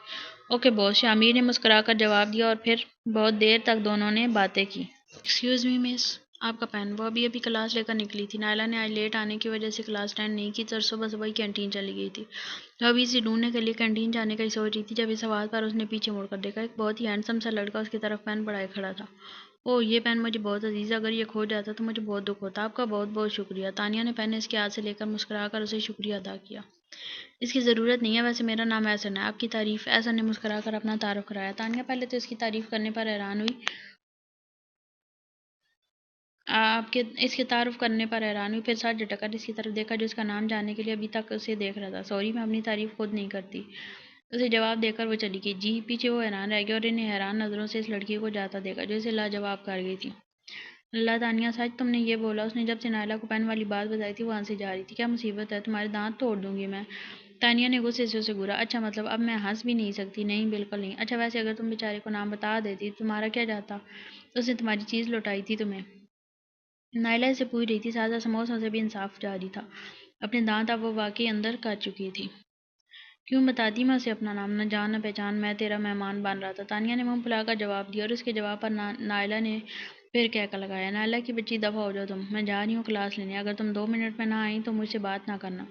اوکے باس، شامیر نے مسکرا کر جواب دیا، اور پھر بہت دیر تک دونوں نے باتیں کی۔ ایکسکیوز می مس، آپ کا پین؟ وہ ابھی کلاس لے کر نکلی تھی۔ نائلہ نے آج لیٹ آنے کی وجہ سے کلاس اٹینڈ نہیں کی تھی، اور صبح صبح ہی کینٹین چلی گئی تھی۔ وہ ابھی اسے ڈھونڈنے کے لیے کینٹین جانے کا ہی سوچ رہی تھی، جب اس آواز پر اس نے پیچھے مڑ کر دیکھا۔ ایک بہت ہی ہینڈسم سا لڑکا اس کی طرف پین بڑھائے کھڑا تھا۔ اوہ، یہ پین مجھے بہت عزیز ہے، اگر یہ کھو جاتا تو مجھے بہت دکھ ہوتا۔ آپ کا بہت بہت شکریہ۔ تانیہ نے پین اس کے ہاتھ سے لے کر مسکرا کر اسے شکریہ ادا کیا۔ اس کی ضرورت نہیں ہے، ویسے میرا نام احسن ہے۔ آپ کی تعریف؟ احسن نے مسکرا کر اپنا تعارف کرایا۔ تانیہ پہلے تو اس کی تعریف کرنے پر حیران ہوئی، اس کے تعارف کرنے پر حیران ہوئی، پھر سر جھٹک کر اس کی طرف دیکھا جو اس کا نام جاننے کے لیے ابھی تک اسے دیکھ رہا تھا۔ سوری، میں اپنی تعریف خود نہیں کرتی، اسے جواب دے کر وہ چلی گئی۔ جی؟ پیچھے وہ حیران رہ گیا اور انہیں حیران نظروں سے اس لڑکی کو جاتا دیکھا جو اسے لاجواب کر گئی تھی۔ اللہ تانیہ، سچ تم نے یہ بولا؟ اس نے جب سے نائلہ کو پین والی بات بتائی تھی وہ ہنسی جا رہی تھی۔ کیا مصیبت ہے؟ تمہارے دانت توڑ دوں گی میں۔ تانیہ نے غصے سے اسے گھورا۔ اچھا مطلب اب میں ہنس بھی نہیں سکتی؟ نہیں بالکل نہیں۔ اچھا ویسے اگر تم بیچارے کو نام بتا دیتی تو تمہارا کیا جاتا؟ اس نے تمہاری چیز لوٹائی تھی تمہیں۔ نائلہ اسے پوچھ رہی تھی، سادہ سموسوں سے بھی انصاف جاری تھا۔ اپنے دانت اب وہ واقعی اندر کر چکی تھی۔ کیوں بتاتی میں اسے اپنا نام؟ نہ جان نہ پہچان، میں تیرا مہمان بن رہا تھا۔ تانیہ نے منہ پھلا کر جواب دیا، اور اس کے جواب پر نائلہ نے پھر کہکا لگایا۔ نائلہ کی بچی، دفعہ ہو جاؤ تم، میں جا رہی ہوں کلاس لینے، اگر تم 2 منٹ میں نہ آئیں تو مجھ سے بات نہ کرنا۔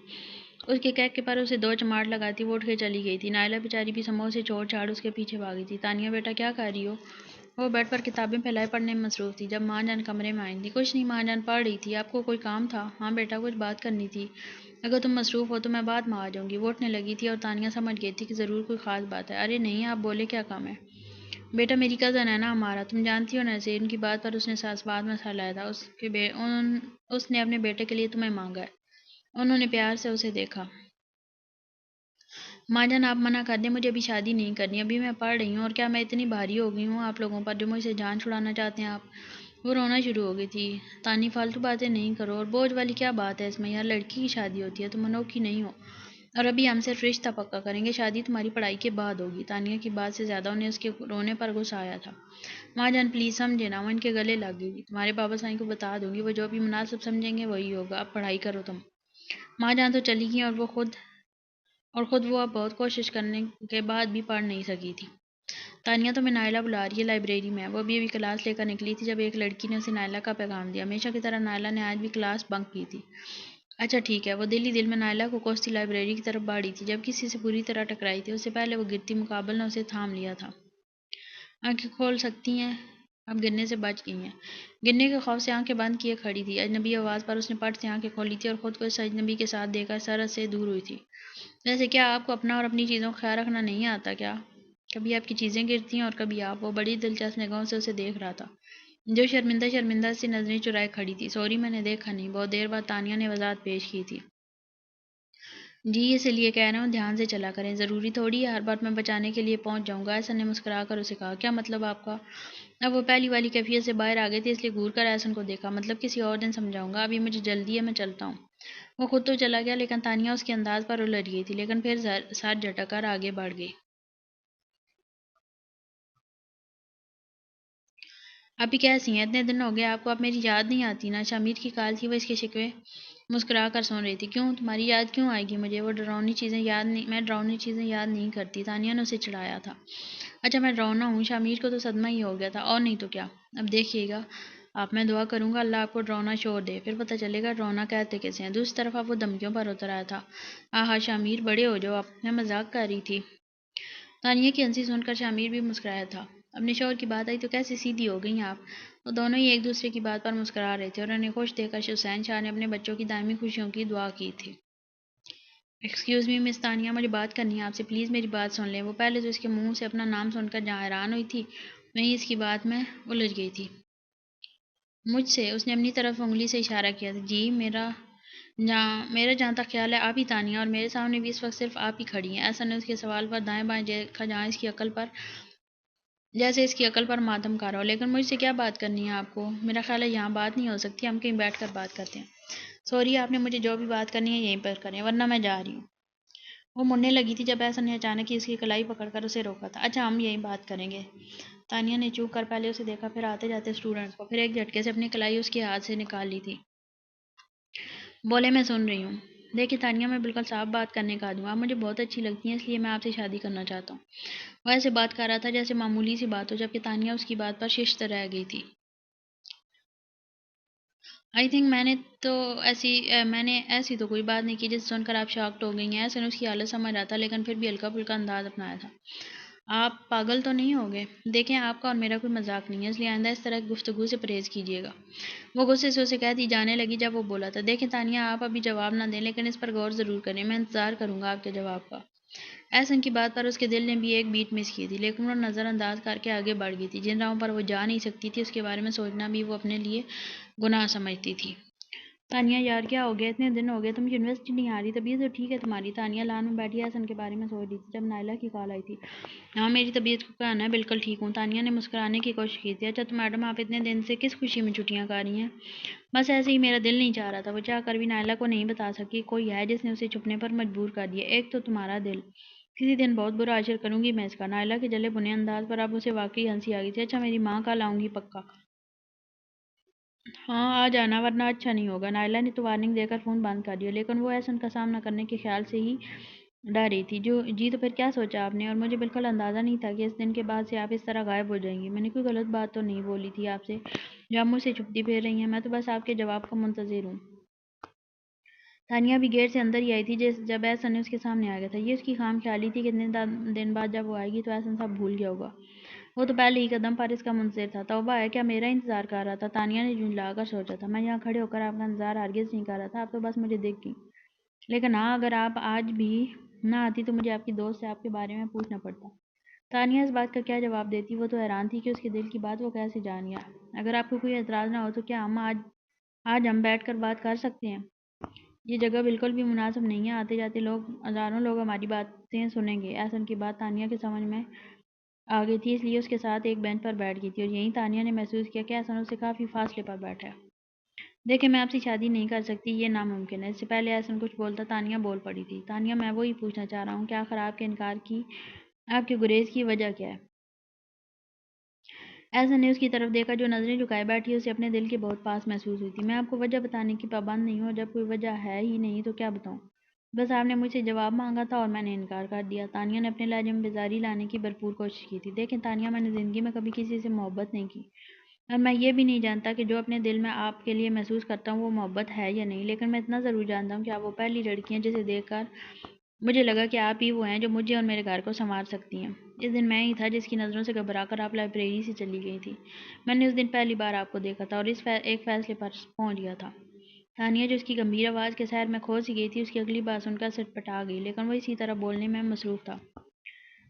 اس کے کہکے پر اسے 2 چماٹ لگاتی وہ اٹھ کے چلی گئی تھی۔ نائلہ بیچاری بھی سموسے چھوڑ چھاڑ اس کے پیچھے بھاگی تھی۔ تانیہ بیٹا کیا کر رہی ہو؟ وہ بیڈ پر کتابیں پھیلائے پڑھنے میں مصروف تھی، جب ماں جان کمرے میں آئی تھی۔ کچھ نہیں، ماں جان پڑھ رہی تھی۔ آپ کو کوئی کام تھا؟ ہاں بیٹا، کچھ بات کرنی تھی، اگر تم مصروف ہو تو میں بعد میں آ جاؤں گی۔ وہ اٹھنے لگی تھی اور تانیہ سمجھ گئی تھی کہ ضرور کوئی خاص بات ہے۔ ارے نہیں، آپ بولے، کیا کام ہے؟ بیٹا میری کزن ہے نا ہمارا، تم جانتی ہو نا اسے۔ ان کی بات پر اس نے بات میں سر لایا تھا۔ اس نے اپنے بیٹے کے لیے تمہیں مانگا ہے۔ انہوں نے پیار سے اسے دیکھا۔ ماں جان آپ منع کر دیں، مجھے ابھی شادی نہیں کرنی، ابھی میں پڑھ رہی ہوں، اور کیا میں اتنی بھاری ہو گئی ہوں آپ لوگوں پر جو مجھ سے جان چھڑانا چاہتے ہیں آپ؟ وہ رونا شروع ہو گئی تھی۔ تانی فالتو باتیں نہیں کرو، اور بوجھ والی کیا بات ہے اس میں یار، لڑکی کی شادی ہوتی ہے، تم انوکھی نہیں ہو، اور ابھی ہم صرف رشتہ پکا کریں گے، شادی تمہاری پڑھائی کے بعد ہوگی۔ تانیہ کی بات سے زیادہ انہیں اس کے رونے پر غصہ آیا تھا۔ ماں جان پلیز سمجھے نا، وہ ان کے گلے لگ گئی۔ تمہارے بابا سائیں کو بتا دوں گی، وہ جو بھی مناسب سمجھیں گے وہی ہوگا، اب پڑھائی کرو تم۔ ماں جان تو چلی گئی اور وہ خود اور خود وہ اب بہت کوشش کرنے کے بعد بھی پڑھ نہیں سکی تھی۔ تانیہ تمہیں نائلہ بلا رہی ہے لائبریری میں۔ وہ ابھی کلاس لے کر نکلی تھی جب ایک لڑکی نے اسے نائلہ کا پیغام دیا۔ ہمیشہ کی طرح نائلہ نے آج بھی کلاس بنک کی تھی۔ اچھا ٹھیک ہے، وہ دل ہی دل میں نائلہ کو کوستی لائبریری کی طرف بڑھی تھی جب کسی سے بری طرح ٹکرائی تھی۔ اس سے پہلے وہ گرتی مقابل نے اسے تھام لیا تھا۔ آنکھیں کھول سکتی ہیں، اب گرنے سے بچ گئی ہیں۔ گرنے کے خوف سے آنکھیں بند کیے کھڑی تھی۔ اجنبی آواز پر اس نے پٹ سے آنکھیں کھولی تھی اور خود کو اس اجنبی کے ساتھ دیکھ کر سرحد سے دور ہوئی تھی۔ جیسے کیا آپ کو اپنا اور اپنی چیزوں کا خیال رکھنا نہیں آتا کیا؟ کبھی آپ کی چیزیں گرتی ہیں اور کبھی آپ۔ وہ بڑی دلچسپ نگاہوں سے اسے دیکھ رہا تھا جو شرمندہ شرمندہ سی نظریں چرائے کھڑی تھی۔ سوری، میں نے دیکھا نہیں۔ بہت دیر بعد تانیہ نے وضاحت پیش کی تھی۔ جی اس لیے کہہ رہا ہوں دھیان سے چلا کریں، ضروری تھوڑی ہے ہر بار میں بچانے کے لیے پہنچ جاؤں گا۔ احسن نے مسکرا کر اسے کہا، کیا مطلب آپ کا؟ اب وہ پہلی والی کیفیت سے باہر آ گئے تھے، اس لیے گھور کر احسن کو دیکھا۔ مطلب کسی اور دن سمجھاؤں گا، ابھی مجھے جلدی ہے، میں چلتا ہوں۔ وہ خود تو چلا گیا لیکن تانیہ اس کے انداز پر الجھ گئی تھی، لیکن پھر سر جھٹک کر آگے بڑھ گئی۔ ابھی کیسی ہیں؟ اتنے دن ہو گئے آپ کو، اب میری یاد نہیں آتی نا؟ شمیر کی کال تھی، وہ اس کے شکوے مسکرا کر سن رہی تھی۔ کیوں؟ تمہاری یاد کیوں آئے گی مجھے؟ وہ ڈراؤنی چیزیں یاد نہیں، میں ڈراؤنی چیزیں یاد نہیں کرتی، تانیہ نے اسے چڑھایا تھا۔ اچھا میں ڈراؤنا ہوں؟ شمیر کو تو صدمہ ہی ہو گیا تھا، اور نہیں تو کیا۔ اب دیکھیے گا آپ، میں دعا کروں گا اللہ آپ کو ڈراؤنا شوہر دے، پھر پتہ چلے گا ڈراؤنا کہتے کیسے ہیں۔ دوسری طرف اب وہ دھمکیوں پر اتر آیا تھا۔ آہا شمیر بڑے ہو جاؤ، میں مذاق کر رہی تھی۔ تانیہ کی ہنسی سن کر شمیر بھی مسکرایا تھا۔ اپنے شوہر کی بات آئی تو کیسے سیدھی ہو گئیں آپ؟ وہ دونوں ہی ایک دوسرے کی بات پر مسکرا رہے تھے اور انہیں خوش دیکھ کر حسین شاہ نے اپنے بچوں کی دائمی خوشیوں کی دعا کی تھی۔ ایکسکیوز می مس تانیہ، مجھے بات کرنی ہے آپ سے، پلیز میری بات سن لیں۔ وہ پہلے تو اس کے منہ سے اپنا نام سن کر جہاں حیران ہوئی تھی وہیں اس کی بات میں الجھ گئی تھی۔ مجھ سے؟ اس نے اپنی طرف انگلی سے اشارہ کیا تھا۔ جی میرا جہاں تک خیال ہے آپ ہی تانیہ، اور میرے سامنے بھی اس وقت صرف آپ ہی کھڑی ہیں۔ ایسا نے اس کے سوال پر دائیں بائیں دیکھا جیسے اس کی عقل پر ماتم کارا ہو۔ لیکن مجھ سے کیا بات کرنی ہے آپ کو؟ میرا خیال ہے یہاں بات نہیں ہو سکتی، ہم کہیں بیٹھ کر بات کرتے ہیں۔ سوری، آپ نے مجھے جو بھی بات کرنی ہے یہیں پر کریں، ورنہ میں جا رہی ہوں۔ وہ مڑنے لگی تھی جب احسن نے اچانک ہی اس کی کلائی پکڑ کر اسے روکا تھا۔ اچھا ہم یہیں بات کریں گے۔ تانیہ نے چوک کر پہلے اسے دیکھا، پھر آتے جاتے اسٹوڈنٹس کو، پھر ایک جھٹکے سے اپنی کلائی اس کے ہاتھ سے نکال لی تھی۔ بولے میں سن رہی ہوں۔ دیکھیں تانیہ، میں بالکل صاف بات کرنے کا آدمی ہوں، آپ مجھے بہت اچھی لگتی ہیں، اس لیے میں آپ سے شادی کرنا چاہتا ہوں۔ وہ ایسے بات کر رہا تھا جیسے معمولی سی بات ہو، جبکہ تانیہ اس کی بات پر ششت رہ گئی تھی۔ آئی تھنک میں نے ایسی تو کوئی بات نہیں کی جسے سن کر آپ شاکڈ ہو گئی ہیں۔ ایسے نے اس کی حالت سمجھ رہا تھا لیکن پھر بھی ہلکا پھلکا انداز اپنایا تھا۔ آپ پاگل تو نہیں ہو گئے؟ دیکھیں آپ کا اور میرا کوئی مذاق نہیں ہے، اس لیے آئندہ اس طرح کی گفتگو سے پرہیز کیجیے گا۔ وہ غصے سے اسے کہتی جانے لگی جب وہ بولا تھا۔ دیکھیں تانیہ، آپ ابھی جواب نہ دیں لیکن اس پر غور ضرور کریں، میں انتظار کروں گا آپ کے جواب کا۔ احسن کی بات پر اس کے دل نے بھی ایک بیٹ مس کی تھی، لیکن وہ نظر انداز کر کے آگے بڑھ گئی تھی۔ جن راہوں پر وہ جا نہیں سکتی تھی اس کے بارے میں سوچنا بھی وہ اپنے لیے گناہ سمجھتی تھی۔ تانیہ یار کیا ہو گیا؟ اتنے دن ہو گئے تم یونیورسٹی نہیں آ رہی، طبیعت تو ٹھیک ہے تمہاری؟ تانیہ لان میں بیٹھی احسن کے بارے میں سوچ رہی تھی جب نائلہ کی کال آئی تھی۔ ہاں میری طبیعت کو کہنا ہے، بالکل ٹھیک ہوں، تانیہ نے مسکرانے کی کوشش کی تھی۔ اچھا تو میڈم آپ اتنے دن سے کس خوشی میں چھٹیاں کر رہی ہیں؟ بس ایسے ہی، میرا دل نہیں چاہ رہا تھا۔ وہ چاہ کر بھی نائلہ کو نہیں بتا سکی، کوئی ہے جس نے اسے چھپنے پر مجبور کر دیا، ایک تو تمہارا دل۔ کسی دن بہت برا اشر کروں گی میں اس کا۔ نائلہ کے جلے بھنے انداز پر اب اسے واقعی ہنسی آ گئی تھی۔ اچھا میری ماں کل آؤں گی پکا؟ ہاں آ جانا ورنہ اچھا نہیں ہوگا۔ نائلہ نے تو وارننگ دے کر فون بند کر دیا، لیکن وہ احسن کا سامنا کرنے کے خیال سے ہی ڈر رہی تھی۔ جی تو پھر کیا سوچا آپ نے؟ اور مجھے بالکل اندازہ نہیں تھا کہ اس دن کے بعد سے آپ اس طرح غائب ہو جائیں گی۔ میں نے کوئی غلط بات تو نہیں بولی تھی آپ سے جو آپ مجھ سے چھپتی پھر رہی ہیں؟ میں تو بس آپ کے جواب کا منتظر ہوں۔ تانیہ بھی گیٹ سے اندر ہی آئی تھی جب احسن نے اس کے سامنے آ گیا تھا۔ یہ اس کی خام خیالی تھی کہ اتنے دن بعد جب وہ آئے گی تو احسن سب بھول گیا ہوگا۔ وہ تو پہلے ہی قدم پر اس کا منتظر تھا۔ توبہ ہے، کیا میرا انتظار کر رہا تھا؟ تانیہ نے جھنجھلا کر سوچا تھا۔ میں یہاں کھڑے ہو کر آپ کا انتظار ہرگز نہیں کر رہا تھا، آپ تو بس مجھے دیکھ گئی۔ لیکن ہاں اگر آپ آج بھی نہ آتی تو مجھے آپ کی دوست سے آپ کے بارے میں پوچھنا پڑتا۔ تانیہ اس بات کا کیا جواب دیتی؟ وہ تو حیران تھی کہ اس کے دل کی بات وہ کیسے جان گیا۔ اگر آپ کو کوئی اعتراض نہ ہو تو کیا آج ہم بیٹھ کر بات کر سکتے ہیں؟ یہ جگہ بالکل بھی مناسب نہیں ہے، آتے جاتے ہزاروں لوگ ہماری باتیں سنیں گے۔ احسن کی بات تانیہ کے سمجھ میں آ گئی تھی، اس لیے اس کے ساتھ ایک بینچ پر بیٹھ گئی تھی اور یہیں تانیہ نے محسوس کیا کہ احسن اس سے کافی فاصلے پر بیٹھا ہے۔ دیکھیں میں آپ سے شادی نہیں کر سکتی، یہ ناممکن ہے۔ اس سے پہلے احسن کچھ بولتا تانیہ بول پڑی تھی۔ تانیہ میں وہی پوچھنا چاہ رہا ہوں کہ آخر آپ کے انکار کی، آپ کے گریز کی وجہ کیا ہے؟ احسن نے اس کی طرف دیکھا جو نظریں جھکائے بیٹھی اسے اپنے دل کے بہت پاس محسوس ہوئی تھی۔ میں آپ کو وجہ بتانے کی پابند نہیں ہوں، اور جب کوئی وجہ ہے ہی نہیں تو کیا بتاؤں؟ بس آپ نے مجھ سے جواب مانگا تھا اور میں نے انکار کر دیا۔ تانیہ نے اپنے لہجے میں بیزاری لانے کی بھرپور کوشش کی تھی۔ دیکھیں تانیہ، میں نے زندگی میں کبھی کسی سے محبت نہیں کی، اور میں یہ بھی نہیں جانتا کہ جو اپنے دل میں آپ کے لیے محسوس کرتا ہوں وہ محبت ہے یا نہیں، لیکن میں اتنا ضرور جانتا ہوں کہ آپ وہ پہلی لڑکی ہیں جسے دیکھ کر مجھے لگا کہ آپ ہی وہ ہیں جو مجھے اور میرے گھر کو سنوار سکتی ہیں۔ اس دن میں ہی تھا جس کی نظروں سے گھبرا کر آپ لائبریری سے چلی گئی تھی۔ میں نے اس دن پہلی بار آپ کو دیکھا تھا اور اس ایک فیصلے پر پہنچ گیا تھا۔ تانیہ، جو اس کی گمبھیر آواز کے سحر میں کھو سی گئی تھی، اس کی اگلی بات سن کر سٹپٹا گئی، لیکن وہ اسی طرح بولنے میں مصروف تھا۔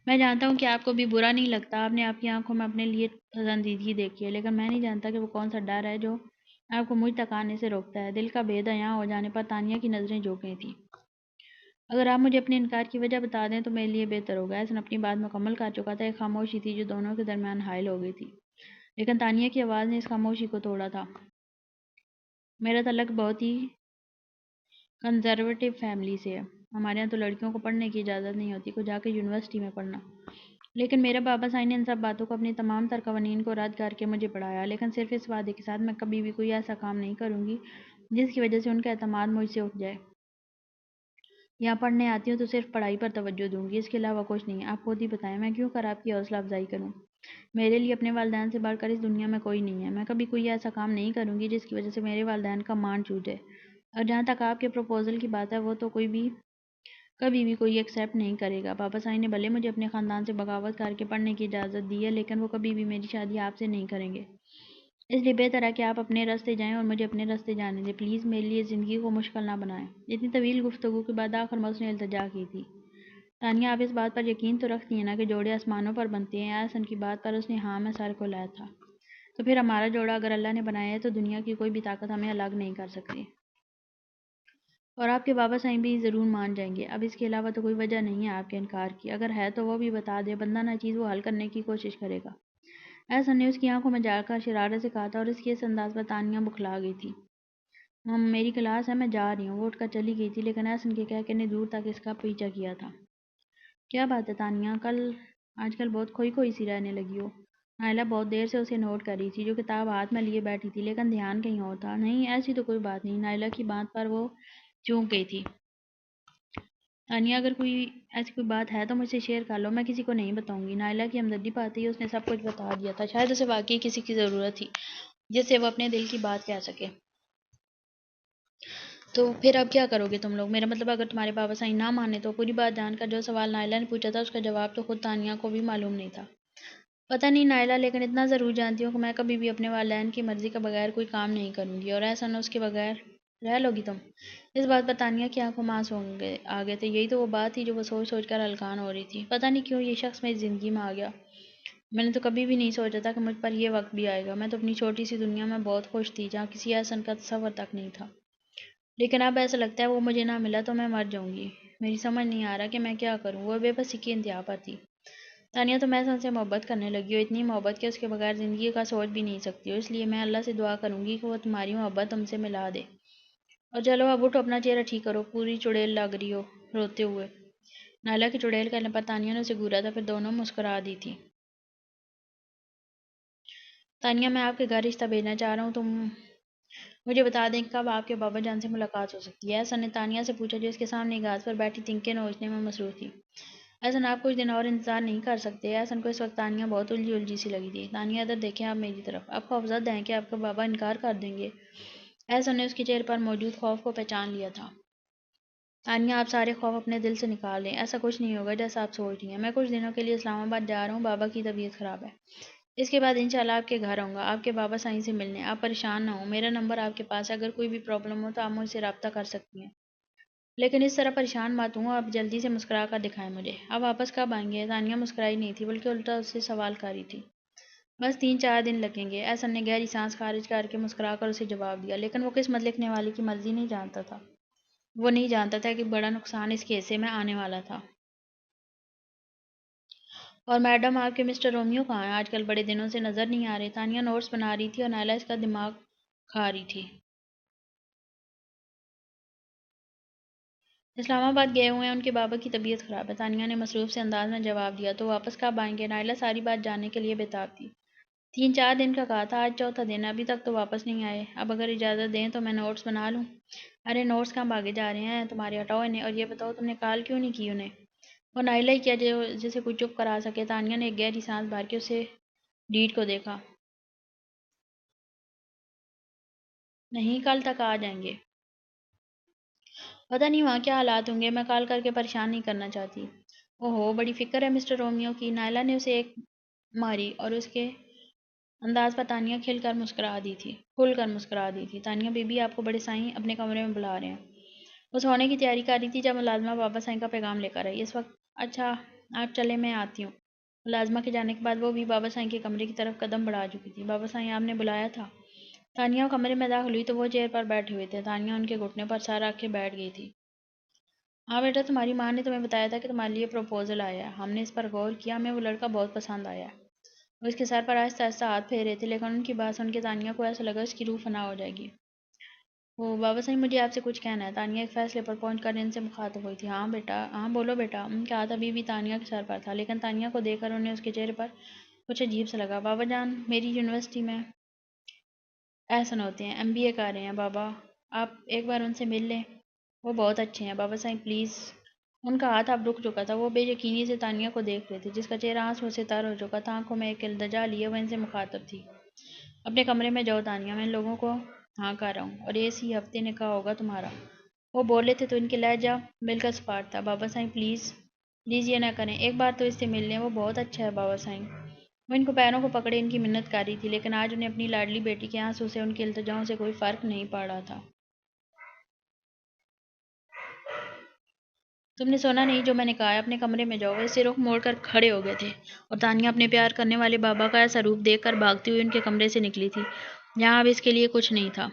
میں جانتا ہوں کہ آپ کو بھی برا نہیں لگتا، آپ نے آپ کی آنکھوں میں اپنے لیے پسندیدگی دیکھی ہے، لیکن میں نہیں جانتا کہ وہ کون سا ڈر ہے جو آپ کو مجھ تک آنے سے روکتا ہے۔ دل کا بے بیاں ہو جانے پر تانیہ کی نظریں جھک گئی تھیں۔ اگر آپ مجھے اپنے انکار کی وجہ بتا دیں تو میرے لیے بہتر ہوگا۔ احسن اپنی بات مکمل کر چکا تھا۔ ایک خاموشی تھی جو دونوں کے درمیان حائل ہو گئی تھی، لیکن تانیہ کی آواز نے اس خاموشی کو توڑا تھا۔ میرا تعلق بہت ہی کنزرویٹو فیملی سے ہے۔ ہمارے یہاں تو لڑکیوں کو پڑھنے کی اجازت نہیں ہوتی، کو جا کے یونیورسٹی میں پڑھنا۔ لیکن میرے بابا سائی نے ان سب باتوں کو، اپنی تمام تر قوانین کو رد کر کے مجھے پڑھایا، لیکن صرف اس وعدے کے ساتھ میں کبھی بھی کوئی ایسا کام نہیں کروں گی جس کی وجہ سے ان کا اعتماد مجھ سے اٹھ جائے۔ یہاں پڑھنے آتی ہوں تو صرف پڑھائی پر توجہ دوں گی، اس کے علاوہ کچھ نہیں۔ آپ خود ہی بتائیں میں کیوں کر آپ کی حوصلہ افزائی کروں؟ میرے لیے اپنے والدین سے بڑھ کر اس دنیا میں کوئی نہیں ہے۔ میں کبھی کوئی ایسا کام نہیں کروں گی جس کی وجہ سے میرے والدین کا مان ٹوٹ جائے۔ اور جہاں تک آپ کے پروپوزل کی بات ہے، وہ تو کبھی بھی کوئی ایکسیپٹ نہیں کرے گا۔ بابا سائی نے بھلے مجھے اپنے خاندان سے بغاوت کر کے پڑھنے کی اجازت دی ہے، لیکن وہ کبھی بھی میری شادی آپ سے نہیں کریں گے۔ اس لیے بہتر ہے کہ آپ اپنے راستے جائیں اور مجھے اپنے راستے جانے دیں۔ پلیز میرے لیے زندگی کو مشکل نہ بنائیں۔ اتنی طویل گفتگو کے بعد آخر میں اس نے التجا کی تھی۔ تانیہ، آپ اس بات پر یقین تو رکھتی ہیں نا کہ جوڑے آسمانوں پر بنتے ہیں؟ احسن کی بات پر اس نے ہاں میں سر کو ہلایا تھا۔ تو پھر ہمارا جوڑا اگر اللہ نے بنایا ہے تو دنیا کی کوئی بھی طاقت ہمیں الگ نہیں کر سکتی، اور آپ کے بابا سائیں بھی ضرور مان جائیں گے۔ اب اس کے علاوہ تو کوئی وجہ نہیں ہے آپ کے انکار کی، اگر ہے تو وہ بھی بتا دے، بندہ نہ چیز وہ حل کرنے کی کوشش کرے گا۔ احسن نے اس کی آنکھوں میں جا کر شرارت سے کہا تھا، اور اس کے اس انداز پر تانیہ بکھلا گئی تھی۔ میری کلاس ہے، میں جا رہی ہوں۔ وہ اٹھ کر چلی گئی تھی، لیکن احسن کے کہہ کے نے دور تک اس کا پیچھا کیا تھا۔ کیا بات ہے تانیہ، آج کل بہت کھوئی کھوئی سی رہنے لگی ہو؟ نائلہ بہت دیر سے اسے نوٹ کر رہی تھی، جو کتاب ہاتھ میں لیے بیٹھی تھی، لیکن دھیان کہیں اور تھا۔ نہیں، ایسی تو کوئی بات نہیں۔ نائلہ کی بات پر وہ چونک گئی تھی۔ تانیہ، اگر ایسی کوئی بات ہے تو مجھ سے شیئر کر لو، میں کسی کو نہیں بتاؤں گی۔ نائلہ کی ہمدردی پاتے ہی اس نے سب کچھ بتا دیا تھا۔ شاید اسے واقعی کسی کی ضرورت تھی جس سے وہ اپنے دل کی بات کہہ سکے۔ تو پھر اب کیا کرو گے تم لوگ؟ میرا مطلب اگر تمہارے بابا سائیں نہ مانے تو؟ پوری بات جان کر جو سوال نائلہ نے پوچھا تھا اس کا جواب تو خود تانیہ کو بھی معلوم نہیں تھا۔ پتہ نہیں نائلہ، لیکن اتنا ضرور جانتی ہوں کہ میں کبھی بھی اپنے والدین کی مرضی کے بغیر کوئی کام نہیں کروں گی، اور ایسا نہ اس کے بغیر رہ لو گی تم؟ اس بات پر تانیہ کی آنکھوں میں آنسو آ گئے تھے۔ یہی تو وہ بات تھی جو وہ سوچ سوچ کر ہلکان ہو رہی تھی۔ پتہ نہیں کیوں یہ شخص میری زندگی میں آ گیا۔ میں نے تو کبھی بھی نہیں سوچا تھا کہ مجھ پر یہ وقت بھی آئے گا۔ میں تو اپنی چھوٹی سی دنیا میں بہت خوش تھی جہاں کسی احسن کا تصور تک نہیں تھا، لیکن اب ایسا لگتا ہے وہ مجھے نہ ملا تو میں مر جاؤں گی۔ میری سمجھ نہیں آ رہا کہ میں کیا کروں۔ وہ بے بسی کی انتہا پر تھی۔ تانیہ، تم احسن سے محبت کرنے لگی ہو، اتنی محبت کہ اس کے بغیر زندگی کا سوچ بھی نہیں سکتی ہو۔ اس لیے میں اللہ سے دعا کروں گی کہ وہ تمہاری محبت تم سے ملا دے۔ اور چلو اب اٹھو، اپنا چہرہ ٹھیک کرو، پوری چڑیل لگ رہی ہو روتے ہوئے۔ نائلہ کی چڑیل کرنے پر تانیہ نے اسے گھورا تھا، پھر دونوں مسکرا دی تھی۔ تانیہ، میں آپ کے گھر رشتہ بھیجنا چاہ رہا ہوں، تم مجھے بتا دیں کہ کب آپ کے بابا جان سے ملاقات ہو سکتی ہے؟ احسن نے تانیہ سے پوچھا، جو اس کے سامنے گھاس پر بیٹھی تنکے نوچنے میں مصروف تھی۔ احسن، آپ کچھ دن اور انتظار نہیں کر سکتے؟ احسن کو اس وقت تانیہ بہت الجھی سی لگی تھی۔ تانیہ، ادھر دیکھیں آپ میری طرف، آپ خوفزدہ ہیں کہ آپ کا بابا انکار کر دیں گے؟ احسن نے اس کے چہرے پر موجود خوف کو پہچان لیا تھا۔ تانیہ، آپ سارے خوف اپنے دل سے نکال دیں، ایسا کچھ نہیں ہوگا جیسا آپ سوچ رہی ہیں۔ میں کچھ دنوں کے لیے اسلام آباد جا رہا ہوں، بابا کی طبیعت خراب ہے۔ اس کے بعد انشاءاللہ آپ کے گھر آؤں گا، آپ کے بابا سائیں سے ملنے۔ آپ پریشان نہ ہوں، میرا نمبر آپ کے پاس ہے، اگر کوئی بھی پرابلم ہو تو آپ مجھ سے رابطہ کر سکتی ہیں۔ لیکن اس طرح پریشان مت ہوں، آپ جلدی سے مسکرا کر دکھائیں مجھے۔ آپ واپس کب آئیں گے؟ تانیہ مسکرائی نہیں تھی، بلکہ الٹا اس سے سوال کر رہی تھی۔ بس 3-4 دن لگیں گے، احسن نے گہری سانس خارج کر کے مسکرا کر اسے جواب دیا، لیکن وہ قسمت لکھنے والے کی مرضی نہیں جانتا تھا۔ وہ نہیں جانتا تھا کہ بڑا نقصان اس کے حصے میں آنے والا تھا۔ اور میڈم، آپ کے مسٹر رومیو کہاں ہیں؟ آج کل بڑے دنوں سے نظر نہیں آ رہے۔ تانیہ نوٹس بنا رہی تھی اور نائلہ اس کا دماغ کھا رہی تھی۔ اسلام آباد گئے ہوئے ہیں، ان کے بابا کی طبیعت خراب ہے، تانیہ نے مصروف سے انداز میں جواب دیا۔ تو واپس کب آئیں گے؟ نائلہ ساری بات جاننے کے لیے بےتاب تھی۔ 3-4 دن کا کہا تھا، آج چوتھا دن ہے، ابھی تک تو واپس نہیں آئے۔ اب اگر اجازت دیں تو میں نوٹس بنا لوں؟ ارے نوٹس کہاں بھاگے جا رہے ہیں تمہارے، ہٹاؤ انہیں، اور یہ بتاؤ تم نے کال کیوں نہیں کی انہیں؟ وہ نائلہ ہی کیا جسے کوئی چپ کرا سکے؟ تانیہ نے ایک گہری سانس بھر کے اسے ڈیٹ کو دیکھا۔ نہیں، کل تک آ جائیں گے۔ پتہ نہیں وہاں کیا حالات ہوں گے، میں کال کر کے پریشان نہیں کرنا چاہتی۔ اوہو، بڑی فکر ہے مسٹر رومیو کی۔ نائلہ نے اسے ایک ماری اور اس کے انداز پر تانیہ کھل کر مسکرا دی تھی۔ تانیہ بی بی، آپ کو بڑے سائیں اپنے کمرے میں بلا رہے ہیں۔ وہ سونے کی تیاری کر رہی تھی جب ملازمہ بابا سائیں کا پیغام لے کر آئی۔ اس وقت اچھا آپ چلے، میں آتی ہوں۔ ملازمہ کے جانے کے بعد وہ بھی بابا سائیں کے کمرے کی طرف قدم بڑھا چکی تھی۔ بابا سائیں، آپ نے بلایا تھا؟ تانیہ کمرے میں داخل ہوئی تو وہ چیئر پر بیٹھے ہوئے تھے۔ تانیہ ان کے گھٹنے پر سر رکھ کے بیٹھ گئی تھی۔ ہاں بیٹا، تمہاری ماں نے تمہیں بتایا تھا کہ تمہارے لیے پروپوزل آیا ہے۔ ہم نے اس پر غور کیا، ہمیں وہ لڑکا بہت پسند آیا ہے۔ وہ اس کے سر پر آہستہ آہستہ ہاتھ پھیر رہے تھے، لیکن ان کی بات سن کے تانیہ کو ایسا لگا اس کی روح فنا ہو جائے گی۔ وہ بابا صاحب، مجھے آپ سے کچھ کہنا ہے۔ تانیہ ایک فیصلے پر پہنچ کر ان سے مخاطب ہوئی تھی۔ ہاں بیٹا، ہاں بولو بیٹا۔ ان کا ہاتھ ابھی بھی تانیہ کے سر پر تھا، لیکن تانیہ کو دیکھ کر انہیں اس کے چہرے پر کچھ عجیب سا لگا۔ بابا جان، میری یونیورسٹی میں احسن ہوتے ہیں، MBA کر رہے ہیں بابا، آپ ایک بار ان سے مل لیں، وہ بہت اچھے ہیں۔ بابا صاحب پلیز۔ ان کا ہاتھ اب رک چکا تھا، وہ بے یقینی سے تانیہ کو دیکھ رہے تھے جس کا چہرہ آنسوں سے تر ہو چکا تھا، آنکھوں میں ایک التجا لیے وہ ان سے مخاطب تھی۔ اپنے کمرے میں جاؤ تانیہ، میں ان لوگوں کو ہاں کر رہا ہوں، اور اسی ہفتے نکاح ہوگا تمہارا۔ وہ بولے تھے تو ان کے لہجہ بالکل سپاٹ تھا۔ بابا صاحب پلیز، پلیز یہ نہ کریں، ایک بار تو اس سے مل لیں، وہ بہت اچھا ہے بابا صاحب۔ وہ ان کو پیروں کو پکڑے ان کی منت کر رہی تھی، لیکن آج انہیں اپنی لاڈلی بیٹی کے آنسوں سے ان کی التجاؤں سے کوئی فرق نہیں پڑ رہا تھا۔ تم نے سنا نہیں جو میں نے کہا ہے؟ اپنے کمرے میں جاؤ۔ وہ اس سے رخ موڑ کر کھڑے ہو گئے تھے، اور تانیہ اپنے پیار کرنے والے بابا کا ایسا روپ دیکھ کر بھاگتی ہوئی ان کے کمرے سے نکلی تھی جہاں اب اس کے لیے کچھ نہیں تھا۔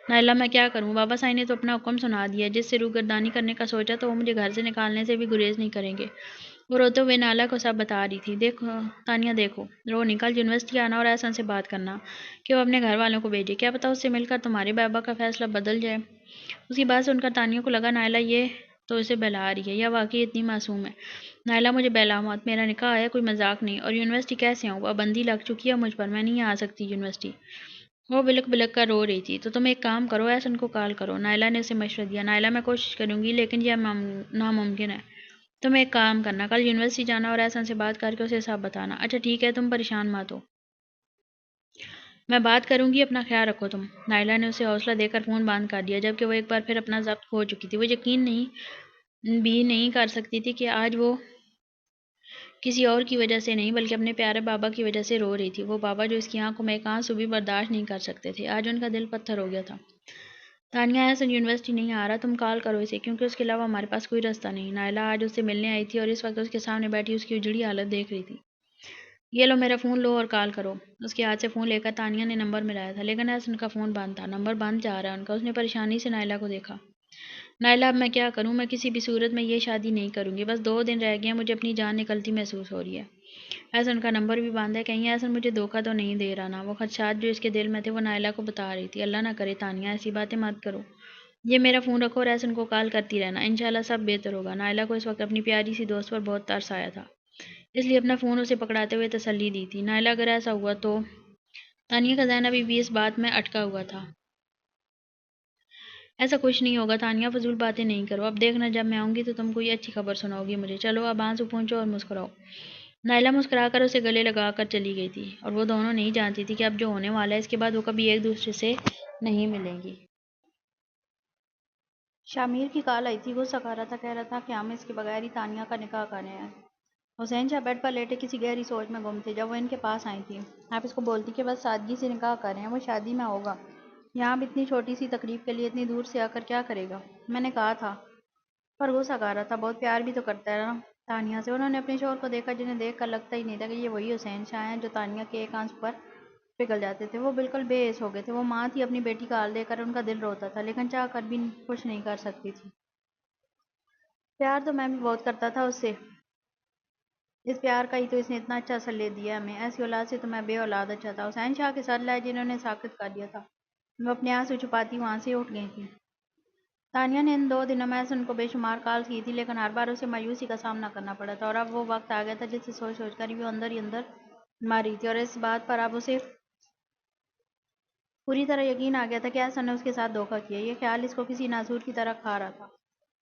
نائلہ، میں کیا کروں؟ بابا صاحب نے تو اپنا حکم سنا دیا، جس سے روگردانی کرنے کا سوچا تو وہ مجھے گھر سے نکالنے سے بھی گریز نہیں کریں گے۔ وہ روتے ہوئے نائلہ کو سب بتا رہی تھی۔ دیکھو تانیہ، دیکھو، رو نہیں، کل یونیورسٹی آنا اور احسن سے بات کرنا کہ وہ اپنے گھر والوں کو بھیجے، کیا پتا اس سے مل کر تمہارے بابا کا فیصلہ بدل جائے۔ اس کی بات سن کر تانیہ کو لگا نائلہ یہ تو اسے بہلا رہی ہے، یا واقعی اتنی معصوم ہے۔ نائلہ، مجھے بہلاؤ مت، میرا نکاح ہے، کوئی مذاق نہیں، اور یونیورسٹی کیسے آؤں؟ پابندی لگ چکی ہے مجھ پر، میں نہیں آ سکتی یونیورسٹی۔ وہ بلک بلک کر رو رہی تھی۔ تو تم ایک کام کرو، احسن کو کال کرو، نائلہ نے اسے مشورہ دیا۔ نائلہ، میں کوشش کروں گی، لیکن یہ ناممکن ہے۔ تم ایک کام کرنا، کل یونیورسٹی جانا اور احسن سے بات کر کے اسے سب بتانا۔ اچھا ٹھیک ہے، تم پریشان مت ہو، میں بات کروں گی، اپنا خیال رکھو تم۔ نائلہ نے اسے حوصلہ دے کر فون بند کر دیا، جبکہ وہ ایک بار پھر اپنا ضبط کھو چکی تھی۔ وہ یقین بھی نہیں کر سکتی تھی کہ آج وہ کسی اور کی وجہ سے نہیں بلکہ اپنے پیارے بابا کی وجہ سے رو رہی تھی۔ وہ بابا جو اس کی آنکھوں میں ایک آنسو بھی برداشت نہیں کر سکتے تھے، آج ان کا دل پتھر ہو گیا تھا۔ تانیہ، احسن یونیورسٹی نہیں آ رہا، تم کال کرو اسے، کیونکہ اس کے علاوہ ہمارے پاس کوئی راستہ نہیں۔ نائلہ آج اس سے ملنے آئی تھی اور اس وقت اس کے سامنے بیٹھی اس کی اجڑی حالت دیکھ رہی تھی۔ یہ لو میرا فون، لو اور کال کرو۔ اس کے ہاتھ سے فون لے کر تانیہ نے نمبر ملایا تھا، لیکن احسن کا فون بند تھا۔ نمبر بند جا رہا ہے ان کا۔ اس نے پریشانی سے نائلہ کو دیکھا۔ نائلہ، اب میں کیا کروں؟ میں کسی بھی صورت میں یہ شادی نہیں کروں گی، بس 2 دن رہ گئے ہیں، مجھے اپنی جان نکلتی محسوس ہو رہی ہے۔ احسن کا نمبر بھی بند ہے، کہیں احسن مجھے دھوکہ تو نہیں دے رہا نا؟ وہ خدشات جو اس کے دل میں تھے وہ نائلہ کو بتا رہی تھی۔ اللہ نہ کرے تانیہ، ایسی باتیں مت کرو، یہ میرا فون رکھو اور احسن کو کال کرتی رہنا، انشاءاللہ سب بہتر ہوگا۔ نائلہ کو اس وقت اپنی پیاری سی دوست پر بہت ترس آیا تھا، اس لیے اپنا فون اسے پکڑاتے ہوئے تسلی دی تھی۔ نائلہ، اگر ایسا ہوا تو؟ تانیہ کا ذہن ابھی بھی اس بات میں اٹکا ہوا تھا۔ ایسا کچھ نہیں ہوگا تانیہ، فضول باتیں نہیں کرو، اب دیکھنا جب میں آؤں گی تو تم کوئی اچھی خبر سناؤ گی مجھے، چلو اب آنسو پونچھو اور مسکراؤ۔ نائلہ مسکرا کر اسے گلے لگا کر چلی گئی تھی، اور وہ دونوں نہیں جانتی تھی کہ اب جو ہونے والا ہے اس کے بعد وہ کبھی ایک دوسرے سے نہیں ملیں گی۔ شامیر کی کال آئی تھی، غصہ کر رہا تھا، کہہ رہا تھا کہ ہم اس کے بغیر ہی تانیہ کا نکاح کر رہے ہیں۔ حسین شاہ بیڈ پر لیٹے کسی گہری سوچ میں گم تھے جب وہ ان کے پاس آئی تھی۔ آپ اس کو بولتی کہ بس سادگی سے نکاح کر رہے ہیں، وہ شادی میں ہوگا، یہاں اب اتنی چھوٹی سی تقریب کے لیے اتنی دور سے آ کر کیا کرے گا؟ میں نے کہا تھا، پر غصہ کر رہا تھا، بہت پیار بھی تو کرتا ہے نا تانیہ سے۔ انہوں نے اپنے شوہر کو دیکھا جنہیں دیکھ کر لگتا ہی نہیں تھا کہ یہ وہی حسین شاہ ہیں جو تانیہ کے ایک آنسو پر پگھل جاتے تھے۔ وہ بالکل بے حس ہو گئے تھے۔ وہ ماں تھی، اپنی بیٹی کا حال دیکھ کر ان کا دل روتا تھا، لیکن چاہ کر بھی کچھ نہیں کر سکتی تھی۔ پیار تو میں بھی بہت کرتا تھا اس سے، اس پیار کا ہی تو اس نے اتنا اچھا اثر لے دیا ہمیں، ایسی اولاد سے تو میں بے اولاد اچھا تھا۔ حسین شاہ کے سر لہجے نے انہیں ساکت کر دیا تھا، وہ اپنے آنسو چھپاتی وہاں سے اٹھ گئی تھی۔ تانیہ نے ان 2 دنوں میں ان کو بے شمار کالز کی تھی، لیکن ہر بار اسے مایوسی کا سامنا کرنا پڑا تھا، اور اب وہ وقت آ گیا تھا جسے سوچ سوچ کر ہی وہ اندر مر رہی تھی، اور اس بات پر اب اسے پوری طرح یقین آ گیا تھا کہ احسن نے اس کے ساتھ دھوکہ کیا۔ یہ خیال اس کو کسی ناسور کی طرح کھا رہا تھا۔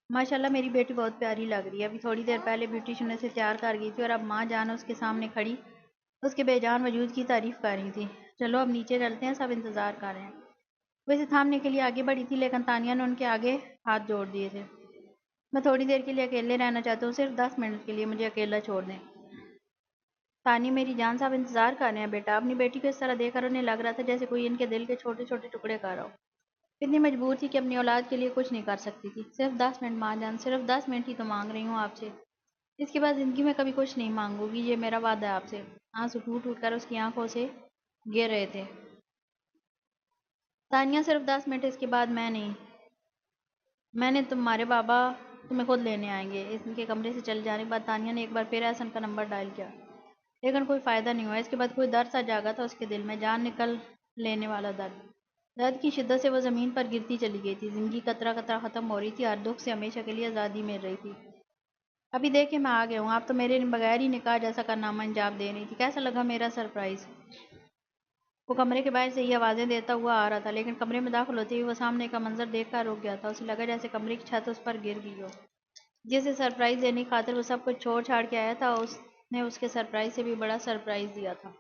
ماشاءاللہ میری بیٹی بہت پیاری لگ رہی ہے۔ ابھی تھوڑی دیر پہلے بیوٹیشن اسے تیار کر گئی تھی اور اب ماں جان اس کے سامنے کھڑی اس کے بے جان وجود کی تعریف کر رہی تھی۔ چلو اب نیچے چلتے ہیں، سب انتظار کر رہے ہیں۔ وہ اسے تھامنے کے لیے آگے بڑھی تھی لیکن تانیہ نے ان کے آگے ہاتھ جوڑ دیے تھے۔ میں تھوڑی دیر کے لیے اکیلے رہنا چاہتا ہوں، صرف 10 منٹ کے لیے مجھے اکیلا چھوڑ دیں۔ تانی میری جان، صاحب انتظار کر رہے ہیں بیٹا۔ اپنی بیٹی کو اس طرح دیکھ کر انہیں لگ رہا تھا جیسے کوئی ان کے دل کے چھوٹے چھوٹے ٹکڑے کر رہا ہو۔ اتنی مجبور تھی کہ اپنی اولاد کے لیے کچھ نہیں کر سکتی تھی۔ صرف 10 منٹ ماں جان، صرف 10 منٹ ہی تو مانگ رہی ہوں آپ سے۔ اس کے بعد زندگی میں کبھی کچھ نہیں مانگوں گی، یہ میرا وعدہ ہے آپ سے۔ آنسو ٹوٹ ٹوٹ کر اس کی آنکھوں سے گر رہے تھے۔ تانیہ، صرف 10 منٹ، اس کے بعد میں نہیں۔ میں نے تمہارے بابا تمہیں خود لینے آئیں گے۔ ان کے کمرے سے چلے جانے کے بعد تانیہ نے ایک بار پھر احسن کا نمبر ڈائل کیا، لیکن کوئی فائدہ نہیں ہوا۔ اس کے بعد کوئی درد سا جاگا تھا اس کے دل میں، جان نکل لینے والا درد۔ درد کی شدت سے وہ زمین پر گرتی چلی گئی تھی۔ زندگی قطرہ قطرہ ختم ہو رہی تھی، ہر دکھ سے ہمیشہ کے لیے آزادی مل رہی تھی۔ ابھی دیکھیں میں آ گیا ہوں، آپ تو میرے بغیر ہی نکاح جیسا کارنامہ انجام دے رہی تھی۔ کیسا لگا میرا سرپرائز؟ وہ کمرے کے باہر سے یہ آوازیں دیتا ہوا آ رہا تھا، لیکن کمرے میں داخل ہوتے ہی وہ سامنے کا منظر دیکھ کر رک گیا تھا۔ اسے لگا جیسے کمرے کی چھت اس پر گر گئی ہو۔ جسے سرپرائز دینے کی خاطر وہ سب کچھ چھوڑ چھاڑ کے آیا تھا، اس نے اس کے سرپرائز سے بھی بڑا سرپرائز دیا تھا۔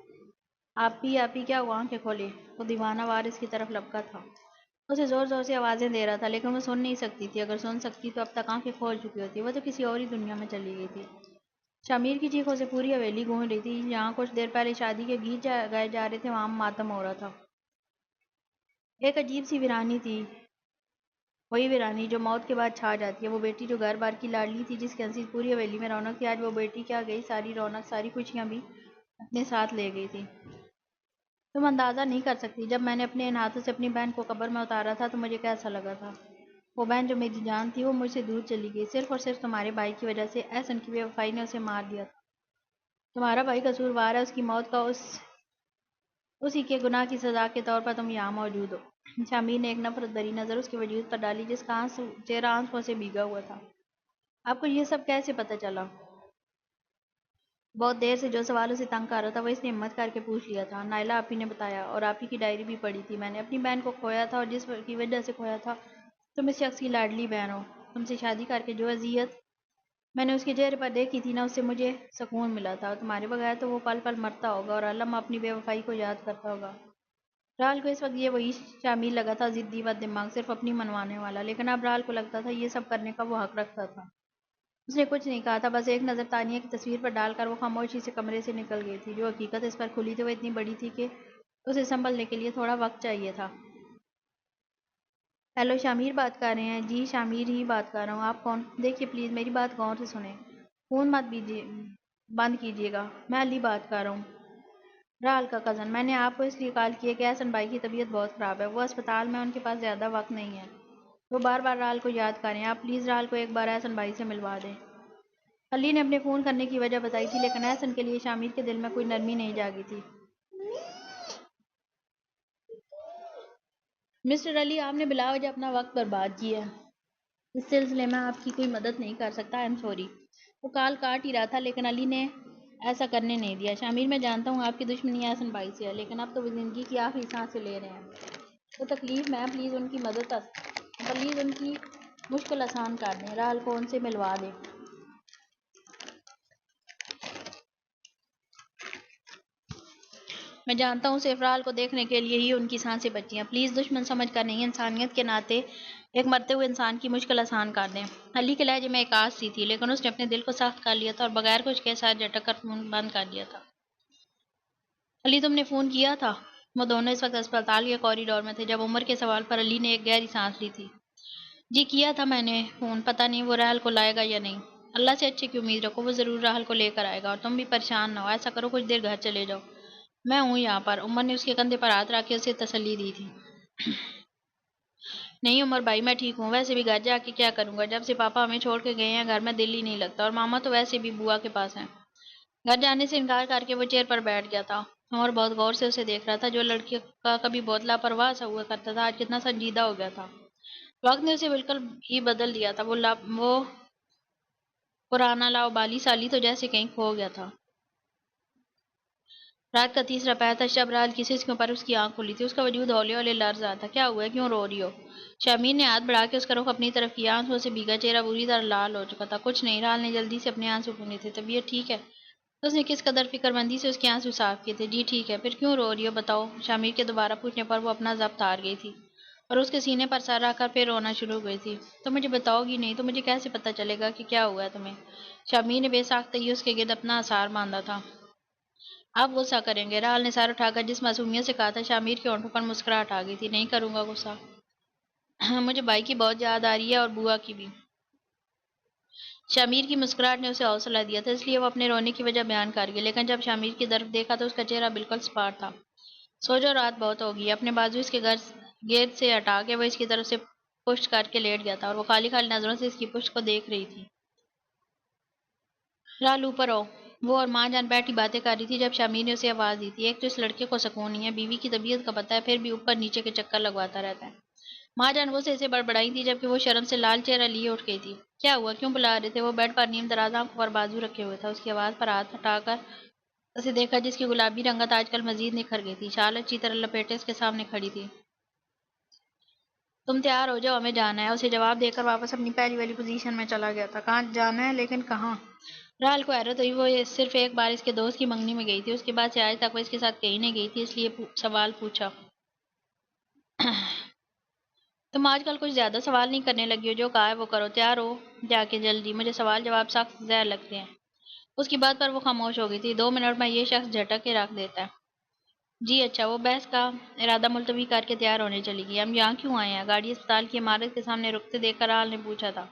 آپ ہی کیا ہوا؟ آنکھیں کھولے۔ وہ دیوانہ وار اس کی طرف لپکا تھا، اسے زور زور سے آوازیں دے رہا تھا، لیکن وہ سن نہیں سکتی تھی۔ اگر سن سکتی تو اب تک آنکھیں کھول چکی ہوتی۔ وہ تو کسی اور ہی دنیا میں چلی گئی تھی۔ شامیر کی چیخوں سے پوری حویلی گونج رہی تھی۔ جہاں کچھ دیر پہلے شادی کے گیت گائے جا رہے تھے، وہاں ماتم ہو رہا تھا۔ ایک عجیب سی ویرانی تھی، وہی ویرانی جو موت کے بعد چھا جاتی ہے۔ وہ بیٹی جو گھر بار کی لاڈلی تھی، جس کے ہنسی پوری حویلی میں رونق تھی، آج وہ بیٹی کیا گئی، ساری رونق، ساری خوشیاں بھی اپنے ساتھ لے گئی تھی۔ تم اندازہ نہیں کر سکتی، جب میں نے اپنے ان ہاتھوں سے اپنی بہن کو قبر میں اتارا تھا تو مجھے کیسا لگا تھا۔ وہ بہن جو میری جان تھی، وہ مجھ سے دور چلی گئی، صرف اور صرف تمہارے بھائی کی وجہ سے۔ احسن کی بے وفائی نے اسے مار دیا تھا۔ تمہارا بھائی قصوروار ہے، اس کی موت کا اسی کے گناہ کی سزا کے طور پر تم یہاں موجود ہو۔ شامیر نے ایک نفرت بھری نظر اس کے وجود پر ڈالی، جس کا چہرہ آنسوؤں سے بھیگا ہوا تھا۔ آپ کو یہ سب کیسے پتہ چلا؟ بہت دیر سے جو سوال اسے تنگ کر رہا تھا، وہ اس نے ہمت کر کے پوچھ لیا تھا۔ نائلہ آپی نے بتایا، اور آپی کی ڈائری بھی پڑھی تھی۔ میں نے اپنی بہن کو کھویا تھا، اور جس کی وجہ سے کھویا تھا، تم اس شخص کی لاڈلی بہن ہو۔ تم سے شادی کر کے جو اذیت میں نے اس کے چہرے پر دیکھی تھی نا، اس سے مجھے سکون ملا تھا۔ اور تمہارے بغیر تو وہ پل پل مرتا ہوگا اور ہر لمحہ اپنی بے وفائی کو یاد کرتا ہوگا۔ رال کو اس وقت یہ وہی شامل لگا تھا، ضدی بد دماغ، صرف اپنی منوانے والا، لیکن اب رال کو لگتا تھا یہ سب کرنے کا وہ حق رکھتا تھا۔ اس نے کچھ نہیں کہا تھا، بس ایک نظر تانیہ کی تصویر پر ڈال کر وہ خاموشی سے کمرے سے نکل گئی تھی۔ جو حقیقت اس پر کھلی تھی وہ اتنی بڑی تھی کہ اسے سنبھلنے کے لیے تھوڑا وقت چاہیے تھا۔ ہیلو، شامیر بات کر رہے ہیں؟ جی شامیر ہی بات کر رہا ہوں۔ آپ کون؟ دیکھیے پلیز میری بات غور سے سنیں، فون مت بند کیجیے گا، میں علی بات کر رہا ہوں، رال کا کزن۔ میں نے آپ کو اس لیے کال کی ہے کہ احسن بھائی کی طبیعت بہت خراب ہے، وہ اسپتال میں، ان کے پاس زیادہ وقت نہیں ہے۔ وہ بار بار رال کو یاد کر رہے ہیں، آپ پلیز رال کو ایک بار احسن بھائی سے ملوا دیں۔ علی نے اپنے فون کرنے کی وجہ بتائی تھی، لیکن احسن کے لیے شامیر کے دل میں کوئی نرمی نہیں جاگی تھی۔ مسٹر علی، آپ نے بلا وجہ اپنا وقت برباد کیا ہے، اس سلسلے میں آپ کی کوئی مدد نہیں کر سکتا، آئی ایم سوری۔ وہ کال کاٹ ہی رہا تھا، لیکن علی نے ایسا کرنے نہیں دیا۔ شامیر، میں جانتا ہوں آپ کی دشمنی احسن بھائی سے ہے، لیکن اب تو وہ زندگی کی آخری سانسیں لے رہے ہیں، وہ تکلیف میں ہیں، پلیز ان کی مشکل آسان کر دیں، رال کو ان سے ملوا دیں۔ میں جانتا ہوں صرف رال کو دیکھنے کے لیے ہی ان کی سانسیں بچی ہیں، پلیز دشمن سمجھ کر نہیں، انسانیت کے ناطے ایک مرتے ہوئے انسان کی مشکل آسان کر دیں۔ علی کے لہجے میں ایک آس سی تھی، لیکن اس نے اپنے دل کو سخت کر لیا تھا اور بغیر کچھ کے ساتھ جھٹک کر فون بند کر دیا تھا۔ علی، تم نے فون کیا تھا؟ وہ دونوں اس وقت اسپتال کے کوریڈور میں تھے، جب عمر کے سوال پر علی نے ایک گہری سانس لی تھی۔ جی کیا تھا میں نے فون، پتہ نہیں وہ راحل کو لائے گا یا نہیں۔ اللہ سے اچھے کی امید رکھو، وہ ضرور راحل کو لے کر آئے گا، اور تم بھی پریشان نہ ہو، ایسا کرو کچھ دیر گھر چلے جاؤ، میں ہوں یہاں پر۔ عمر نے اس کے کندھے پر ہاتھ رکھ کے اسے تسلی دی تھی۔ نہیں عمر بھائی، میں ٹھیک ہوں، ویسے بھی گھر جا کے کیا کروں گا، جب سے پاپا ہمیں چھوڑ کے گئے ہیں گھر میں دل ہی نہیں لگتا، اور ماما تو ویسے بھی بوا کے پاس ہیں۔ گھر جانے سے انکار کر کے وہ چیئر پر بیٹھ گیا تھا۔ عمر بہت غور سے اسے دیکھ رہا تھا، جو لڑکی کا کبھی بہت لاپرواہ سا ہوا کرتا تھا، آج کتنا سنجیدہ ہو گیا تھا۔ وقت نے اسے بالکل ہی بدل دیا تھا، وہ پرانا لاؤبالی سالی تو جیسے کہیں کھو گیا تھا۔ رات کا تیسرا پہر تھا، شب رال کی سسکیوں پر اس کی آنکھ کھلی تھی، اس کا وجود ہولے ہولے لرز رہا تھا۔ کیا ہوا ہے، کیوں رو رہی ہو؟ شمیر نے ہاتھ بڑھا کے اس کا رخ اپنی طرف کیا، آنسوؤں سے بھیگا چہرہ بری طرح لال ہو چکا تھا۔ کچھ نہیں، رال نے جلدی سے اپنے آنسو پونچھے تھے۔ طبیعت ٹھیک ہے؟ اس نے کس قدر فکر مندی سے اس کے آنسو صاف کیے تھے۔ جی ٹھیک ہے۔ پھر کیوں رو رہی ہو بتاؤ؟ شمیر کے دوبارہ پوچھنے پر وہ اپنا ضبط ہار گئی تھی اور اس کے سینے پر سر رکھ کر پھر رونا شروع ہو گئی تھی۔ تو مجھے بتاؤ گی نہیں تو مجھے کیسے پتہ چلے گا کہ کیا ہوا ہے تمہیں؟ شمیر نے بے ساختگی اس کے گرد اپنا اثار باندھا تھا۔ آپ غصہ کریں گے؟ رال نے سر اٹھا کر جس معصومیت سے کہا تھا، شمیر کے ہونٹوں پر مسکراہٹ آ گئی تھی۔ نہیں کروں گا غصہ۔ مجھے بھائی کی بہت یاد آ رہی ہے اور بوا کی بھی۔ شمیر کی مسکراہٹ نے اسے حوصلہ دیا تھا، اس لیے وہ اپنے رونے کی وجہ بیان کر گئی، لیکن جب شمیر کی طرف دیکھا تو اس کا چہرہ بالکل سپاٹ تھا۔ سو جاؤ، رات بہت ہوگئی ہے۔ اپنے بازو اس کے گرد سے ہٹا کے وہ اس کی طرف سے پشت کر کے لیٹ گیا تھا اور وہ خالی خالی نظروں سے اس کی پشت کو دیکھ رہی تھی۔ رال اوپر آؤ۔ وہ اور ماں جان بیٹھی باتیں کر رہی تھی جب شمیر نے اسے آواز دی تھی۔ ایک تو اس لڑکے کو سکون نہیں ہے، بیوی کی طبیعت کا پتہ ہے، پھر بھی اوپر نیچے کے چکر لگواتا رہتا ہے۔ ماں جان غصے سے بڑبڑائی تھی جبکہ وہ شرم سے لال چہرہ لیے اٹھ گئی تھی۔ کیا ہوا، کیوں بلا رہے تھے؟ وہ بیڈ پر نیم دراز آنکھوں پر بازو رکھے ہوئے تھا، اس کی آواز پر ہاتھ ہٹا کر اسے دیکھا جس کی گلابی رنگت آج کل مزید نکھر گئی تھی۔ شال اچھی طرح لپیٹے اس کے سامنے کھڑی تھی۔ تم تیار ہو جاؤ، ہمیں جانا ہے۔ اسے جواب دے کر واپس اپنی پہلی والی پوزیشن میں چلا گیا تھا۔ کہاں جانا ہے؟ لیکن کہاں؟ رال کو حیرت ہوئی۔ وہ صرف ایک بار اس کے دوست کی منگنی میں گئی تھی، اس کے بعد سے آج تک وہ اس کے ساتھ کہیں نہیں گئی تھی، اس لیے سوال پوچھا۔ تم آج کل کچھ زیادہ سوال نہیں کرنے لگی ہو، جو کہا ہے وہ کرو۔ تیار ہو جا کے جلدی، مجھے سوال جواب سخت زہر لگتے ہیں۔ اس کی بات پر وہ خاموش ہو گئی تھی۔ 2 منٹ میں یہ شخص جھٹک کے رکھ دیتا ہے۔ جی اچھا۔ وہ بحث کا ارادہ ملتوی کر کے تیار ہونے چلی گئی۔ ہم یہاں کیوں آئے ہیں؟ گاڑی اسپتال کی عمارت کے سامنے رکتے دیکھ کر رال نے پوچھا تھا،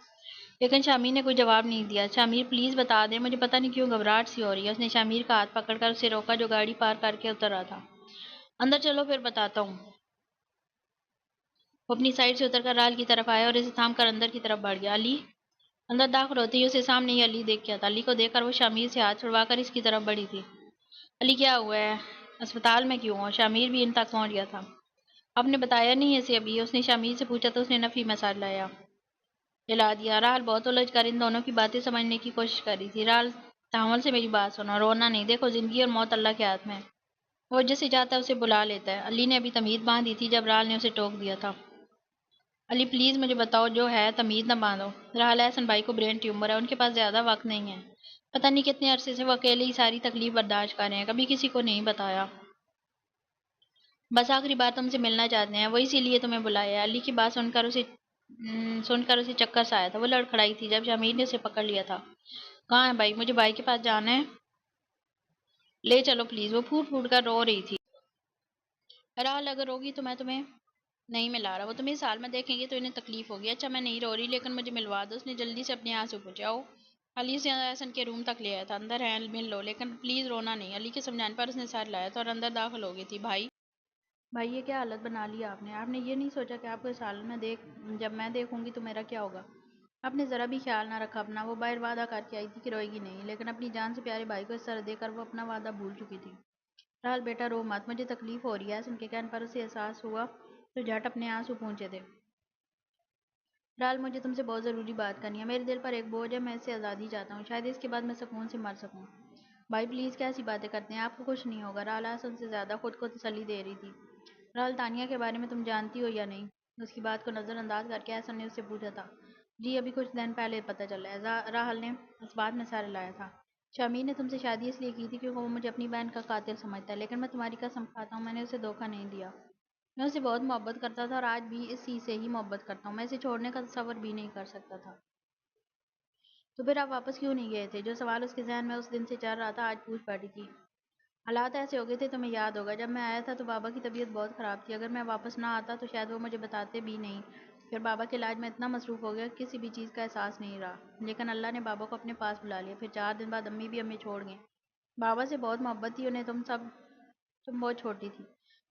لیکن شمیر نے کوئی جواب نہیں دیا۔ شمیر پلیز بتا دیں، مجھے پتہ نہیں کیوں گھبراہٹ سی ہو رہی ہے۔ اس نے شمیر کا ہاتھ پکڑ کر اسے روکا جو گاڑی پارک کر کے اتر رہا تھا۔ اندر چلو پھر بتاتا ہوں۔ وہ اپنی سائڈ سے اتر کر رال کی طرف آیا اور اسے تھام کر اندر کی طرف بڑھ گیا۔ علی؟ اندر داخل ہوتے ہی اسے سامنے ہی علی دیکھ گیا تھا۔ علی کو دیکھ کر وہ شمیر سے ہاتھ چھڑوا کر اس کی طرف بڑھی تھی۔ علی کیا ہوا ہے؟ اسپتال میں کیوں ہو؟ شمیر بھی ان تک پہنچ گیا تھا۔ آپ نے بتایا نہیں اسے ابھی؟ اس نے شمیر سے پوچھا تو اس نے نفی میں سر ہلا دیا۔ رال بہت الجھ کر ان دونوں کی باتیں سمجھنے کی کوشش کر رہی تھی۔ رال تحمل سے میری بات سنو، رونا نہیں، دیکھو زندگی اور موت اللہ کے ہاتھ میں ہے، وہ جسے چاہتا ہے اسے بلا لیتا ہے۔ علی نے ابھی تمید باندھی تھی جب رال نے اسے ٹوک دیا تھا۔ علی پلیز مجھے بتاؤ، جو ہے تمید نہ باندھو۔ رال احسن بھائی کو برین ٹیومر ہے، ان کے پاس زیادہ وقت نہیں ہے، پتہ نہیں کتنے عرصے سے وہ اکیلے ہی ساری تکلیف برداشت کر رہے ہیں، کبھی کسی کو نہیں بتایا، بس آخری بار تم سے ملنا چاہتے ہیں، وہ اسی لیے تمہیں بلایا ہے۔ علی کی بات سن کر اسے چکر سا آیا تھا۔ وہ لڑکھڑائی تھی جب شمیر نے اسے پکڑ لیا تھا۔ کہاں ہے بھائی؟ مجھے بھائی کے پاس جانا ہے، لے چلو پلیز۔ وہ پھوٹ پھوٹ کر رو رہی تھی۔ رال اگر روگی تو میں تمہیں نہیں ملا رہا، وہ تمہیں اس حال میں دیکھیں گے تو انہیں تکلیف ہوگی۔ اچھا میں نہیں رو رہی، لیکن مجھے ملوا دو۔ اس نے جلدی سے اپنے ہاتھ سے پوچھا۔ او، علی سے احسن کے روم تک لے آیا تھا، اندر ہے مل لو، لیکن پلیز رونا نہیں۔ علی کے سمجھانے پر اس نے سر لایا تھا اور اندر داخل ہو گئی تھی۔ بھائی یہ کیا حالت بنا لی آپ نے؟ آپ نے یہ نہیں سوچا کہ آپ کو اس حالت میں جب میں دیکھوں گی تو میرا کیا ہوگا؟ آپ نے ذرا بھی خیال نہ رکھا اپنا۔ وہ باہر وعدہ کر کے آئی تھی کہ روئے گی نہیں، لیکن اپنی جان سے پیارے بھائی کو اس طرح دیکھ کر وہ اپنا وعدہ بھول چکی تھی۔ رال بیٹا رو مت، مجھے تکلیف ہو رہی ہے۔ ان کے کہنے پر اسے احساس ہوا تو جھٹ اپنے آنسو پونچھے تھے۔ رال مجھے تم سے بہت ضروری بات کرنی ہے، میرے دل پر ایک بوجھ ہے، میں اس سے آزادی چاہتا ہوں، شاید اس کے بعد میں سکون سے مر سکوں۔ بھائی پلیز کیسی باتیں کرتے ہیں، آپ کو کچھ نہیں ہوگا۔ رال حسن سے زیادہ خود کو تسلی دے رہی تھی۔ رال تانیہ کے بارے میں تم جانتی ہو یا نہیں؟ اس کی بات کو نظر انداز کر کے احسن نے اس سے پوچھا تھا۔ جی ابھی کچھ دن پہلے پتہ چلا ہے۔ راحل نے اس بات میں سر ہلایا تھا۔ شمیر نے تم سے شادی اس لیے کی تھی کیونکہ وہ مجھے اپنی بہن کا قاتل سمجھتا ہے، لیکن میں تمہاری قسم کھاتا ہوں میں نے اسے دھوکہ نہیں دیا۔ میں اسے بہت محبت کرتا تھا اور آج بھی اسی سے ہی محبت کرتا ہوں، میں اسے چھوڑنے کا تصور بھی نہیں کر سکتا تھا۔ تو پھر آپ واپس کیوں نہیں گئے تھے؟ جو سوال اس کے ذہن میں اس دن سے چل رہا تھا آج پوچھ بیٹھی تھی۔ حالات ایسے ہو گئے تھے، تمہیں یاد ہوگا جب میں آیا تھا تو بابا کی طبیعت بہت خراب تھی، اگر میں واپس نہ آتا تو شاید وہ مجھے بتاتے بھی نہیں، پھر بابا کے علاج میں اتنا مصروف ہو گیا کہ کسی بھی چیز کا احساس نہیں رہا، لیکن اللہ نے بابا کو اپنے پاس بلا لیا۔ پھر 4 دن بعد امی بھی ہمیں چھوڑ گئیں۔ بابا سے بہت محبت تھی انہیں، تم بہت چھوٹی تھی،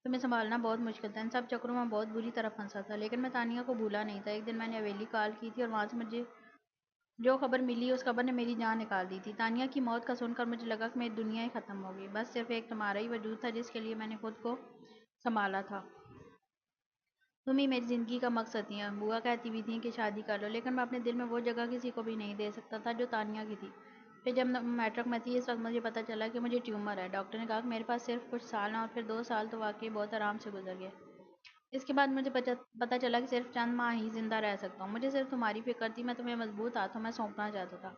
تمہیں سنبھالنا بہت مشکل تھا، ان سب چکروں میں بہت بری طرح پھنسا تھا، لیکن میں تانیہ کو بھولا نہیں تھا۔ ایک دن میں نے حویلی کال کی تھی اور وہاں سے مجھے جو خبر ملی اس خبر نے میری جان نکال دی تھی۔ تانیہ کی موت کا سن کر مجھے لگا کہ میری دنیا ہی ختم ہو گئی، بس صرف ایک تمہارا ہی وجود تھا جس کے لیے میں نے خود کو سنبھالا تھا۔ تم ہی میری زندگی کا مقصد تھی۔ بوا کہتی بھی تھیں کہ شادی کر لو، لیکن میں اپنے دل میں وہ جگہ کسی کو بھی نہیں دے سکتا تھا جو تانیہ کی تھی۔ پھر جب میں میٹرک میں تھی اس وقت مجھے پتا چلا کہ مجھے ٹیومر ہے۔ ڈاکٹر نے کہا کہ میرے پاس صرف کچھ سال ہیں اور پھر 2 سال تو واقعی بہت آرام سے گزر گئے۔ اس کے بعد مجھے پتا چلا کہ صرف چند ماہ ہی زندہ رہ سکتا ہوں۔ مجھے صرف تمہاری فکر تھی، میں تمہیں مضبوط ہاتھوں میں سونپنا چاہتا تھا۔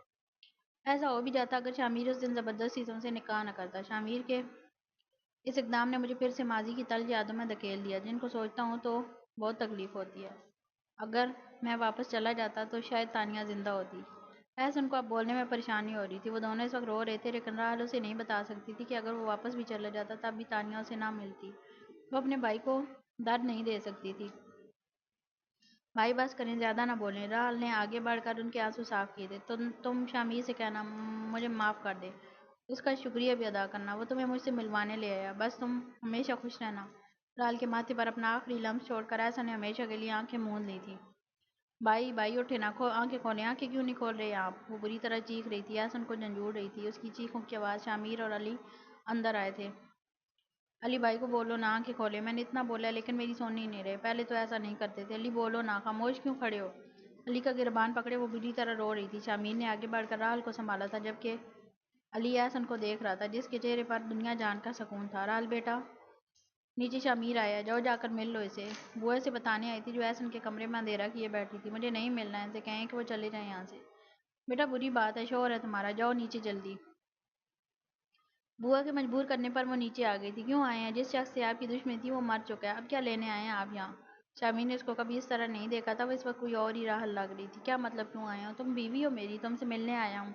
ایسا ہو بھی جاتا اگر شامیر اس دن زبردستی تم سے نکاح نہ کرتا۔ شامیر کے اس اقدام نے مجھے پھر سے ماضی کی تلخ یادوں میں دھکیل دیا جن کو سوچتا ہوں تو بہت تکلیف ہوتی ہے۔ اگر میں واپس چلا جاتا تو شاید تانیہ زندہ ہوتی۔ احسن کو اب بولنے میں پریشانی ہو رہی تھی۔ وہ دونوں اس وقت رو رہے تھے لیکن راحل اسے نہیں بتا سکتی تھی کہ اگر وہ واپس بھی چلا جاتا تب بھی تانیہ اسے نہ ملتی۔ وہ اپنے بھائی کو درد نہیں دے سکتی تھی۔ بھائی بس کریں، زیادہ نہ بولیں۔ راحل نے آگے بڑھ کر ان کے آنسو صاف کیے تھے۔ تم شامیر سے کہنا مجھے معاف کر دے، اس کا شکریہ بھی ادا کرنا، وہ تمہیں مجھ سے ملوانے لے آیا۔ بس تم ہمیشہ خوش رہنا۔ راحل کے ماتھے پر اپنا آخری لمس چھوڑ کر احسن نے ہمیشہ کے لیے آنکھیں موند لی تھی۔ بھائی اٹھے نا، آنکھیں کھولیں۔ آنکھیں کیوں نہیں کھول رہے آپ؟ وہ بری طرح چیخ رہی تھی، احسن کو جھنجھوڑ رہی تھی۔ اس کی چیخوں کی آواز شامیر اور علی اندر آئے تھے۔ علی بھائی کو بولو نا آنکھیں کھولے، میں نے اتنا بولا ہے لیکن میری سن ہی نہیں رہے۔ پہلے تو ایسا نہیں کرتے تھے۔ علی بولو نا، خاموش کیوں کھڑے ہو؟ علی کا گربان پکڑے وہ بری طرح رو رہی تھی۔ شامیر نے آگے بڑھ کر راحل کو سنبھالا تھا جبکہ علی احسن کو دیکھ رہا تھا جس کے چہرے پر دنیا جان کا سکون تھا۔ راحل بیٹا نیچے شامیر آیا، جاؤ جا کر مل لو اسے۔ بوئے سے بتانے آئی تھی جو احسن کے کمرے میں اندھیرا کیے بیٹھی تھی۔ مجھے نہیں ملنا ہے، ان سے کہیں کہ وہ چلے جائیں یہاں سے۔ بیٹا بری بات ہے، شوہر ہے تمہارا، جاؤ نیچے جلدی۔ بوا کے مجبور کرنے پر وہ نیچے آ گئی تھی۔ کیوں آئے ہیں؟ جس شخص سے آپ کی دشمنی تھی وہ مر چکا ہے، اب کیا لینے آئے ہیں آپ یہاں؟ شامیر نے اس کو کبھی اس طرح نہیں دیکھا تھا، وہ اس وقت کوئی اور ہی راحل لگ رہی تھی۔ کیا مطلب کیوں آئے ہو؟ تم بیوی ہو میری، تم سے ملنے آیا ہوں۔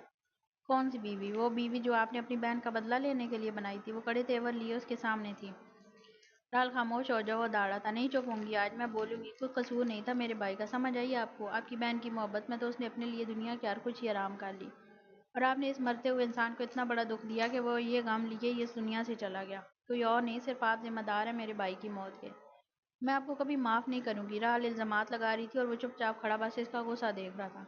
کون سی بیوی؟ وہ بیوی جو آپ نے اپنی بہن کا بدلہ لینے کے لیے بنائی تھی۔ وہ کڑے تیور لیے اس کے سامنے تھی۔ راحل خاموش ہو جاؤ، وہ داڑا تھا۔ نہیں چپ ہوں گی آج، میں بولوں گی۔ کوئی قصور نہیں تھا میرے بھائی کا، سمجھ آئی آپ کو؟ آپ کی بہن کی محبت میں تو اس نے اپنے لیے دنیا کی ہر کچھ ہی آرام کر لی، اور آپ نے اس مرتے ہوئے انسان کو اتنا بڑا دکھ دیا کہ وہ یہ غم لیے ہی اس دنیا سے چلا گیا۔ کوئی اور نہیں، صرف آپ ذمہ دار ہیں میرے بھائی کی موت کے۔ میں آپ کو کبھی معاف نہیں کروں گی۔ راحل الزامات لگا رہی تھی اور وہ چپ چاپ کھڑا بس اس کا غصہ دیکھ رہا تھا۔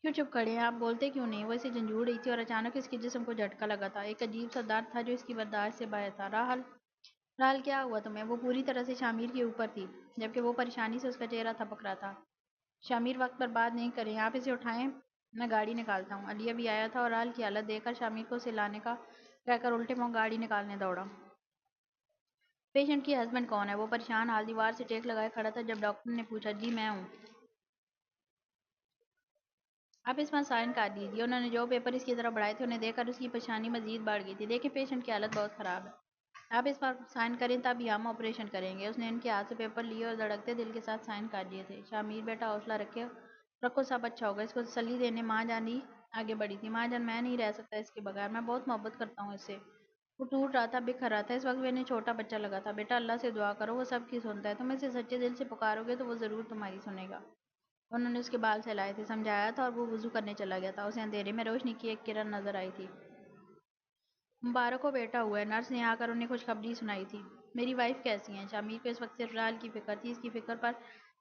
کیوں چپ کھڑے ہیں آپ؟ بولتے کیوں نہیں؟ وہ اسے جھنجھوڑ رہی تھی اور اچانک اس کے جسم کو جھٹکا لگا تھا۔ ایک عجیب سا درد تھا جو اس کی برداشت سے باہر تھا۔ راحل کیا ہوا تمہیں؟ وہ پوری طرح سے شامیر کے اوپر تھی جبکہ وہ پریشانی سے اس کا چہرہ تھپک رہا تھا۔ شامیر وقت برباد نہیں کریں، آپ اسے اٹھائیں، میں گاڑی نکالتا ہوں۔ علی ابھی آیا تھا اور راحل کی حالت دیکھ کر شامیر کو اسے لانے کا کہہ کر الٹے پاؤں گاڑی نکالنے دوڑا۔ پیشنٹ کی ہسبینڈ کون ہے؟ وہ پریشان حال دیوار سے ٹیک لگائے کھڑا تھا جب ڈاکٹر نے پوچھا۔ جی میں ہوں۔ آپ اس پر سائن کر دیجیے۔ انہوں نے جو پیپر اس کی طرف بڑھائے تھے انہیں دیکھ کر اس کی پریشانی مزید بڑھ گئی تھی۔ دیکھیں پیشنٹ کی حالت بہت خراب ہے، آپ اس پر سائن کریں تب ہی ہم آپریشن کریں گے۔ اس نے ان کے ہاتھ سے پیپر لیے اور دھڑکتے دل کے ساتھ سائن کر دیے تھے۔ شامیر بیٹا حوصلہ رکھو، سب اچھا ہوگا۔ اس کو تسلی دینے ماں جان ہی آگے بڑھی تھی۔ ماں جان میں نہیں رہ سکتا اس کے بغیر، میں بہت محبت کرتا ہوں اس سے۔ وہ ٹوٹ رہا تھا، بکھر رہا تھا، اس وقت وہ انہیں چھوٹا بچہ لگا تھا۔ بیٹا اللہ سے دعا کرو، وہ سب کی سنتا ہے، تم اسے سچے دل سے پکارو گے تو وہ ضرور تمہاری سنے گا۔ انہوں نے اس کے بال سہلائے تھے، سمجھایا تھا اور وہ وضو کرنے چلا گیا تھا۔ اسے اندھیرے میں روشنی کی ایک کرن نظر آئی تھی۔ مبارک ہو بیٹا ہوا ہے، نرس نے آ کر انہیں خوشخبری سنائی تھی۔ میری وائف کیسی ہیں؟ شامیر کو اس وقت صرف راحل کی فکر تھی۔ اس کی فکر پر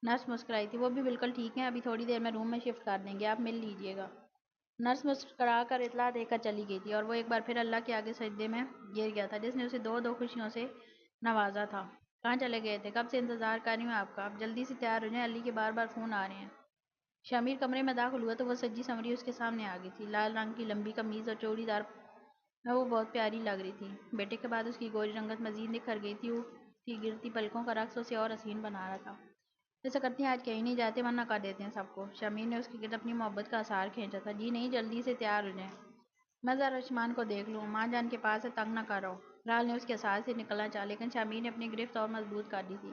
نرس مسکرائی تھی۔ وہ بھی بالکل ٹھیک ہیں، ابھی تھوڑی دیر میں روم میں شفٹ کر دیں گے، آپ مل لیجیے گا۔ نرس مسکرا کر اطلاع دے کر چلی گئی تھی اور وہ ایک بار پھر اللہ کے آگے سجدے میں گر گیا تھا جس نے اسے دو دو خوشیوں سے نوازا تھا۔ کہاں چلے گئے تھے؟ کب سے انتظار کر رہی ہوں آپ کا، اب جلدی سے تیار ہو جائیں، علی کے بار بار فون آ رہے ہیں۔ شامیر کمرے میں داخل ہوا تو وہ سجی سنوری اس کے سامنے آ گئی تھی۔ لال رنگ کی لمبی قمیض اور چوڑی دار میں وہ بہت پیاری لگ رہی تھی۔ بیٹے کے بعد اس کی گوری رنگت مزید نکھر گئی تھی، اس کی گرتی پلکوں کا رقص اسے اور حسین بنا رہا تھا۔ ایسا کرتے ہیں آج کہیں نہیں جاتے ورنہ کر دیتے ہیں سب کو۔ شامیر نے اس کے گرد اپنی محبت کا اثار کھینچا تھا۔ جی نہیں، جلدی سے تیار ہو جائیں، میں ذرا رشمان کو دیکھ لوں، ماں جان کے پاس ہے، تنگ نہ کرو۔ راحل نے اس کے اثار سے نکلنا چاہا لیکن شامیر نے اپنی گرفت اور مضبوط کر دی تھی۔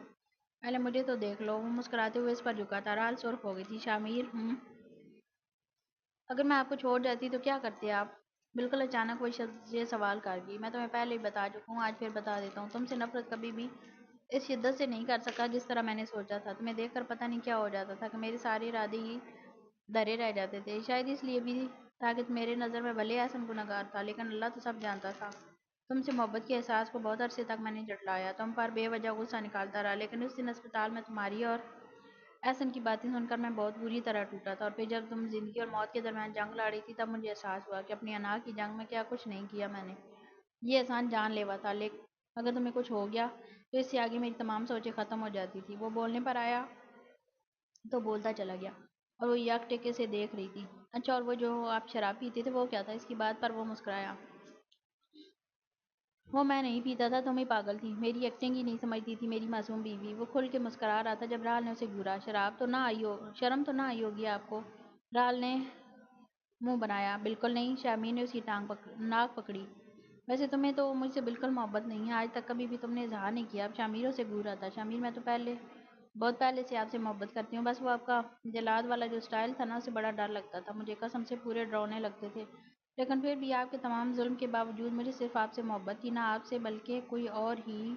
پہلے مجھے تو دیکھ لو۔ وہ مسکراتے ہوئے اس پر جھکا تھا۔ راحل سرخ ہو گئی تھی۔ شامیر اگر میں آپ کو چھوڑ جاتی تو کیا کرتے آپ؟ بالکل اچانک وہ یہ سوال کر گئی۔ میں تمہیں پہلے ہی بتا چکا ہوں، آج پھر بتا دیتا ہوں، تم سے نفرت کبھی بھی اس شدت سے نہیں کر سکا جس طرح میں نے سوچا تھا۔ تمہیں دیکھ کر پتہ نہیں کیا ہو جاتا تھا کہ میرے سارے ارادے ہی دھرے رہ جاتے تھے، شاید اس لیے بھی تھا کہ میرے نظر میں بھلے احسن گنہگار تھا لیکن اللہ تو سب جانتا تھا۔ تم سے محبت کے احساس کو بہت عرصے تک میں نے جھٹلایا، تم پر بے وجہ غصہ نکالتا رہا، لیکن اس دن اسپتال میں تمہاری اور احسن کی باتیں سن کر میں بہت بری طرح ٹوٹا تھا، اور پھر جب تم زندگی اور موت کے درمیان جنگ لڑ رہی تھی تب مجھے احساس ہوا کہ اپنی انا کی جنگ میں کیا کچھ نہیں کیا میں نے۔ یہ احسان جان لیوا تھا، لیکن اگر تمہیں کچھ ہو گیا تو اس سے آگے میری تمام سوچیں ختم ہو جاتی تھی۔ وہ بولنے پر آیا تو بولتا چلا گیا اور وہ یک ٹکے سے دیکھ رہی تھی۔ اچھا، اور وہ جو آپ شراب پیتے تھے وہ کیا تھا؟ اس کی بات پر وہ مسکرایا۔ وہ میں نہیں پیتا تھا، تم ہی پاگل تھی، میری ایکٹنگ ہی نہیں سمجھتی تھی میری معصوم بیوی۔ وہ کھل کے مسکرا رہا تھا جب راحل نے اسے گھورا۔ شرم تو نہ آئی ہوگی آپ کو؟ راحل نے منہ بنایا۔ بالکل نہیں۔ شامیر نے اس کی ناک پکڑی۔ ویسے تمہیں تو مجھ سے بالکل محبت نہیں ہے، آج تک کبھی بھی تم نے اظہار نہیں کیا۔ اب شامیر اسے گھور رہا تھا۔ شامیر، میں تو بہت پہلے سے آپ سے محبت کرتی ہوں، بس وہ آپ کا جلاد والا جو سٹائل تھا نا، اسے بڑا ڈر لگتا تھا مجھے، قسم سے پورے ڈراونے لگتے تھے۔ لیکن پھر بھی آپ کے تمام ظلم کے باوجود مجھے صرف آپ سے محبت تھی، نہ آپ سے بلکہ کوئی اور ہی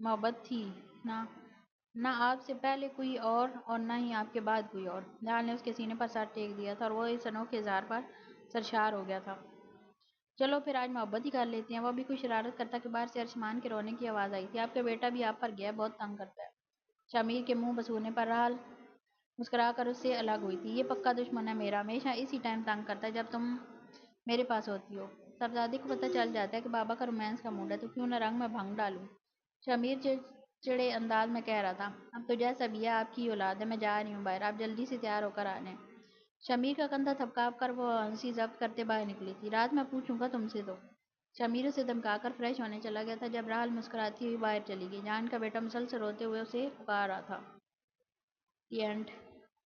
محبت تھی، نہ نہ آپ سے پہلے کوئی اور نہ ہی آپ کے بعد کوئی اور۔ راحل نے اس کے سینے پر سر ٹیک دیا تھا اور وہ اس انوکھے اظہار پر سرشار ہو گیا تھا۔ چلو پھر آج محبت ہی کر لیتے ہیں۔ وہ بھی کوئی شرارت کرتا کہ باہر سے ارشمان کے رونے کی آواز آئی تھی۔ آپ کا بیٹا بھی آپ پر گیا ہے، بہت تنگ کرتا ہے۔ شامیر کے منہ بسورنے پر راحل مسکرا کر اس سے الگ ہوئی تھی۔ یہ پکا دشمن ہے میرا، ہمیشہ اسی ٹائم تنگ کرتا ہے جب تم میرے پاس ہوتی ہو۔ صاحبزادے کو پتہ چل جاتا ہے کہ بابا کا رومانس کا موڈ ہے، تو کیوں نہ رنگ میں بھنگ ڈالوں۔ شامیر چڑچڑے انداز میں کہہ رہا تھا۔ اب تو جیسا بھی ہے آپ کی اولاد ہے، میں جا رہی ہوں باہر، آپ جلدی سے تیار ہو کر آ جائیں۔ شامیر کا کندھا تھپکا کر وہ ہنسی ضبط کرتے باہر نکلی تھی۔ رات میں پوچھوں گا تم سے تو۔ شامیر اسے دھمکا کر فریش ہونے چلا گیا تھا جب راحل مسکراتی ہوئی باہر چلی گئی۔ جان کا بیٹا مسلسل روتے ہوئے اسے پکار رہا تھا۔ The end.